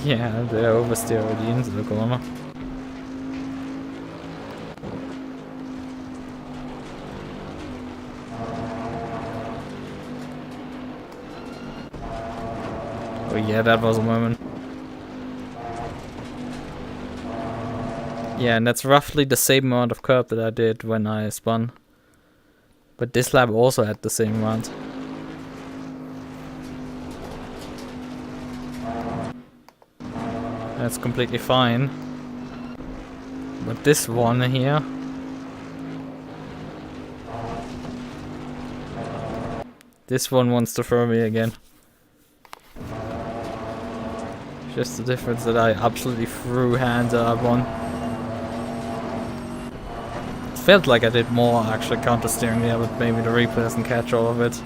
Yeah, they oversteer already into the corner. Oh yeah, that was a moment. Yeah, and that's roughly the same amount of curb that I did when I spun. But this lap also had the same amount. That's completely fine. But this one here, this one wants to throw me again. Just the difference that I absolutely threw hands at that one. It felt like I did more actually counter steering there, but maybe the replay doesn't catch all of it.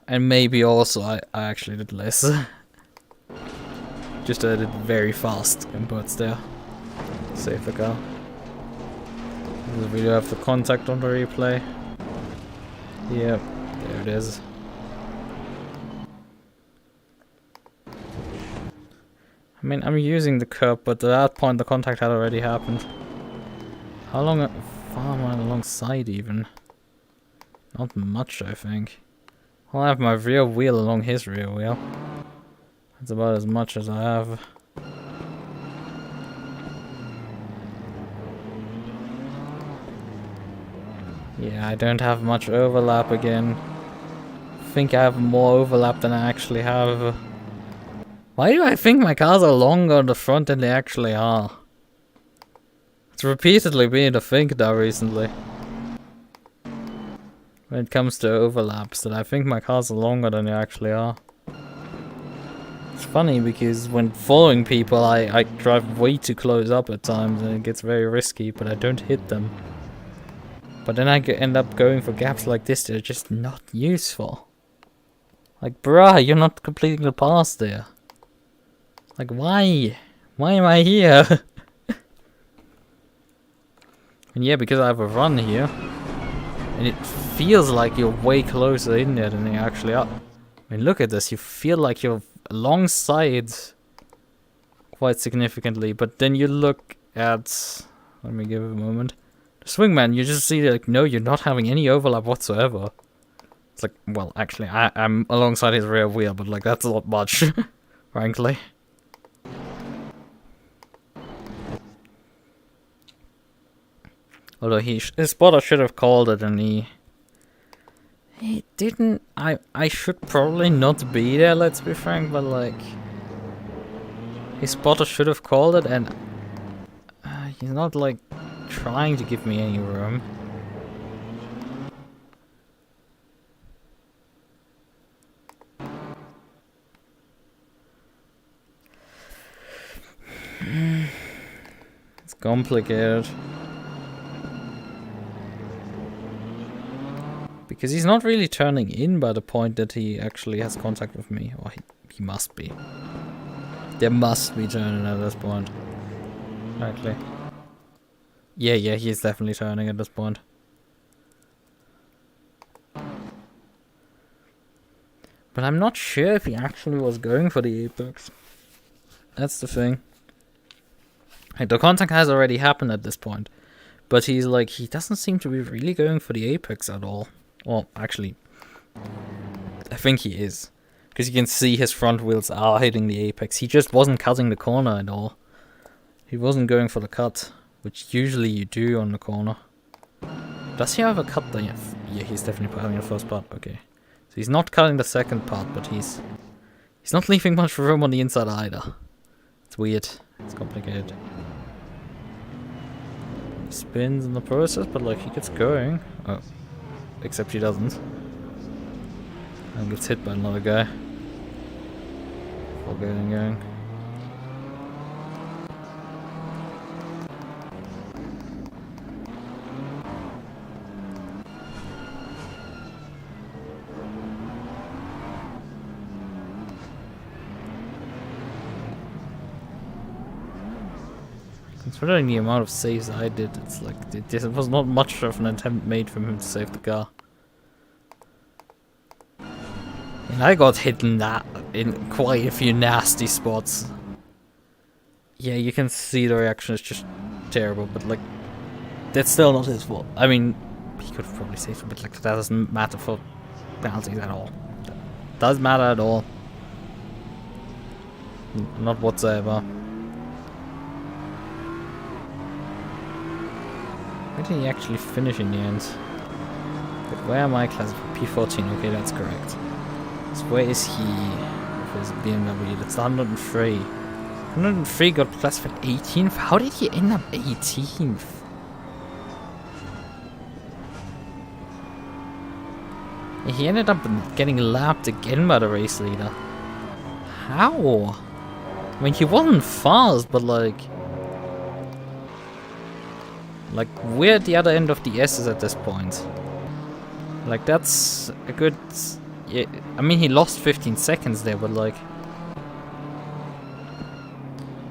And maybe also I actually did less. Just I did very fast inputs there. Save the car. We do have the contact on the replay. Yep, there it is. I mean, I'm using the curb, but at that point the contact had already happened. How long far am I alongside even? Not much, I think. I'll have my rear wheel along his rear wheel. That's about as much as I have. Yeah, I don't have much overlap again. I think I have more overlap than I actually have. Why do I think my cars are longer on the front than they actually are? It's repeatedly been a thing now recently. When it comes to overlaps, that I think my cars are longer than they actually are. It's funny because when following people, I drive way too close up at times and it gets very risky, but I don't hit them. But then I end up going for gaps like this that are just not useful. Like, bruh, you're not completing the pass there. Like, why? Why am I here? And yeah, because I have a run here. And it feels like you're way closer in there than you actually are. I mean, look at this. You feel like you're alongside quite significantly. But then you look at... Let me give it a moment. The swingman, you just see like, no, you're not having any overlap whatsoever. It's like, well, actually, I'm alongside his rear wheel, but like, that's not much, frankly. Although his spotter should have called it and he didn't. I should probably not be there, let's be frank, but like his spotter should have called it and he's not like trying to give me any room. It's complicated. Because he's not really turning in by the point that he actually has contact with me. Or he must be. There must be turning at this point. Likely. Yeah, he's definitely turning at this point. But I'm not sure if he actually was going for the apex. That's the thing. Like, the contact has already happened at this point. But he's like, he doesn't seem to be really going for the apex at all. Well, actually, I think he is. Because you can see his front wheels are hitting the apex. He just wasn't cutting the corner at all. He wasn't going for the cut, which usually you do on the corner. Does he have a cut there? Yeah, he's definitely cutting the first part. Okay. So he's not cutting the second part, but he's not leaving much room on the inside either. It's weird. It's complicated. He spins in the process, but like he gets going. Oh. Except she doesn't. And gets hit by another guy. Before getting going. Considering the amount of saves I did, it's like it was not much of an attempt made from him to save the car. And I got hit in quite a few nasty spots. Yeah, you can see the reaction is just terrible, but like, that's still not his fault. I mean, he could have probably saved it, but like, that doesn't matter for penalties at all. That doesn't matter at all. Not whatsoever. Where did he actually finish in the end? But where am I classified? P14, okay, that's correct. So where is he with his BMW? That's 103. 103 got classified 18th? How did he end up 18th? He ended up getting lapped again by the race leader. How? I mean, he wasn't fast, but like, we're at the other end of the S's at this point. Like, that's a good... Yeah, I mean, he lost 15 seconds there, but like...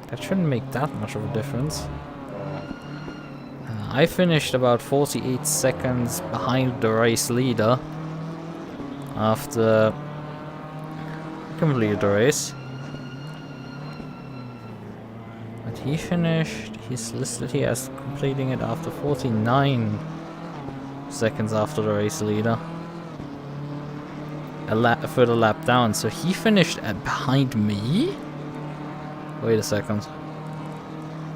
that shouldn't make that much of a difference. I finished about 48 seconds behind the race leader. After... completed the race. he finished. He's listed here as completing it after 49 seconds after the race leader. A further lap down, so he finished behind me? Wait a second.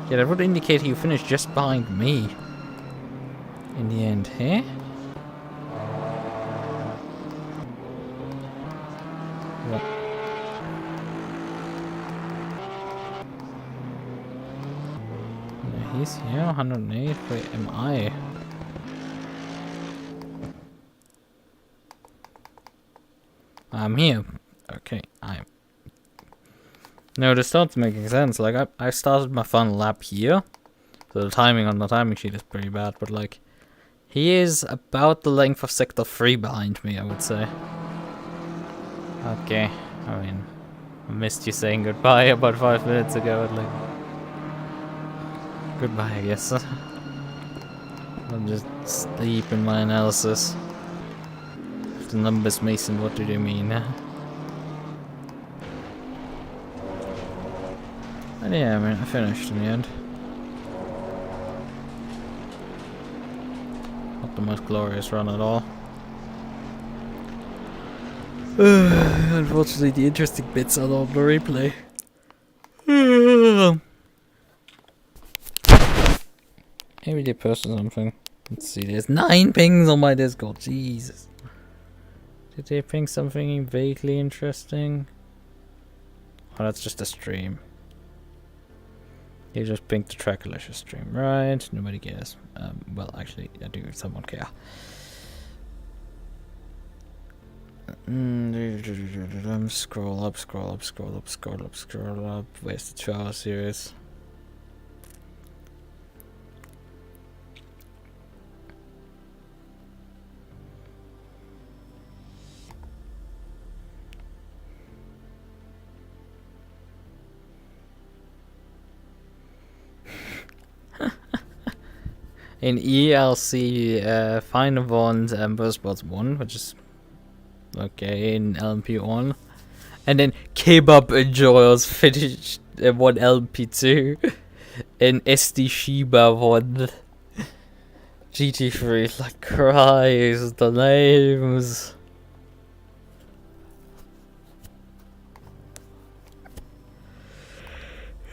Yeah, that would indicate he finished just behind me. In the end, eh? What? Yeah, he's here, 108. Wait, am I? I'm here. Okay, I'm. No, this starts making sense. Like, I started my final lap here. So the timing on the timing sheet is pretty bad, but like, he is about the length of sector 3 behind me, I would say. Okay, I mean, I missed you saying goodbye about 5 minutes ago, but like, goodbye, I guess. I'll just sleep in my analysis. The numbers, Mason, what do they mean? And yeah, I mean, I finished in the end. Not the most glorious run at all. Unfortunately, the interesting bits are on the replay. Maybe they posted something. Let's see, there's 9 pings on my Discord, Jesus. Did they ping something vaguely interesting? Oh, that's just a stream. They just pinged the Trackilicious stream, right? Nobody cares. Well, actually, I do. Someone care. Scroll up, scroll up, scroll up, scroll up, scroll up. Where's the 2-hour series? In ELC, Final Bond and Buzzbots 1, which is okay, in LMP1. And then Kebab Enjoyers finished 1 LMP2. In SD Shiba 1. GT3, like Christ, the names.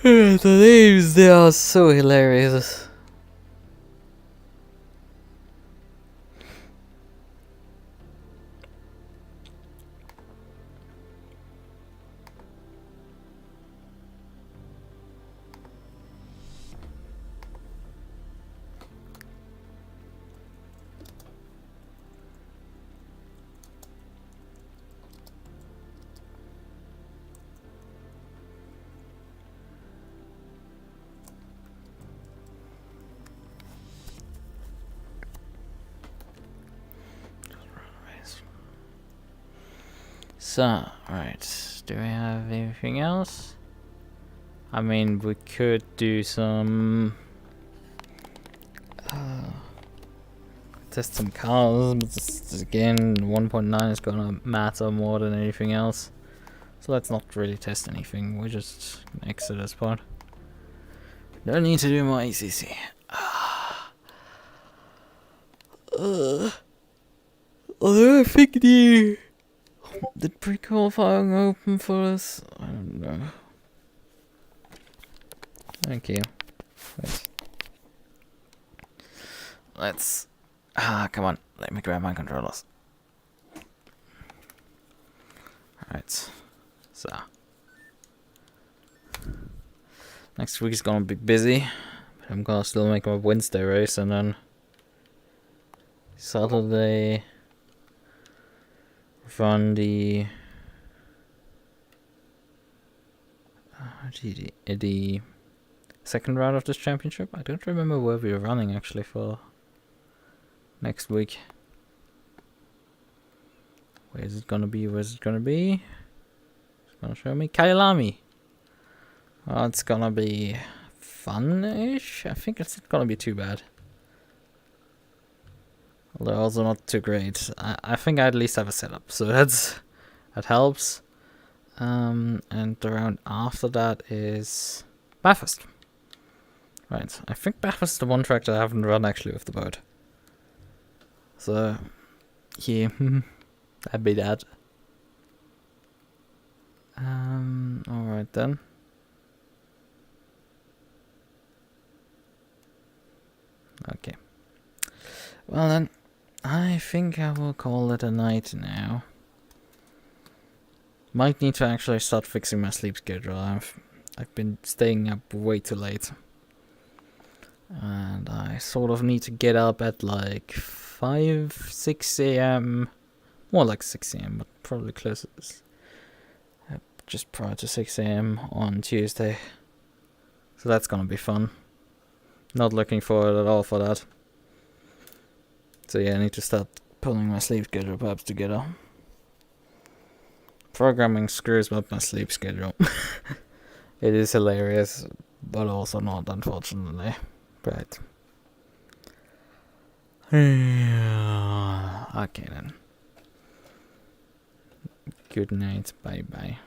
The names, they are so hilarious. So, right, do we have anything else? I mean, we could do some... test some cars, but this, again, 1.9 is gonna matter more than anything else. So let's not really test anything, we're just gonna exit this part. Don't need to do more ACC. Although I think the pre-qualifying open for us? I don't know. Thank you. Let's... come on. Let me grab my controllers. Alright. So. Next week is gonna be busy. But I'm gonna still make my Wednesday race and then... Saturday... Run the second round of this championship. I don't remember where we were running actually for next week. Where is it gonna be? Where's it gonna be? It's gonna show me Kailami. Oh, it's gonna be fun-ish. I think it's not gonna be too bad. Although also not too great. I think I at least have a setup, so that helps. And the round after that is Bathurst. Right, I think that was the one track that I haven't run actually with the boat. So, yeah, that'd be that. Alright then. Okay. Well then, I think I will call it a night now. Might need to actually start fixing my sleep schedule. I've been staying up way too late. And I sort of need to get up at like 6 a.m. More like 6 a.m, but probably closer. Just prior to 6 a.m. on Tuesday. So that's gonna be fun. Not looking forward at all for that. So yeah, I need to start pulling my sleep schedule perhaps together. Programming screws up my sleep schedule. It is hilarious, but also not, unfortunately. Right. Okay then. Good night, bye bye.